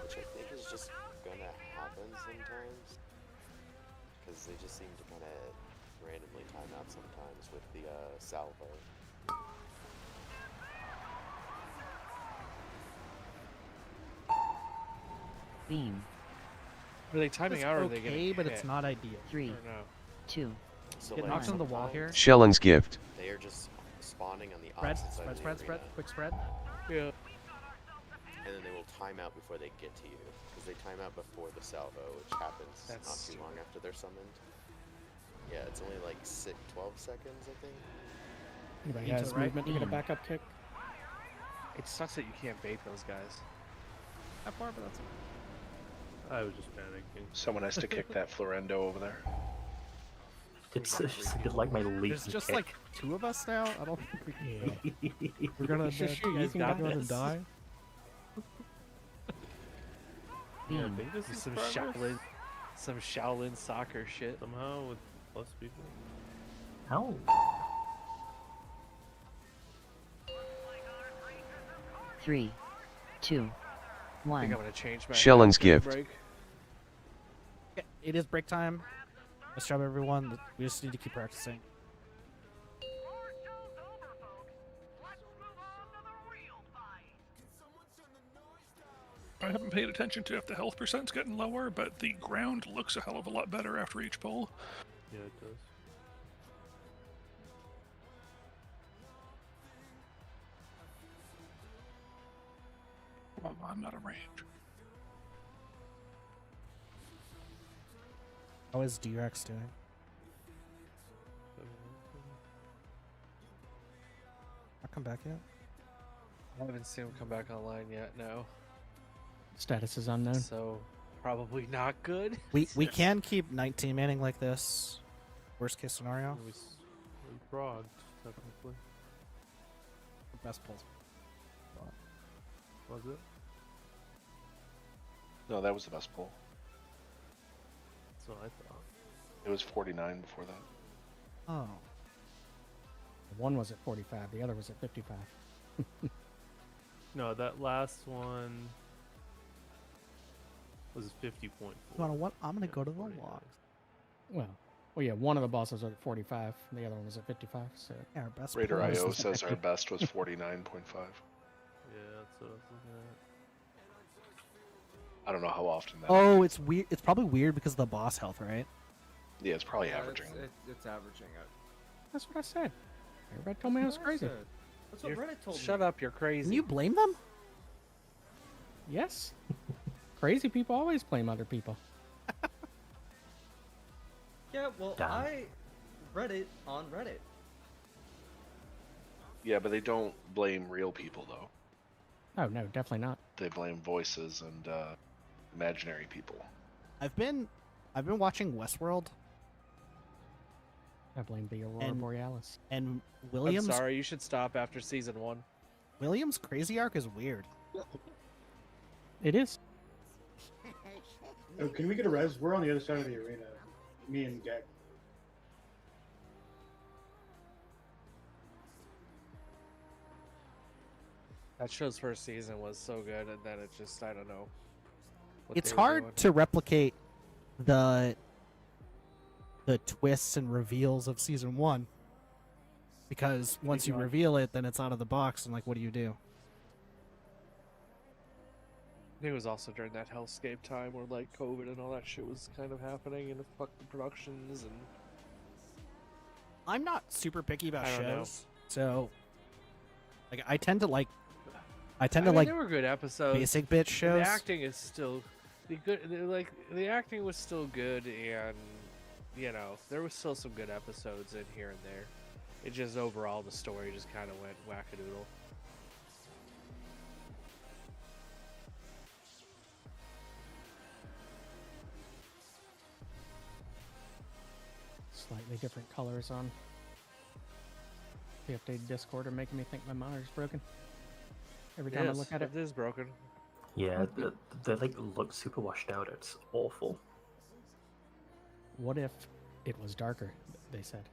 L: which I think is just gonna happen sometimes, because they just seem to kind of randomly time out sometimes with the salvo.
O: Beam.
E: Are they timing
D: It's
E: out or are
D: okay,
E: they getting
D: but
E: hit?
D: it's not ideal.
O: 3,
E: Or no?
O: 2,
L: So
D: Get
L: like,
D: knocked on the wall here.
P: Shelling's gift.
L: they are just spawning on the
D: Spread,
L: opposite side of the
D: spread,
L: arena,
D: quick spread.
E: Yeah.
L: and then they will time out before they get to you, because they time out before the salvo, which happens
E: That's
L: not too long after they're summoned. Yeah, it's only like 12 seconds, I think.
F: Anybody
B: Into
F: has
B: the right?
F: movement to get a backup kick?
E: It sucks that you can't bait those guys.
D: That far, but that's
B: I was just panicking.
M: Someone has to kick that Florendo over there.
C: It's like my leap.
D: There's just like 2 of us now. I don't think we can. We're gonna
F: Shush,
D: you
F: you
D: guys
F: can
D: got
F: go
D: to
F: this.
D: die.
B: Yeah, I think this is
E: Some
B: progress.
E: Shaolin soccer shit.
B: Somehow with plus people.
C: How?
O: 3, 2,
E: I
O: 1.
E: think I'm gonna change my
P: Shelling's
E: halftime
P: gift.
E: break.
D: It is break time. Nice job, everyone. We just need to keep practicing.
H: I haven't paid attention to if the health percent's getting lower, but the ground looks a hell of a lot better after each pull.
B: Yeah, it does.
H: Well, I'm out of range.
D: How is D-Rex doing? I'll come back yet.
E: I haven't seen him come back online yet. No.
F: Status is unknown.
E: So probably not good.
D: We can keep 19 manning like this. Worst case scenario.
B: We progged, technically.
D: Best pulls.
B: Was it?
M: No, that was the best pull.
B: That's what I thought.
M: It was 49 before that.
D: Oh.
F: One was at 45, the other was at 55.
B: No, that last one was 50.4.
D: You wanna what? I'm gonna go to the log.
F: Well, yeah, one of the bosses was at 45, the other one was at 55. So
D: yeah, our best
M: Raider
D: pull is
M: IO
D: the-
M: says our best was 49.5.
B: Yeah, that's what I was looking at.
M: I don't know how often that.
D: Oh, it's weird. It's probably weird because of the boss health, right?
M: Yeah, it's probably
I: Yeah,
M: averaging.
I: It's averaging out.
F: that's what I said. Everybody told me I was crazy.
I: That's what Reddit told me.
E: Shut up, you're crazy.
D: Can you blame them?
F: Yes. Crazy people always blame other people.
I: Yeah, well,
C: Damn.
I: I read it on Reddit.
M: Yeah, but they don't blame real people though.
F: Oh no, definitely not.
M: They blame voices and imaginary people.
D: I've been watching Westworld,
F: I blame the Aurora
D: And-
F: Borealis.
D: and Williams
E: I'm sorry, you should stop after season 1.
D: Williams' crazy arc is weird.
F: It is.
J: Oh, can we get a res? We're on the other side of the arena. Me and Gek.
E: That show's first season was so good, and then it just, I don't know. what
D: It's
E: they were
D: hard
E: doing.
D: to replicate the twists and reveals of season 1 because once you reveal it, then it's out of the box, and like, what do you do?
E: I think it was also during that hellscape time where like COVID and all that shit was kind of happening, and it fucked the productions and.
D: I'm not super picky about
E: I don't know.
D: shows, so like I tend to like
E: I mean,
D: like
E: there were good episodes.
D: basic bitch shows.
E: The acting is still the acting was still good, and you know there was still some good episodes in here and there. It just overall the story just kind of went wackadoodle.
F: Slightly different colors on the updated Discord are making me think my monitor's broken. Every time I look at it.
E: It is broken.
C: Yeah, they like look super washed out. It's awful.
F: What if it was darker? They said.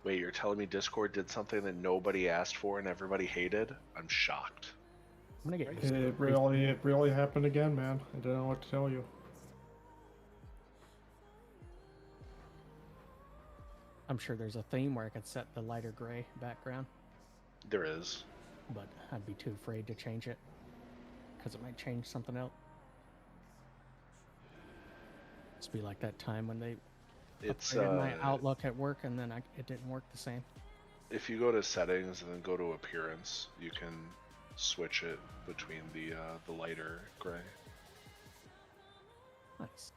M: Wait, you're telling me Discord did something that nobody asked for and everybody hated? I'm shocked.
F: I'm gonna get
G: It really happened again, man. I don't know what to tell you.
F: I'm sure there's a theme where I could set the lighter gray background,
M: There is.
F: but I'd be too afraid to change it because it might change something else. It's be like that time when they
M: It's
F: upgraded my Outlook at work and then it didn't work the same.
M: if you go to settings and then go to appearance, you can switch it between the lighter gray.
F: Nice.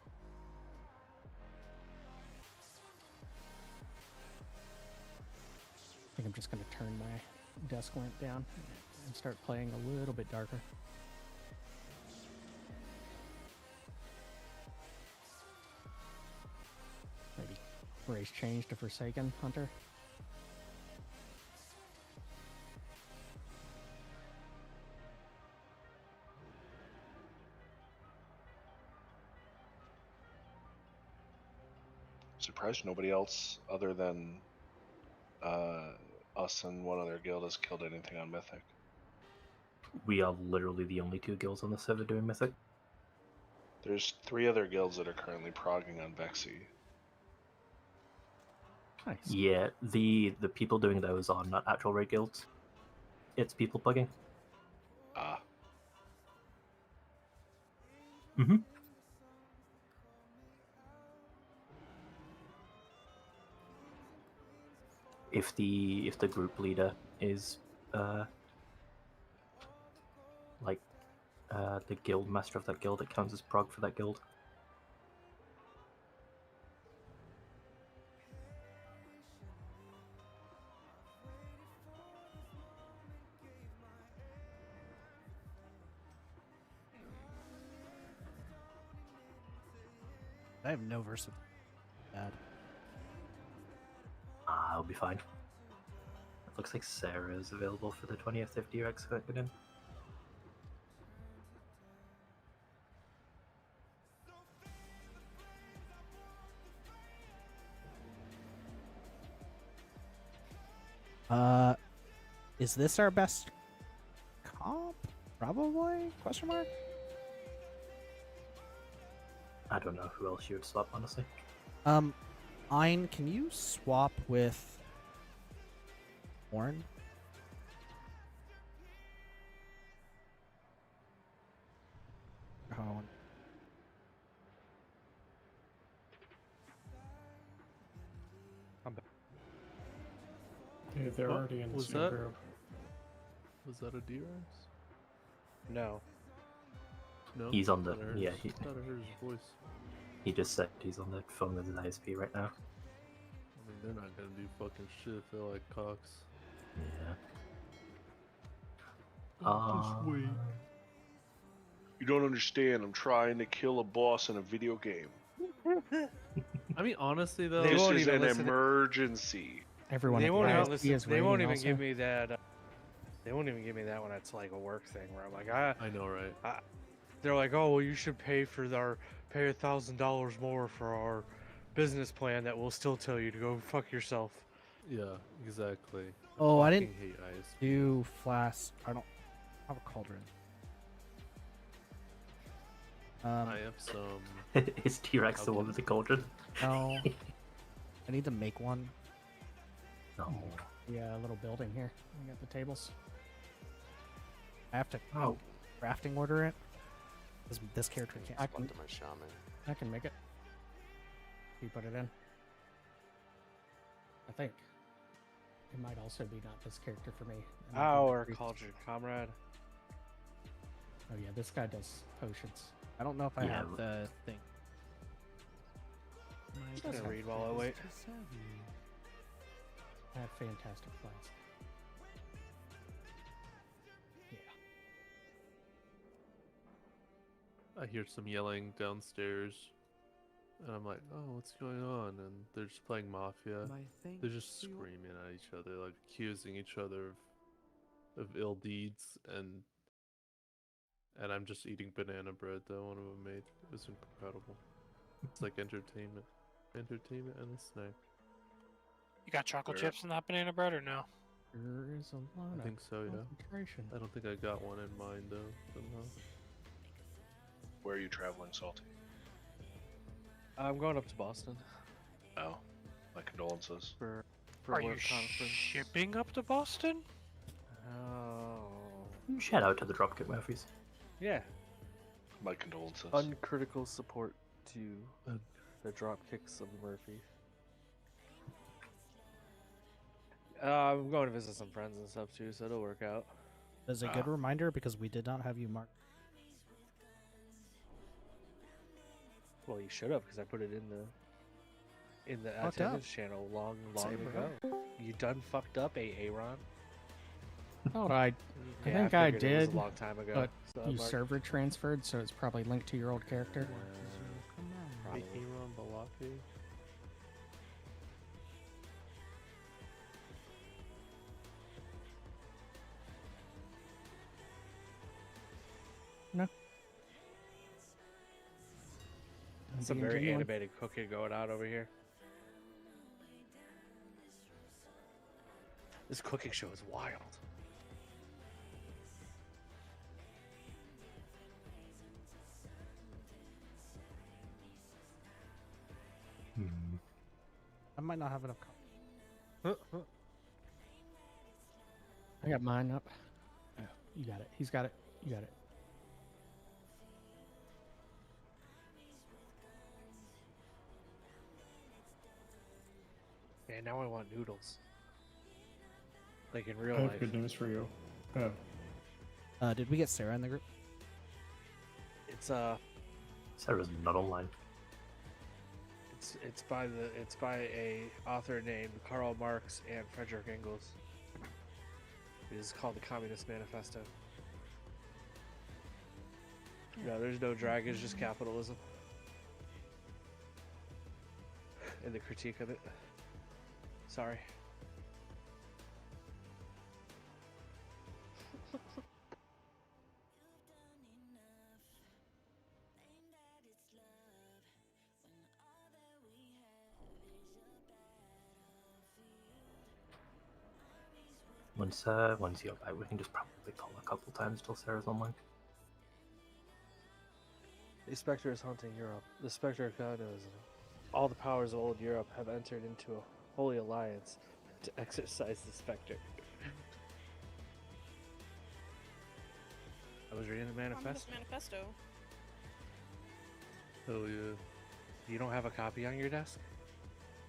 F: think I'm just going to turn my desk lamp down and start playing a little bit darker. Maybe race change to Forsaken Hunter.
M: Surprised nobody else other than us and one other guild has killed anything on Mythic.
C: We are literally the only 2 guilds on the server doing Mythic.
M: There's 3 other guilds that are currently progging on Vexy.
F: Nice.
C: Yeah, the people doing those are not actual raid guilds. It's people bugging.
M: Ah.
C: Mm-hmm. If the group leader is the guild master of that guild, it counts as prog for that guild.
D: I have no verse of bad.
C: I'll be fine. It looks like Sarah is available for the 20th if DRX connected in.
D: Is this our best comp? Probably? Question mark?
C: I don't know who else you would swap, honestly.
D: Ein, can you swap with Warren? Oh.
B: I'm back.
G: Yeah, they're
B: What
G: already in the
B: was
G: same
B: that?
G: group.
B: Was that a DRX?
E: No.
B: No.
C: He's on the
B: Thought I heard
C: yeah.
B: his- thought I heard his voice.
C: He just said he's on the phone with his ISP right now.
B: I mean, they're not gonna do fucking shit if they're like cocks.
C: Yeah.
B: Just wait.
M: You don't understand. I'm trying to kill a boss in a video game.
B: I mean, honestly though,
E: They
M: This
E: won't
M: is
E: even
M: an
E: listen to-
M: emergency.
F: Everyone
E: They
F: at
E: won't
F: the
E: even
F: ISP
E: listen.
F: is
E: They won't
F: waiting
E: even
F: also.
E: give me that. They won't even give me that when it's like a work thing where I'm like,
B: I know, right?
E: they're like, oh well, you should pay for pay $1,000 more for our business plan that will still tell you to go fuck yourself.
B: Yeah, exactly.
D: Oh, I
B: fucking
D: didn't
B: hate ISP.
D: do flask. I don't have a cauldron.
B: I have some.
C: Is T-Rex the one with the cauldron?
D: No. I need to make one.
C: No.
F: Yeah, a little building here. We got the tables.
D: I have to crafting order it. This character can't.
L: I can to my shaman.
F: I can make it. You put it in. I think. It might also be not this character for me. It might be
E: Our
F: the-
E: cauldron comrade.
F: Oh yeah, this guy does potions.
D: I don't know if I
C: Yeah,
D: have the thing.
E: I'm just gonna read while I wait.
F: I have fantastic flask.
B: I hear some yelling downstairs, and I'm like, "Oh, what's going on?" And they're just playing Mafia. They're just screaming at each other, like accusing each other of ill deeds, and I'm just eating banana bread that one of them made. It was incredible. It's like entertainment and a snack.
H: You got chocolate
B: Where-
H: chips in that banana bread or no?
F: There is a lot
B: I
F: of
B: think so, yeah.
F: concentration.
B: I don't think I got one in mind though. Somehow.
M: Where are you traveling, Salty?
E: I'm going up to Boston
M: Oh, my condolences.
E: for
H: Are you
E: work conference.
H: shipping up to Boston?
E: Oh.
C: Shout out to the Dropkick Murphys.
E: Yeah.
M: My condolences.
E: Uncritical support to the drop kicks of Murphy. I'm going to visit some friends and stuff too, so it'll work out.
D: As a good reminder, because we did not have you marked.
E: Well, you should have, because I put it in the in the
D: Fucked up.
E: attendance channel long
D: Say,
E: ago.
D: bro.
E: You done fucked up, Aaron.
F: Oh, I
E: Yeah,
F: think I
E: figured it was
F: did,
E: a long time ago.
F: but
E: So,
F: you
E: Mark,
F: server transferred, so it's probably linked to your old character.
B: The Aaron Balake.
F: No.
E: some
F: Being
E: very
F: genuine.
E: animated cooking going on over here. This cooking show is wild.
D: I might not have enough.
F: I got mine up. Oh, you got it. He's got it. You got it.
E: And now I want noodles. Like in real
G: I have
E: life.
G: good news for you. Oh.
D: Did we get Sarah in the group?
E: It's
C: Sarah's not online.
E: it's by a author named Karl Marx and Frederick Engels. It is called the Communist Manifesto. No, there's no dragons, just capitalism. And the critique of it. Sorry.
C: Once you're back, we can just probably call a couple times till Sarah's online.
E: The Spectre is haunting Europe. The Spectre of God knows. All the powers of old Europe have entered into a holy alliance to exorcise the Spectre. I was reading the
T: Communist
E: manifesto.
T: Manifesto.
B: Hell yeah.
E: You don't have a copy on your desk?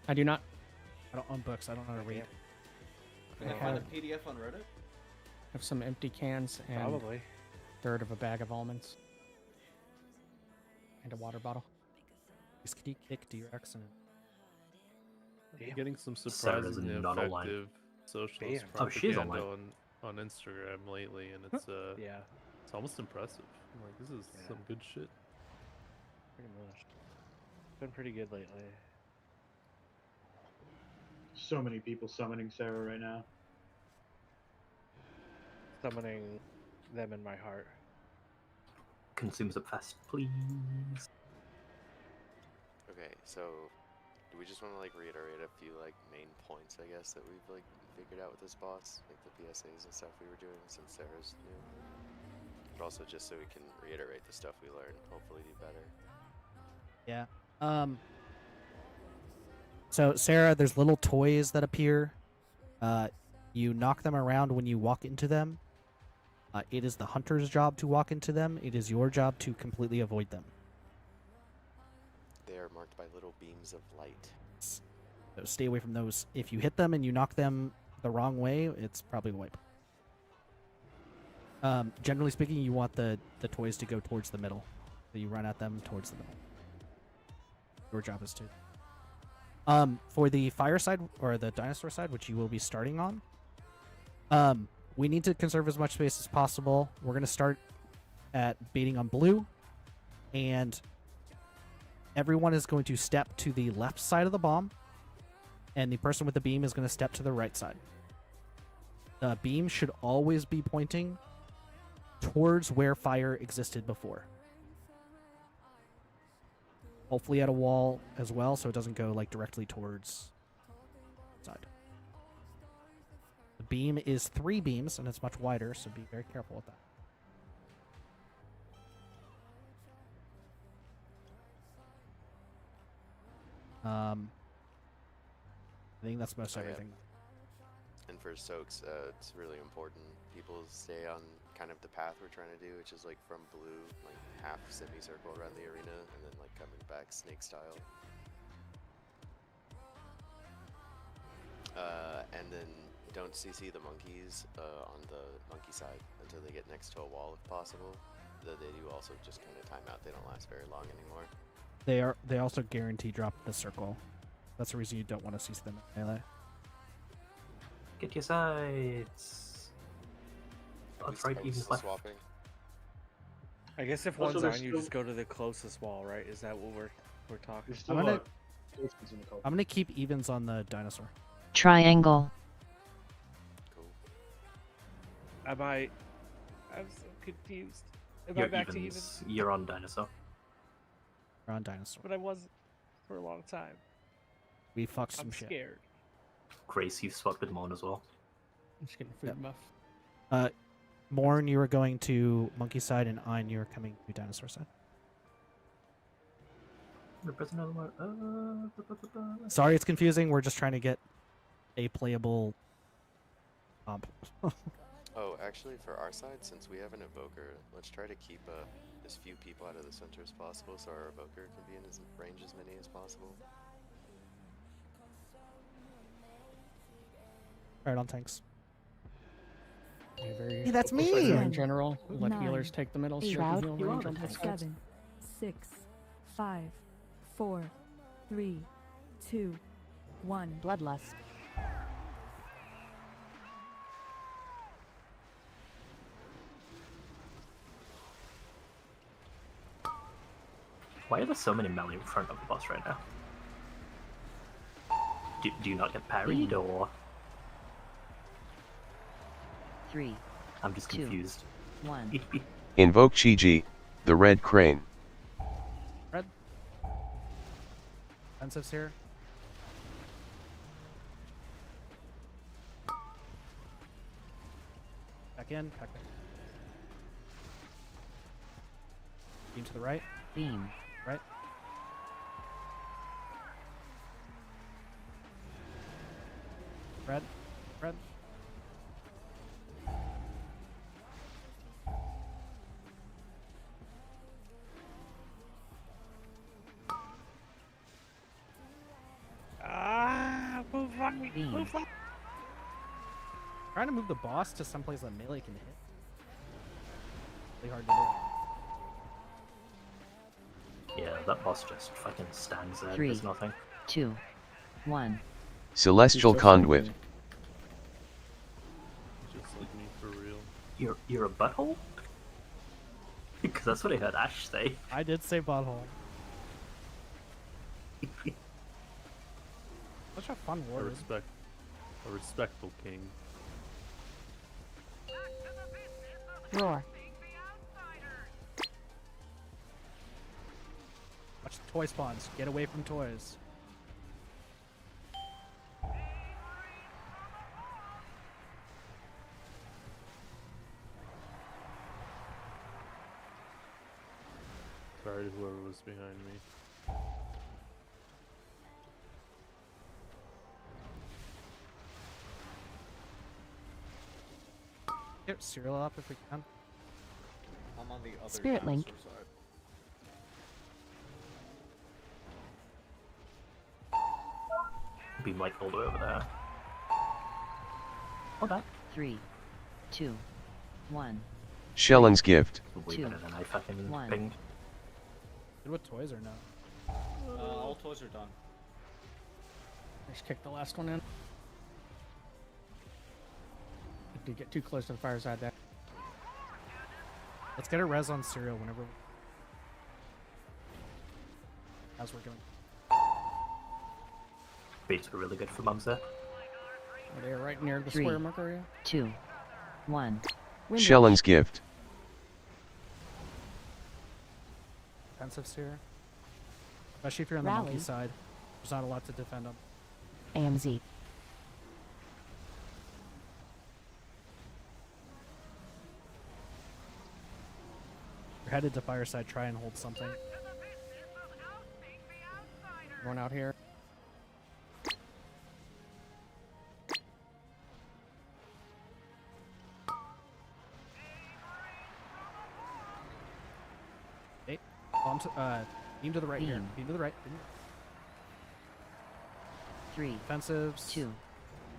F: I do not.
D: I don't own books. I don't know how to read.
I: Can I find a PDF on Reddit?
F: Have some empty cans and
E: Probably.
F: third of a bag of almonds. And a water bottle.
D: Can you kick DRX and
B: I'm getting some
C: Sarah's
B: surprisingly
C: not online.
B: effective socialist
C: Oh, she's
B: propaganda on Instagram lately, and it's
E: Yeah.
B: it's almost impressive. I'm like, this is some good shit.
E: Pretty much. Been pretty good lately.
J: So many people summoning Sarah right now.
E: Summoning them in my heart.
C: Consume some fast, please.
L: Okay, so do we just want to like reiterate a few like main points, I guess, that we've like figured out with this boss, like the PSAs and stuff we were doing since Sarah's new, but also just so we can reiterate the stuff we learned, hopefully do better.
D: Yeah. So Sarah, there's little toys that appear. You knock them around when you walk into them. It is the hunter's job to walk into them. It is your job to completely avoid them.
L: They are marked by little beams of light.
D: So stay away from those. If you hit them and you knock them the wrong way, it's probably a wipe. Generally speaking, you want the toys to go towards the middle. So you run at them towards the middle. Your job is to. For the fire side, or the dinosaur side, which you will be starting on, we need to conserve as much space as possible. We're going to start at baiting on blue, and everyone is going to step to the left side of the bomb, and the person with the beam is going to step to the right side. The beam should always be pointing towards where fire existed before. Hopefully at a wall as well, so it doesn't go like directly towards the side. The beam is 3 beams, and it's much wider, so be very careful with that. I think that's most everything.
L: And for soaks, it's really important people stay on kind of the path we're trying to do, which is like from blue, like half semicircle around the arena, and then like coming back snake style. And then don't CC the monkeys on the monkey side until they get next to a wall if possible. Though they do also just kind of time out, they don't last very long anymore.
D: They also guarantee drop the circle. That's the reason you don't want to CC them in melee.
C: Get your sides. That's right, even left.
L: Swapping.
E: I guess if
J: Also,
E: one's
J: there's
E: on, you
J: still-
E: just go to the closest wall, right? Is that what we're talking?
J: There's still
D: gonna-
J: Dolphins in the call.
D: I'm gonna keep evens on the dinosaur.
O: Triangle.
E: I'm so confused. Am
C: You're
E: I back to
C: evens.
E: even?
C: You're on dinosaur.
D: We're on dinosaur.
E: But I wasn't for a long time.
D: We fucked some
E: I'm
D: shit.
E: scared.
C: Grace, you've swapped with Mon as well.
F: I'm just getting food
D: Yep.
F: buff.
D: Morn, you were going to monkey side, and Ein, you were coming to dinosaur side.
C: Press another one.
D: Sorry, it's confusing. We're just trying to get a playable comp.
L: Oh, actually, for our side, since we have an evoker, let's try to keep as few people out of the center as possible, so our evoker can be in as range as many as possible.
D: Alright, on tanks.
F: Yeah, very
D: Hey, that's me!
F: in
S: 10,
F: general. Let
S: 9,
F: healers take the middle. So they can
S: 8,
F: heal range on tanks.
S: 7, 6, 5, 4, 3, 2, 1.
O: Bloodlust.
C: Why are there so many melee in front of the boss right now? Do you not get parried, or...?
O: 3.
C: I'm just
O: 2,
C: confused.
O: 1.
P: Invoke Chi-Ji, the red crane.
D: Red. Offensives here. Back in, back in. Beam to the right.
O: Beam.
D: Right. Red. Red.
E: Move on me.
O: Beam.
E: Move on.
D: Trying to move the boss to someplace that melee can hit. Really hard to do.
C: Yeah, that boss just fucking stands there.
O: 3,
C: There's nothing.
O: 2, 1.
P: Celestial Conduit.
B: Just like me for real.
C: You're a butthole? Because that's what I heard Ash say.
D: I did say butthole. Such a fun
B: A
D: word.
B: respectful king.
O: Roar.
D: Watch the toy spawns. Get away from toys.
B: Sorry to whoever was behind me.
D: Get cereal up if we can.
I: I'm on the other
O: Spirit Link.
I: dinosaur side.
C: Beam like all the way over there. Hold on.
O: 3, 2, 1.
P: Shelling's Gift.
C: Way
O: 2,
C: better than I fucking
O: 1.
C: pinged.
D: Good with toys or no?
I: All toys are done.
F: Just kick the last one in. Did get too close to the fireside there.
D: Let's get a res on cereal whenever. As we're going.
C: Baits were really good for mums there.
F: They're right near the
O: 3,
F: square marker, yeah.
O: 2, 1.
P: Shelling's Gift.
D: Offensives here. Especially if you're on the
O: Rally.
D: monkey side. There's not a lot to defend them.
O: AMZ.
D: You're headed to fireside. Try and hold something.
F: One out here.
D: Hey, bomb to, beam to the right here.
O: Beam.
D: Beam to the right.
O: 3,
D: Offensives.
O: 2,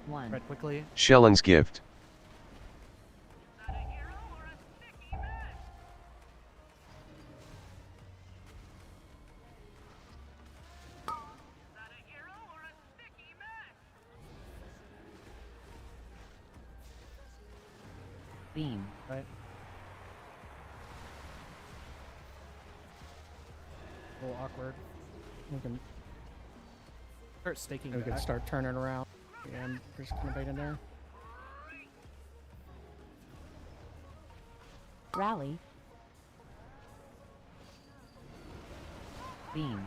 O: 1.
D: Red quickly.
P: Shelling's Gift.
O: Beam.
D: Right. A little awkward.
F: We can
D: Start staking
F: we can
D: back.
F: start turning around. Yeah, I'm just gonna bait in there.
O: Rally. Beam.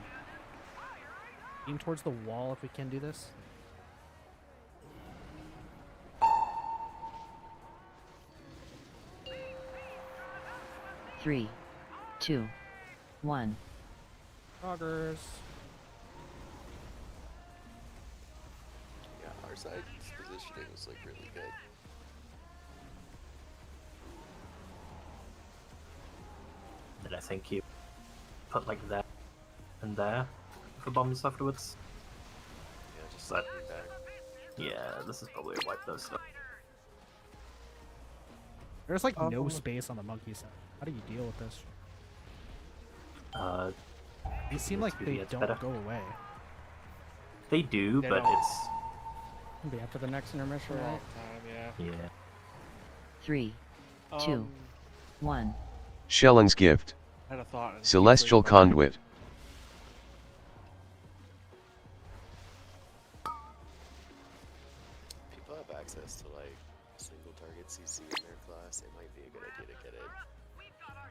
D: Beam towards the wall if we can do this.
O: Three, two, one.
D: Progress.
L: Yeah, our side's positioning was like really good.
C: Then I think you put like that and there for bombs afterwards.
L: Yeah, just
C: But
L: looking back.
C: yeah, this is probably a wipe though. So
D: There's like no space on the monkey side. How do you deal with this? They seem like they
C: it's
D: don't
C: better.
D: go away.
C: They do,
E: They
C: but
E: don't.
C: it's
F: It'll be after the next intermission,
E: For a long
F: right?
E: time, yeah.
C: yeah.
O: 3, 2, 1.
P: Shelling's gift.
E: I had a thought. and it keeps
P: Celestial
E: leading my mind.
P: conduit.
L: People have access to like single target CC in their class. It might be a good idea to get it.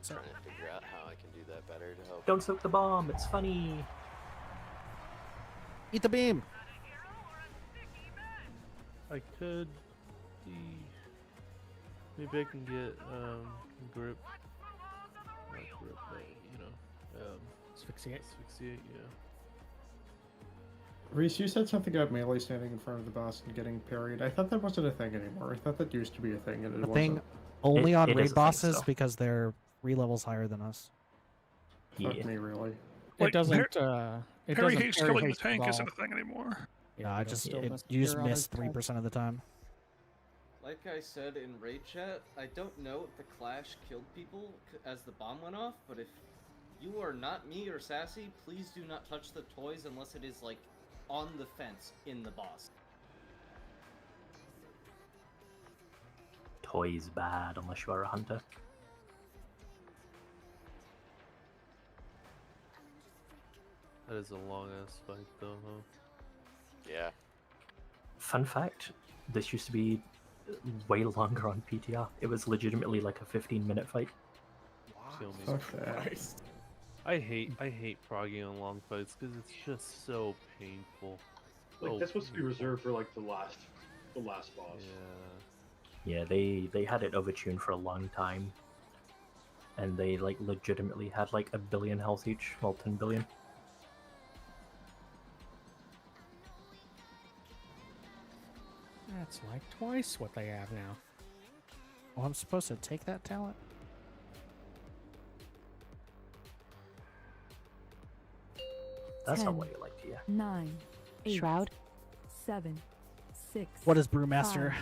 L: Trying to figure out how I can do that better to help.
C: Don't soak the bomb. It's funny.
D: Eat the beam.
B: I could maybe I can get grip, not grip, but you know,
F: Asphyxiate.
B: asphyxiate. Yeah.
G: Reese, you said something about melee standing in front of the boss and getting parried. I thought that wasn't a thing anymore. I thought that used to be a thing, and it
D: The
G: wasn't.
D: thing only on
C: it is
D: raid
C: a thing
D: bosses
C: still.
D: because they're 3 levels higher than us.
G: Fuck
C: Yeah.
G: me, really.
H: Like,
F: It doesn't. It
H: Harry
F: doesn't
H: Haste
F: parry
H: killing the
F: haste
H: tank
F: at
H: isn't
F: all.
H: a thing anymore.
F: Yeah,
D: I
F: it'll
D: just
F: still miss
D: you just
F: your auto
D: miss
F: attack.
D: 3% of the time.
I: Like I said in raid chat, I don't know if the clash killed people as the bomb went off, but if you are not me or Sassy, please do not touch the toys unless it is like on the fence in the boss.
C: Toys bad unless you are a hunter.
B: That is a long ass fight though, huh?
L: Yeah.
C: Fun fact: this used to be way longer on PTR. It was legitimately like a 15-minute fight.
B: Kill me.
G: Fuck that.
E: Christ.
B: I hate progging on long fights because it's just so painful.
J: Like
B: So
J: that's supposed to be
B: painful.
J: reserved for like the last boss.
B: Yeah.
C: Yeah, they had it overtuned for a long time, and they like legitimately had like 1 billion health each, well 10 billion.
F: That's like twice what they have now.
D: Oh, I'm supposed to take that talent?
C: That's not
S: 10,
C: what you like to hear.
S: 9, 8,
O: Shroud.
S: 7, 6.
D: What is Brewmaster?
S: 5,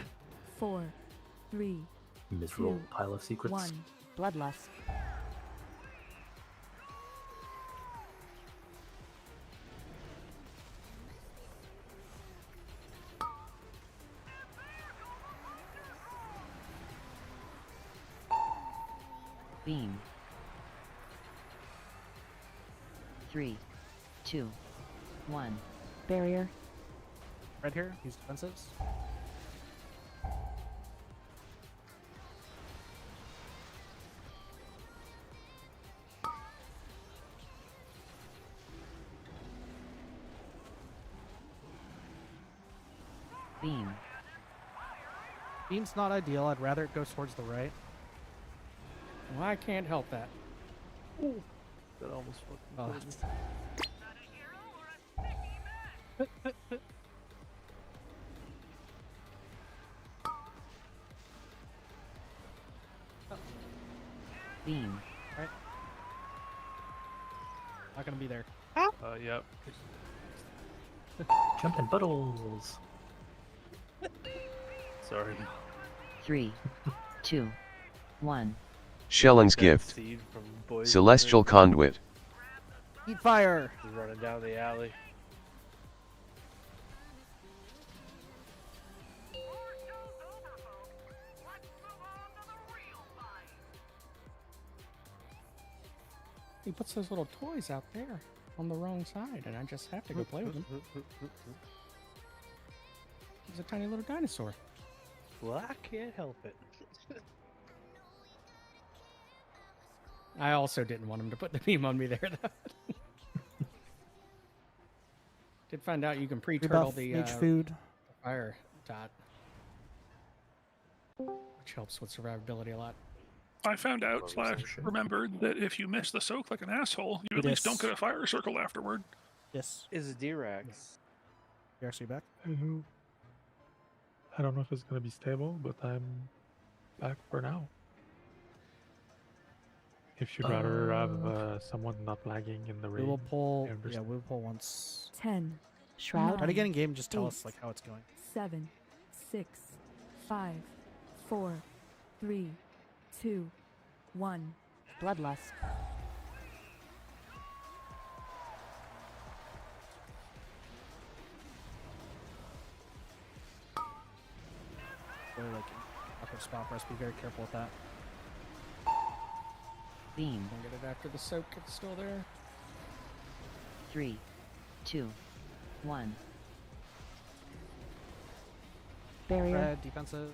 S: 4, 3,
C: Miserable
S: 2,
C: pile of secrets.
S: 1.
O: Bloodlust. Beam. 3, 2, 1. Barrier.
D: Right here. Use defensives.
O: Beam.
D: Beam's not ideal. I'd rather it goes towards the right.
F: Well, I can't help that.
B: That almost fucking
D: Oh,
B: killed me.
O: Beam.
D: Right. Not gonna be there.
B: Yep.
C: Jumping puddles.
B: Sorry.
O: 3, 2, 1.
P: Shelling's
B: That
P: gift.
B: seed from Boys
P: Celestial
B: Unit
P: conduit.
D: Eat fire.
B: is running down the alley.
F: He puts those little toys out there on the wrong side, and I just have to go play with him. He's a tiny little dinosaur.
E: Well, I can't help it.
F: I also didn't want him to put the beam on me there, though. Did find out you can pre-turtle
D: Rebuff,
F: the
D: mage food.
F: fire dot, which helps with survivability a lot.
H: I found out / remembered that if you miss the soak like an asshole, you at
D: It
H: least don't
D: is.
H: get a fire circle afterward.
D: Yes.
E: Is D-Rex.
D: You're actually back?
K: Hello. I don't know if it's gonna be stable, but I'm back for now. If you'd rather have someone not lagging in the
D: We
K: raid,
D: will pull.
K: I
D: Yeah,
K: understand.
D: we'll pull once.
S: 10.
N: Shroud.
D: Try to get in game. Just tell
S: 8,
D: us like how it's going.
S: 7, 6, 5, 4, 3, 2, 1.
N: Bloodlust.
D: Really like awkward spot for us. Be very careful with that.
O: Beam.
F: I'll get it after the soak. It's still there.
O: 3, 2, 1.
N: Barrier.
D: Red defensive.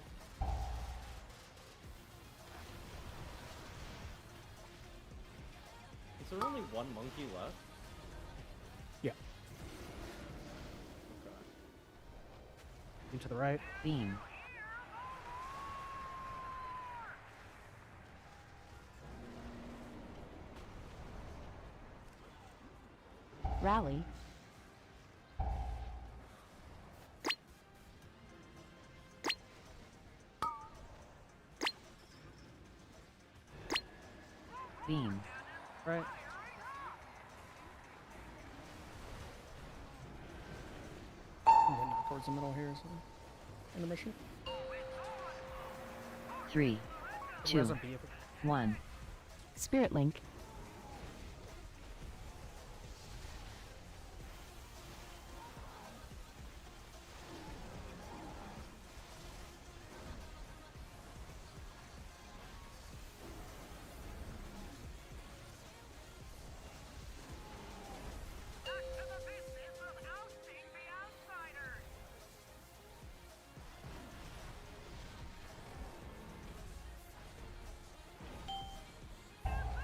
I: Is there only one monkey left?
F: Yeah.
I: Okay.
D: Into the right.
O: Beam.
N: Rally.
O: Beam.
D: Right.
F: I'm getting up towards the middle here, so intermission.
O: 3, 2,
D: Res on B if it-
O: 1.
N: Spirit Link.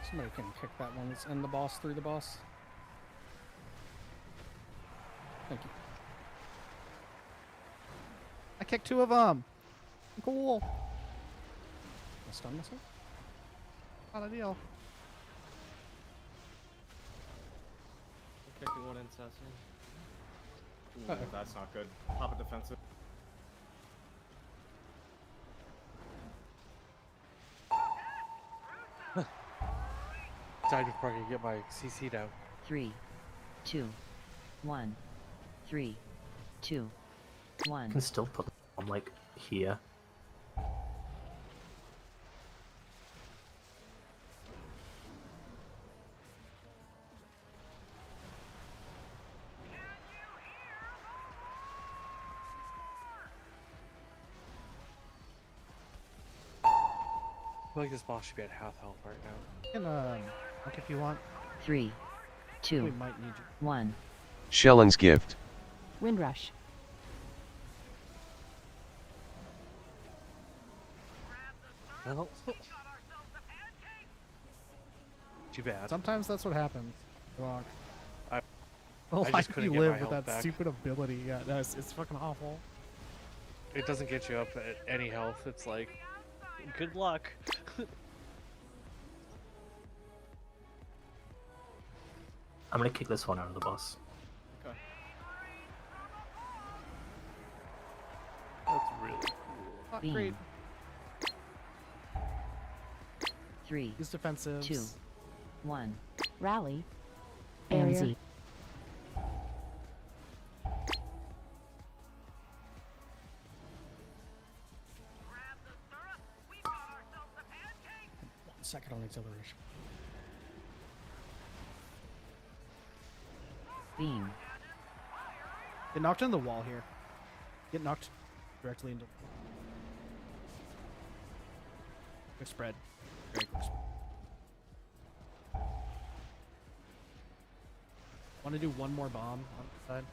F: Somebody can kick that one. Let's end the boss through the boss. Thank you.
D: I kicked 2 of them. Cool.
F: I'll stun myself.
D: Not a deal.
I: Kicking one assassin. Ooh,
F: Uh-oh.
I: that's not good. Pop a defensive.
E: Died before I could get my CC down.
O: 3, 2, 1. 3, 2,
C: I
O: 1.
C: can still put them like here.
E: I feel like this boss should be at half health right now.
D: You can like if you want.
O: 3, 2,
D: We might need you.
O: 1.
P: Shelling's gift.
N: Windrush.
E: Well, too bad.
D: Sometimes that's what happens. Rock.
E: I
D: The
E: just
D: life
E: couldn't
D: you
E: get my
D: live with
E: health
D: that
E: back.
D: stupid ability. Yeah, it's fucking awful.
E: It doesn't get you up at any health. It's like, good luck.
C: I'm gonna kick this one out of the boss.
I: Okay.
B: That's really cool.
D: Not
O: Beam.
D: great.
O: 3,
D: Use defensive.
O: 2, 1.
N: Rally.
O: Barrier.
N: AMZ.
F: One second on acceleration.
O: Beam.
D: Get knocked into the wall here. Get knocked directly into. Quick spread. Very quick spread. Want to do one more bomb on the side?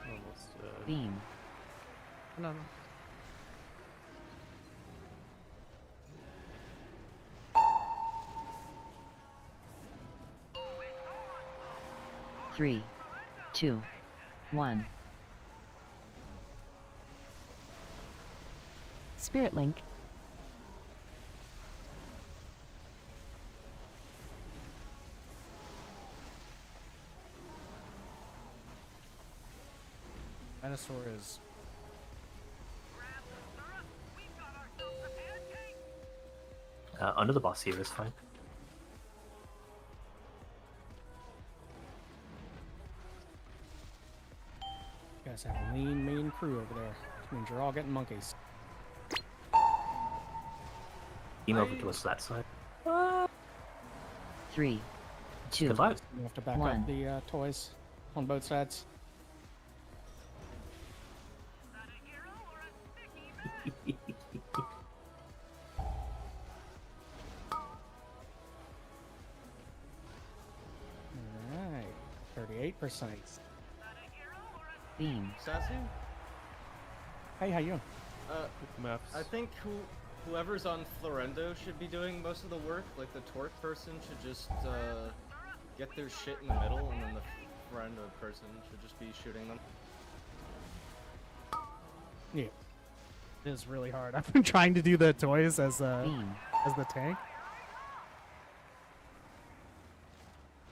B: Almost dead.
O: Beam.
D: No.
O: 3, 2, 1.
N: Spirit Link.
D: Dinosaur is.
C: Under the boss here is fine.
F: You guys have a lean, mean crew over there. Which means you're all getting monkeys.
C: Team over to us that side.
O: 3, 2,
C: Good luck.
F: You have to back
O: 1.
F: up the toys on both sides. Alright, 38%.
O: Beam.
I: Sasu?
F: Hey, how you doing?
B: Maps.
I: I think whoever's on Florendo should be doing most of the work. Like the torque person should just get their shit in the middle, and then the Florendo person should just be shooting them.
F: Yeah.
D: It is really hard. I've been trying to do the toys as the tank.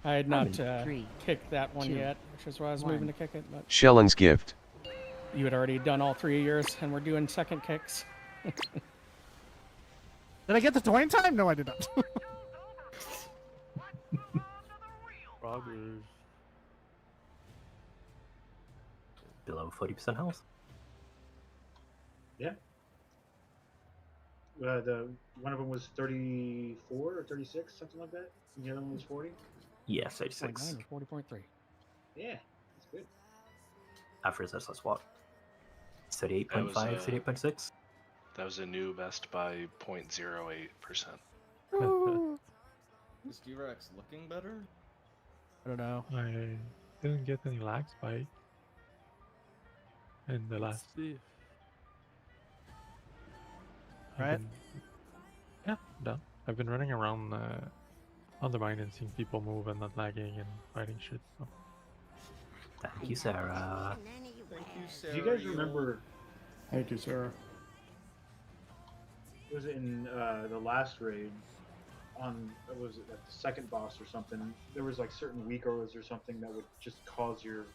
F: I had not
O: 3,
F: kicked that one
O: 2,
F: yet, which is why I was
O: 1.
F: moving to kick it. But
P: Shelling's gift.
F: you had already done all 3 of yours, and we're doing second kicks.
D: Did I get the toy in time? No, I did not.
B: Robbers.
C: Below 40% health.
J: Yeah. The one of them was 34 or 36, something like that. And the other one was 40.
C: Yeah, 36.
F: 40.3.
J: Yeah, that's good.
C: Average that's what? 38.5,
M: That was,
C: 38.6?
M: That was a new best by 0.08%.
I: Is D-Rex looking better?
D: I don't know.
K: I didn't get any lag spike in the last.
B: See.
K: Right? Yeah, done. I've been running around on the mine and seeing people move and not lagging and fighting shit. So.
C: Thank you, Sarah.
I: Thank you, Sarah.
J: Do you guys remember?
G: Thank you, Sarah.
J: Was it in the last raid? Was it at the second boss or something? There was like certain weak auras or something that would just cause your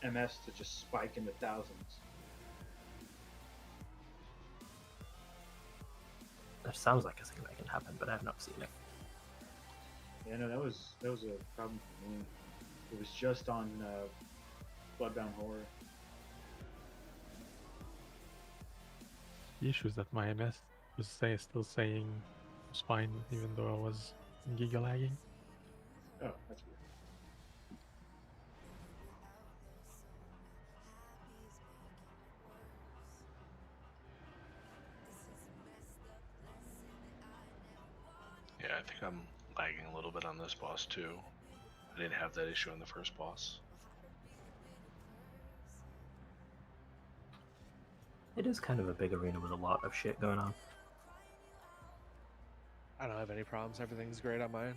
J: MS to just spike in the thousands.
C: That sounds like a thing that can happen, but I have not seen it.
J: Yeah, no, that was a problem for me. It was just on Bloodbound Horror.
K: The issue is that my MS was still saying it was fine even though I was giga lagging.
J: Oh, that's weird.
M: Yeah, I think I'm lagging a little bit on this boss too. I didn't have that issue on the first boss.
C: It is kind of a big arena with a lot of shit going on.
E: I don't have any problems. Everything's great on mine.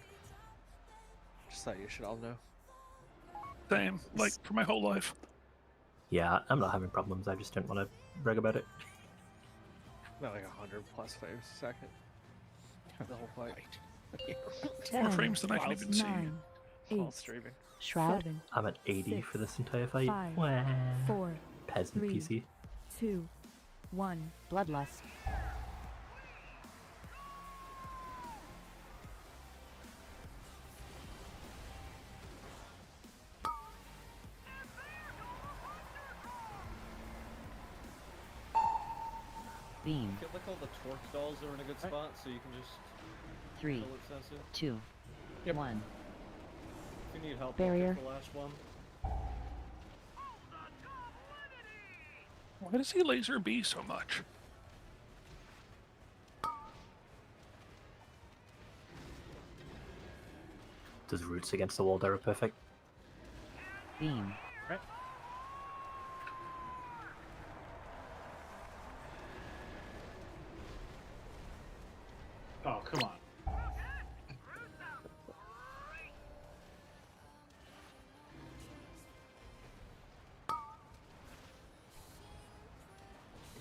E: Just thought you should all know.
H: Same, like for my whole life.
C: Yeah, I'm not having problems. I just didn't want to brag about it.
E: Not like 100+ frames a second. The whole fight.
H: More frames than I can even see.
S: 9,
E: All
S: 8,
E: streaming.
N: Shroud.
S: 7,
C: I'm at 80
S: 6,
C: for this entire fight.
S: 5,
C: Wah.
S: 4,
C: Peasant
S: 3,
C: PC.
S: 2, 1.
N: Bloodlust.
O: Beam.
I: I feel like all the torque dolls are in a good spot, so you can just
O: 3,
I: kill it, Sasu.
O: 2, 1.
I: If you need help,
N: Barrier.
I: I'll get the last one.
H: Why does he laser B so much?
C: Does roots against the wall there are perfect.
O: Beam.
D: Right.
J: Oh, come on.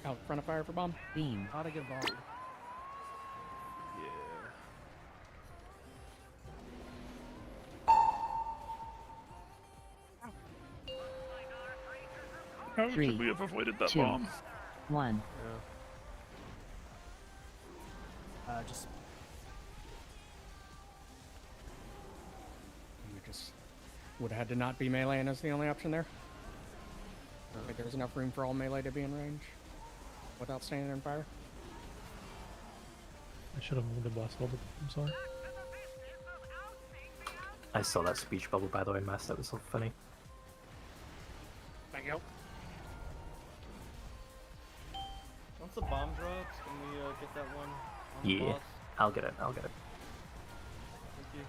F: Out front of fire for bomb.
O: Beam.
D: Not a good bomb.
B: Yeah.
H: How
O: Three,
H: should we have avoided that
O: two,
H: bomb?
O: 1.
D: Just
F: You just would have had to not be melee, and that's the only option there. Like there's enough room for all melee to be in range without standing in fire.
K: I should have moved the boss a little bit. I'm sorry.
C: I saw that speech bubble, by the way, Mass. That was so funny.
F: Thank you.
I: Once the bomb drops, can we get that one on the
C: Yeah,
I: boss?
C: I'll get it. I'll get it.
I: Thank you.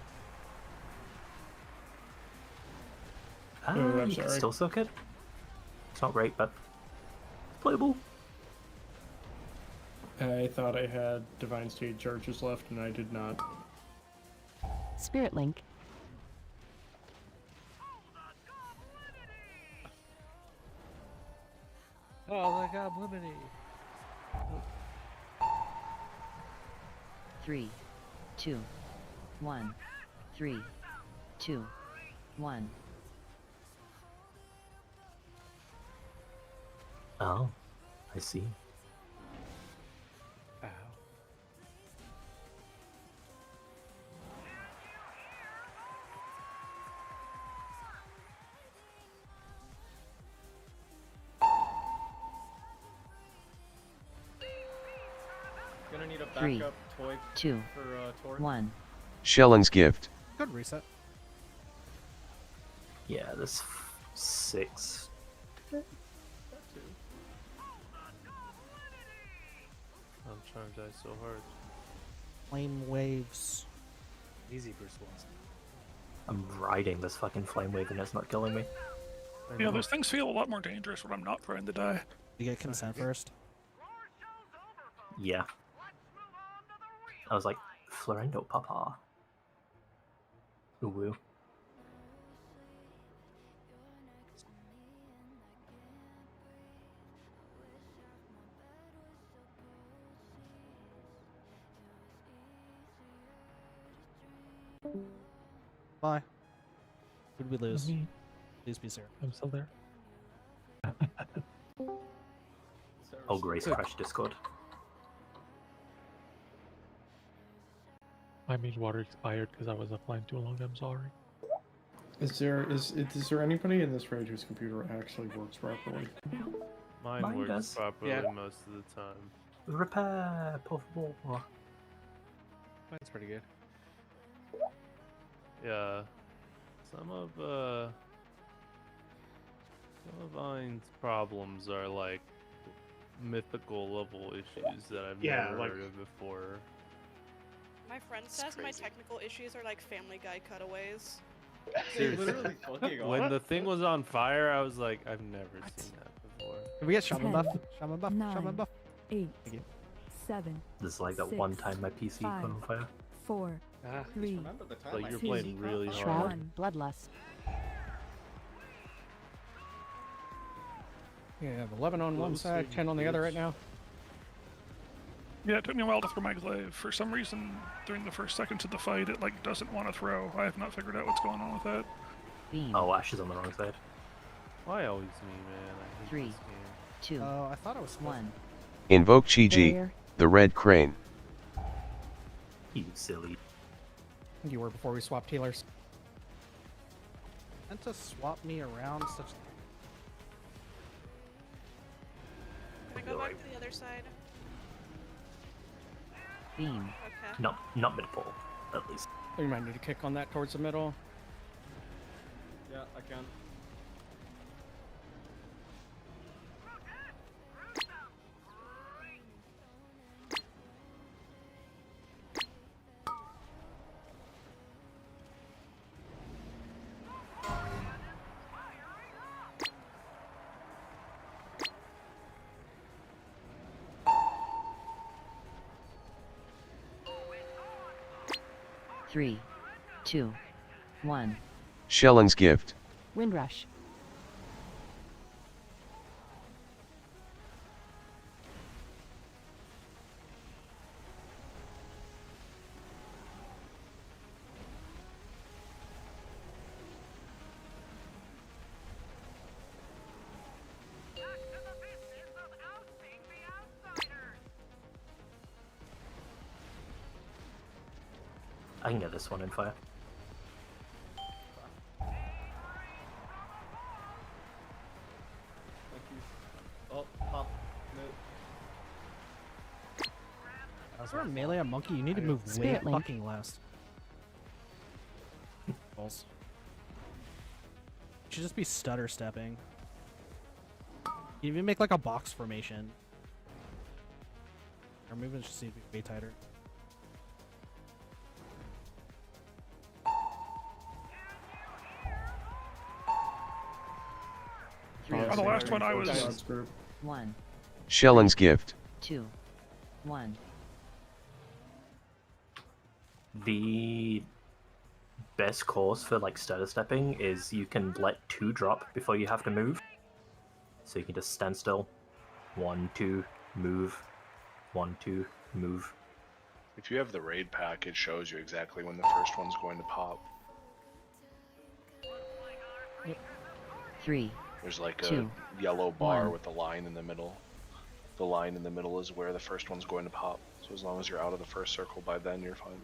C: Ah,
G: Oh, I'm
C: you can
G: sorry.
C: still soak it. It's not great, but it's playable.
G: I thought I had Divine State charges left, and I did not.
N: Spirit Link.
E: Oh my god, Blimini.
O: 3, 2, 1. 3, 2, 1.
C: Oh, I see.
E: Ow.
I: Gonna need a
O: Three,
I: backup toy
O: 2,
I: for Tor.
O: 1.
P: Shelling's gift.
D: good reset.
C: Yeah, there's 6.
B: I'm trying to die so hard.
D: Flame waves.
E: Easy, Bruce Willis.
C: I'm riding this fucking flame wave and it's not killing me.
H: Yeah, those things feel a lot more dangerous when I'm not trying to die.
D: You get consent first.
C: Yeah. I was like, Florendo Papa. Ooh woo.
D: Bye. Who did we lose?
K: Me.
D: Please be Sarah.
K: I'm still there.
C: Oh, Grace crashed Discord.
K: My main water expired because I was offline too long. I'm sorry.
G: Is there anybody in this raid whose computer actually works properly?
B: Mine works
C: does.
B: properly
E: Yeah.
B: most of the time.
C: Repair, por favor.
E: Mine's pretty good.
B: Yeah. Some of Vine's problems are like mythical level issues that I've
J: Yeah,
B: never
J: like-
B: heard of before.
T: My friend says my technical issues are like Family Guy cutaways.
B: Seriously.
I: Literally fucking
B: When
I: off.
B: the thing was on fire, I was like, I've never seen that before.
D: Can we get shaman
S: 10,
D: buff? Shaman buff?
S: 9,
D: Shaman buff?
S: 8,
D: Thank you.
S: 7,
C: This is like that
S: 6,
C: one time my PC caught on fire.
S: 4,
E: Ah.
S: 3,
I: Remember the time
B: Like
I: I
B: you're
I: PC
B: playing
I: caught
B: really
I: fire?
B: hard.
N: Shroud. Bloodlust.
F: Yeah, 11 on one
B: Close
F: side,
B: in,
F: 10 on the other
B: bitch.
F: right now.
H: Yeah, it took me a while to throw my glaive. For some reason, during the first seconds of the fight, it like doesn't want to throw. I have not figured out what's going on with that.
O: Beam.
C: Oh, Ash is on the wrong side.
B: Why always me, man? I hate
O: 3,
B: this game.
O: 2,
D: Oh, I thought it was
O: 1.
P: Invoke Chi-Ji,
N: Barrier.
P: the red crane.
C: You silly.
F: I think you were before we swapped healers.
D: Meant to swap me around such.
T: Can I go back to the other side?
O: Beam.
T: Okay.
C: Not mid pole, at least.
F: You might need to kick on that towards the middle.
I: Yeah, I can.
O: 3, 2, 1.
P: Shelling's gift.
N: Windrush.
C: I can get this one in fire.
I: Thank you. Oh, pop. No.
D: For a melee a monkey, you need to move way
N: Spirit Link.
D: fucking less. Balls. You should just be stutter stepping. You even make like a box formation. Our movements just need to be way tighter.
H: On the last one, I was.
G: God's group.
O: 1,
P: Shelling's gift.
O: 2, 1.
C: The best course for like stutter stepping is you can let 2 drop before you have to move. So you can just stand still. 1, 2, move. 1, 2, move.
M: If you have the raid pack, it shows you exactly when the first one's going to pop.
O: 3,
M: There's like
O: Two,
M: a yellow bar
O: 1.
M: with a line in the middle. The line in the middle is where the first one's going to pop. So as long as you're out of the first circle by then, you're fine.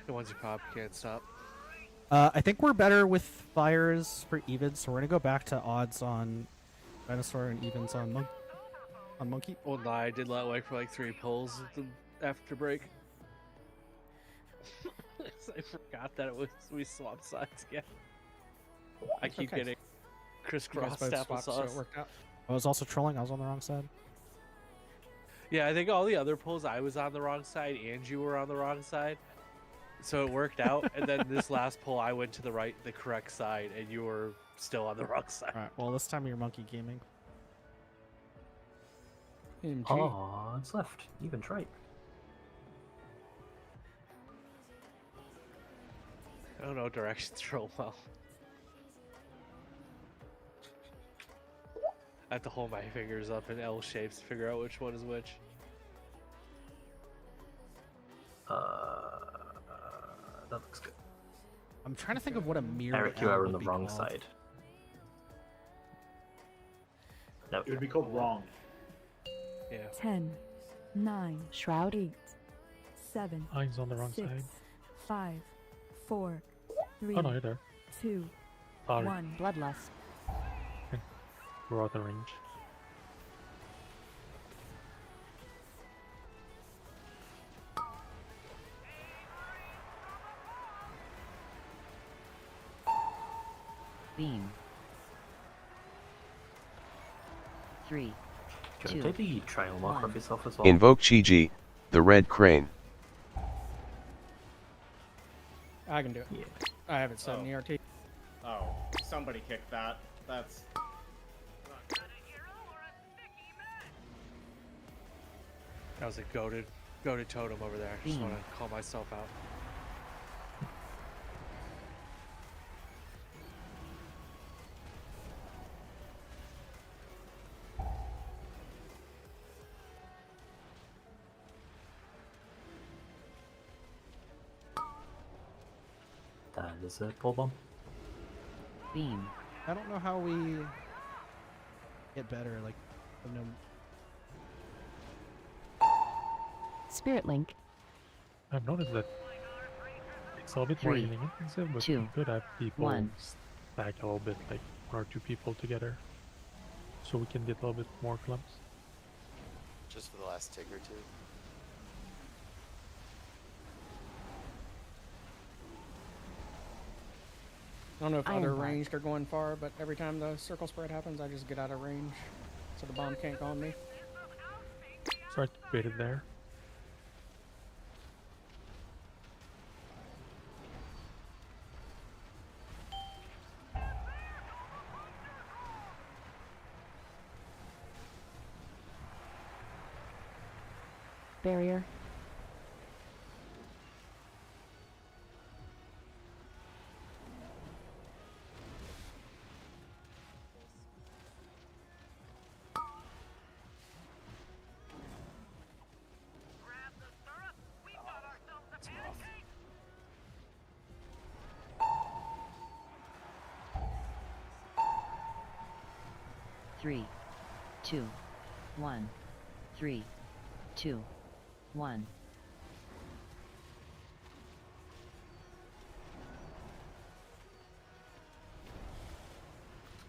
E: And once you pop, you can't stop.
D: I think we're better with fires for evens, so we're gonna go back to odds on dinosaur and evens on monkey.
E: Well, no, I did let like for like 3 pulls after break. I forgot that we swapped sides again. I keep
D: okay.
E: getting
D: You guys
E: crisscrossed
D: both swapped, so it
E: applesauce.
D: worked out. I was also trolling. I was on the wrong side.
E: Yeah, I think all the other pulls I was on the wrong side and you were on the wrong side. So it worked out, and then this last pull I went to the correct side, and you were still on the wrong side.
D: All right. Well, this time you're monkey gaming.
C: Oh, it's left. Even right.
E: I don't know directions real well. I have to hold my fingers up in L shapes to figure out which one is which.
C: That looks good.
D: I'm trying to think of what a mirror.
C: Eric, you
D: L
C: are on
D: would
C: the
D: be
C: wrong
D: called.
C: side. No.
J: It would be called wrong.
E: Yeah.
S: 10, 9,
N: Shroud.
S: 8, 7,
K: Mine's on the wrong
S: 6,
K: side.
S: 5, 4, 3,
K: Oh no, you're there.
S: 2,
K: Sorry.
S: 1.
N: Bloodlust.
K: We're out of range.
O: Beam. 3,
C: Can you
O: 2,
C: take the triangle marker off yourself as well?
P: Invoke Chi-Ji, the red crane.
F: I can do it.
C: Yeah.
F: I have it set in ERT.
I: Oh, somebody kicked that. That's.
E: That was a goated totem over there. I just want to call myself out.
C: That is a pull bomb.
O: Beam.
D: I don't know how we get better. Like, no.
N: Spirit Link.
K: I've noticed that it's a bit more
O: 3,
K: healing intensive, but
O: 2,
K: you could have people
O: 1.
K: stack a little bit, like 1 or 2 people together, so we can get a little bit more clumps.
L: Just for the last tick or 2.
F: I don't know if
N: Iron
F: other
N: Bar.
F: ranged are going far, but every time the circle spread happens, I just get out of range, so the bomb can't go on me.
K: So I waited there.
N: Barrier.
O: 3, 2, 1. 3, 2, 1.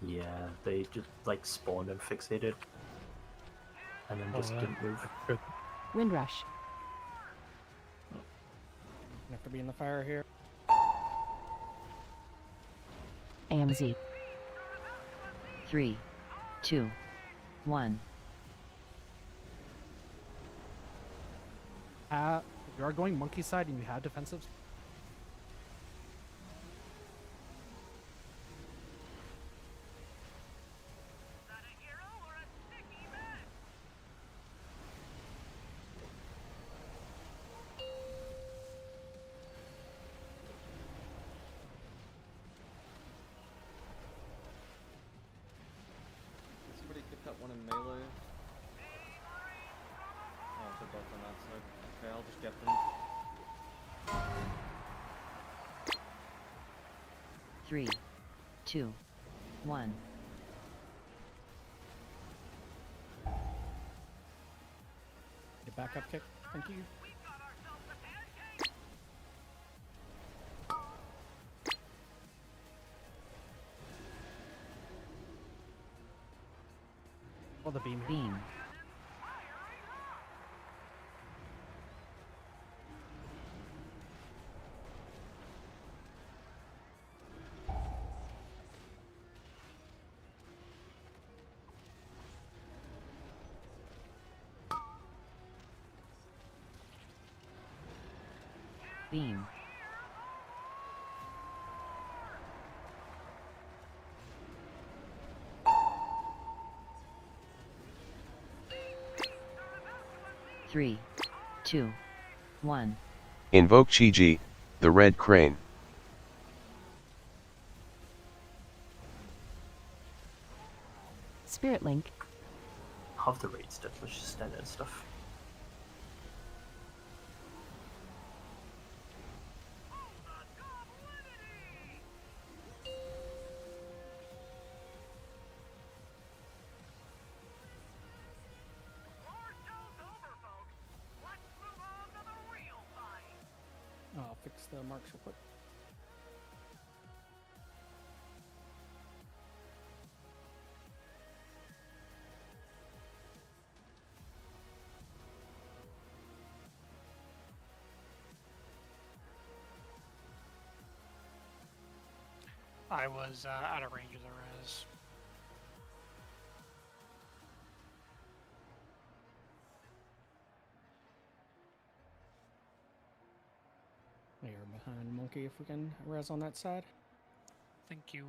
C: Yeah, they just like spawned and fixated, and then just didn't move.
K: Good.
N: Windrush.
F: Have to be in the fire here.
N: AMZ.
O: 3, 2, 1.
D: If you are going monkey side and you have defensives,
I: Somebody pick up one in melee. Oh, they're both on that side. Okay, I'll just get them.
O: 3, 2, 1.
F: Get back up kick. Thank you.
D: or the beam.
O: Beam. Beam. Three, 2, 1.
P: Invoke Chi-Ji, the red crane.
N: Spirit Link.
C: Half the raid's dead, let's just stand and stuff.
F: I'll fix the marks real quick.
A: I was out of range of the res.
F: You're behind monkey if we can res on that side.
A: Thank you.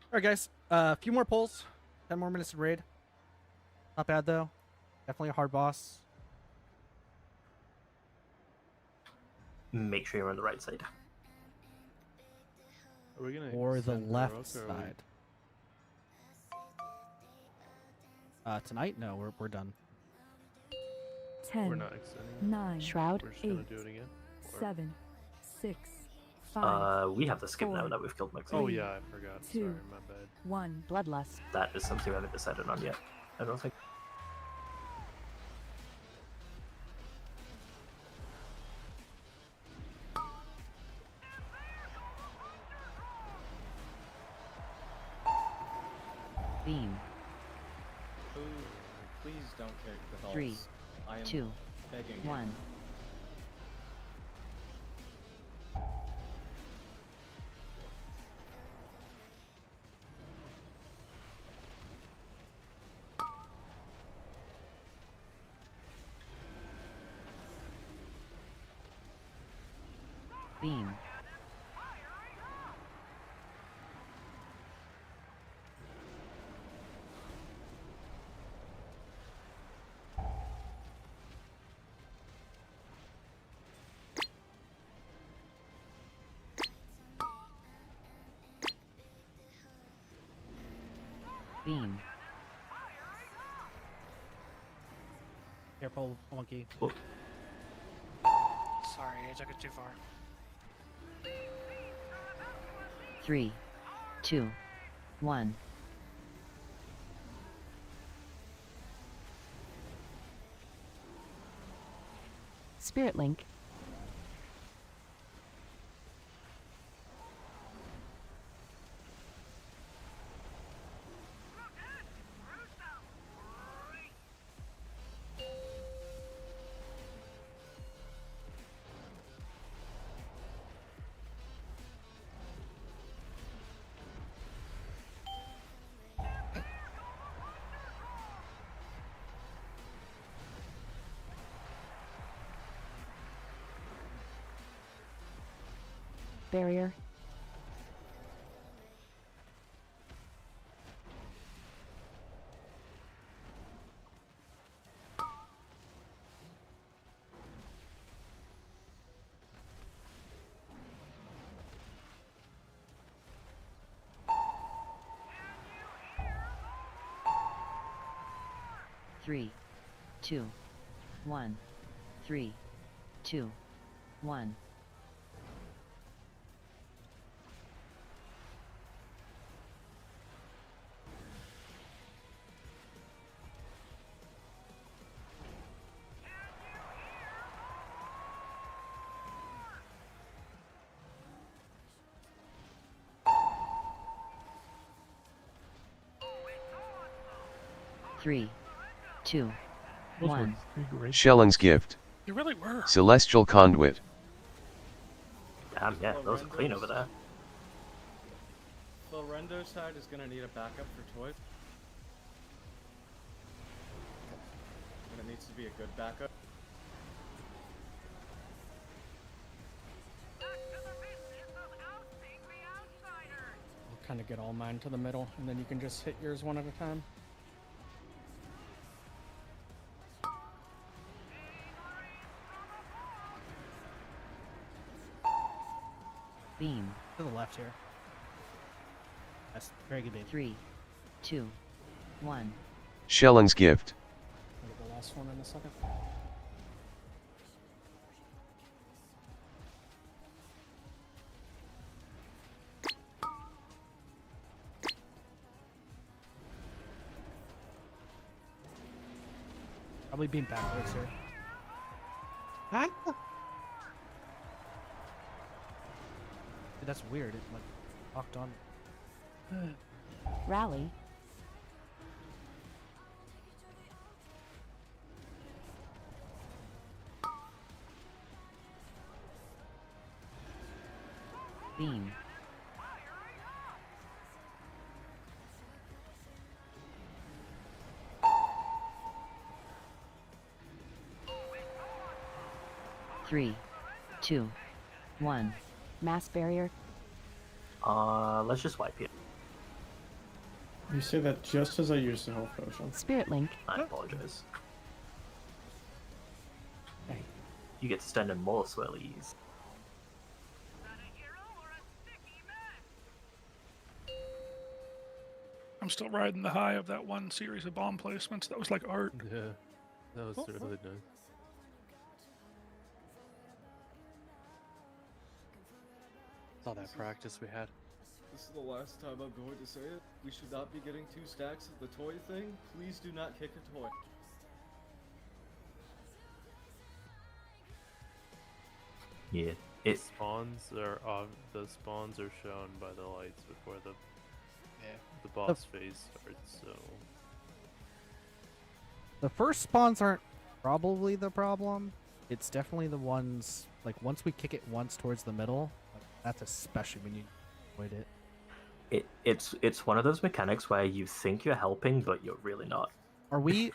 D: All right, guys. A few more pulls. 10 more minutes to raid. Not bad though. Definitely a hard boss.
C: Make sure you're on the right side.
B: Are we gonna
D: Or the
B: extend
D: left
B: Rook, or are we-
D: side. Tonight? No, we're done.
S: 10,
B: We're not extending it.
S: 9,
N: Shroud.
B: We're just
S: 8,
B: gonna do it again. Or-
S: 7, 6, 5.
C: We have to skip now
S: 4,
C: that we've killed Mixer.
B: Oh yeah, I forgot.
S: 2,
B: Sorry, my bad.
S: 1.
N: Bloodlust.
C: That is something we haven't decided on yet. I don't think.
O: Beam.
I: Ooh, please don't kick the dolls.
O: 3,
I: I am
O: 2,
I: begging you.
O: 1. Beam. Beam.
D: Careful, monkey.
A: Sorry, I took it too far.
O: 3, 2, 1.
N: Spirit Link. Barrier.
O: Three, 2, 1. 3, 2, 1. Three, 2,
K: Those were
O: 1.
K: three great
P: Shelling's gift.
H: You really were.
P: Celestial Conduit.
C: Damn, yeah, those are clean over there.
I: Florendo side is gonna need a backup for toys. And it needs to be a good backup.
F: I'll kind of get all mine to the middle, and then you can just hit yours one at a time.
O: Beam.
D: To the left here. That's very good, baby.
O: 3, 2, 1.
P: Shelling's gift.
F: I'll get the last one in a second.
D: Probably being backwards here. Dude, that's weird. It like locked on.
N: Rally.
O: Beam. Three, 2, 1.
N: Mass barrier.
C: Let's just wipe it.
G: You say that just as I use the health potion.
N: Spirit Link.
C: I apologize. Hey, you get to stand in more swirlies.
H: I'm still riding the high of that one series of bomb placements. That was like art.
B: Yeah, that was really nice.
E: All that practice we had.
I: This is the last time I'm going to say it. We should not be getting 2 stacks of the toy thing. Please do not kick a toy.
C: Yeah,
B: The spawns are shown by the lights before the boss phase starts. So
D: The first spawns aren't probably the problem. It's definitely the ones like once we kick it once towards the middle. Like, that's especially when you avoid it.
C: It's one of those mechanics where you think you're helping, but you're really not.
D: Are we?
E: I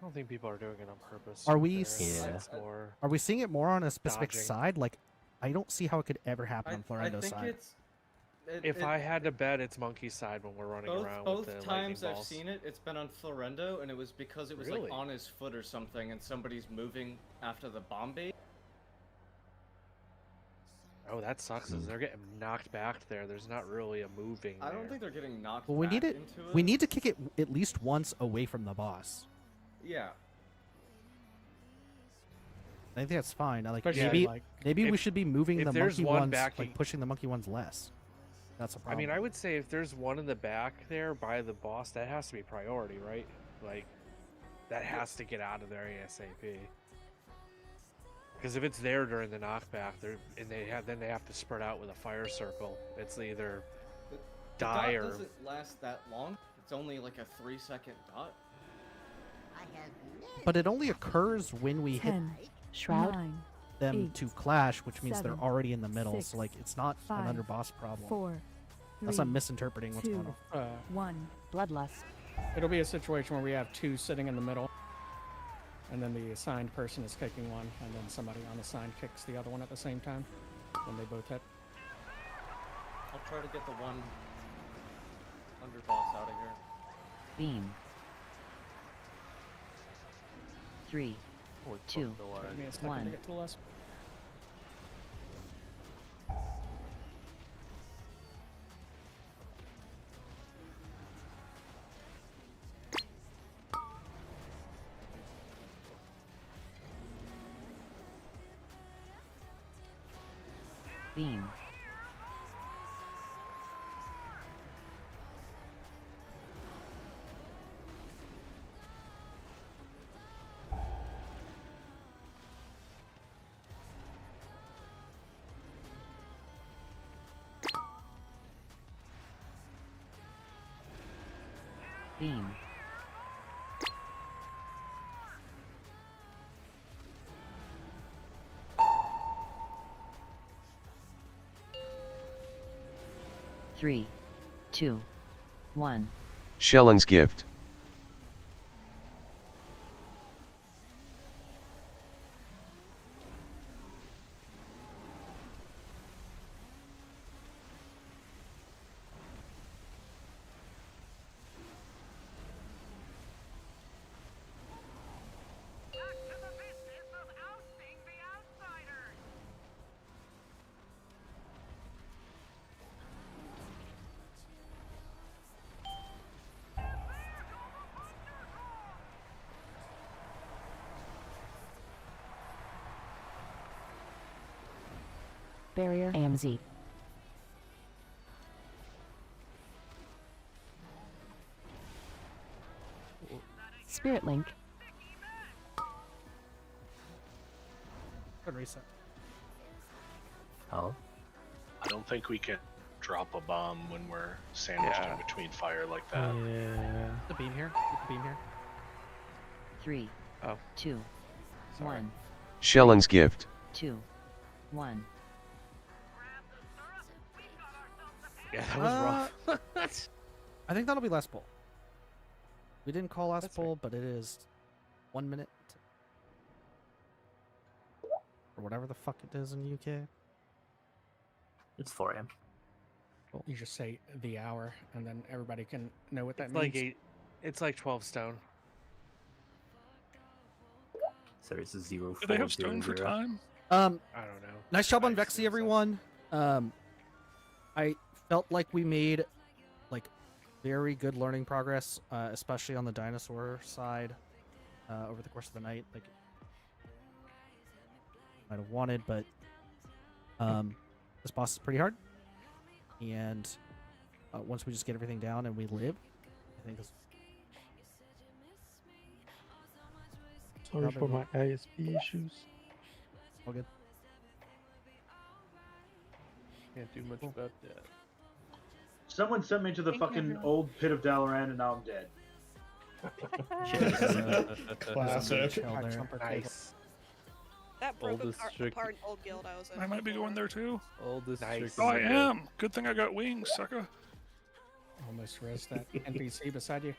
E: don't think people are doing it on purpose.
D: Are we?
E: It's more
D: Are we seeing it more on a specific
E: dodging.
D: side? Like, I don't see how it could ever happen on
I: I
D: Florendo's
I: think
D: side.
I: it's.
E: If I had to bet, it's monkey side when we're running around with the
I: Both
E: lightning
I: times I've
E: balls.
I: seen it, it's been on Florendo, and it was because it was
E: Really?
I: like on his foot or something, and somebody's moving after the bomb bait.
E: Oh, that sucks. Is they're getting knocked back there. There's not really a moving.
I: I don't
E: there.
I: think they're getting knocked
D: Well, we
I: back
D: need it.
I: into it.
D: We need to kick it at least once away from the boss.
I: Yeah.
D: I think that's fine. Like
F: Especially,
D: maybe
F: like,
D: maybe we
E: if-
D: should be moving
E: if
D: the
E: there's
D: monkey
E: one
D: ones,
E: backing-
D: like pushing the monkey ones less. That's a
E: I
D: problem.
E: mean, I would say if there's one in the back there by the boss, that has to be priority, right? Like, that has to get out of there ASAP. Because if it's there during the knockback, then they have to spread out with a fire circle. It's either
I: The
E: die
I: dot
E: or
I: doesn't last that long. It's only like a 3-second dot.
D: But it only occurs when we hit
S: 10,
N: Shroud.
S: 9,
D: them
S: 8,
D: to clash, which means
S: 7,
D: they're already in the middle.
S: 6,
D: so like it's not an
S: 5,
D: underboss problem.
S: 4,
D: Unless
S: 3,
D: I'm misinterpreting what's
S: 2,
D: going on.
S: 1.
N: Bloodlust.
F: It'll be a situation where we have two sitting in the middle, and then the assigned person is kicking one, and then somebody unassigned kicks the other one at the same time when they both hit.
I: I'll try to get the one underboss out of here.
O: Beam. 3, 2,
F: Give me a second to
O: 1.
F: get to the last.
O: Beam. Beam. Three, 2, 1.
P: Shelling's gift.
N: Barrier. AMZ. Spirit Link.
D: Good reset.
C: Oh.
M: I don't think we can drop a bomb when we're sandwiched in between fire like that.
K: Yeah.
D: The beam here. Keep the beam here.
O: 3, 2, 1,
P: Shelling's gift.
O: 2, 1.
E: Yeah, that was rough.
D: I think that'll be last pull. We didn't call last pull, but it is 1 minute. Or whatever the fuck it is in UK.
C: It's 4 a.m.
F: You just say the hour, and then everybody can know what that
E: It's
F: means.
E: like 8. It's like 12 stone.
C: So it's a 0.
H: Do they have stone for time?
E: I don't know.
D: Nice job on Vexy, everyone. I felt like we made like very good learning progress, especially on the dinosaur side over the course of the night. Like might have wanted, but this boss is pretty hard. And once we just get everything down and we live, I think this.
K: Sorry for my ISP issues.
D: All good.
B: Can't do much about that.
J: Someone sent me to the fucking old pit of Dalaran, and now I'm dead.
G: Classic.
E: Nice.
T: That broke
B: Oldest trick.
T: apart an old guild I was in.
H: I might be going there too.
B: Oldest trick.
H: Oh, I am. Good thing I got wings, sucker.
F: Almost res that NPC beside you.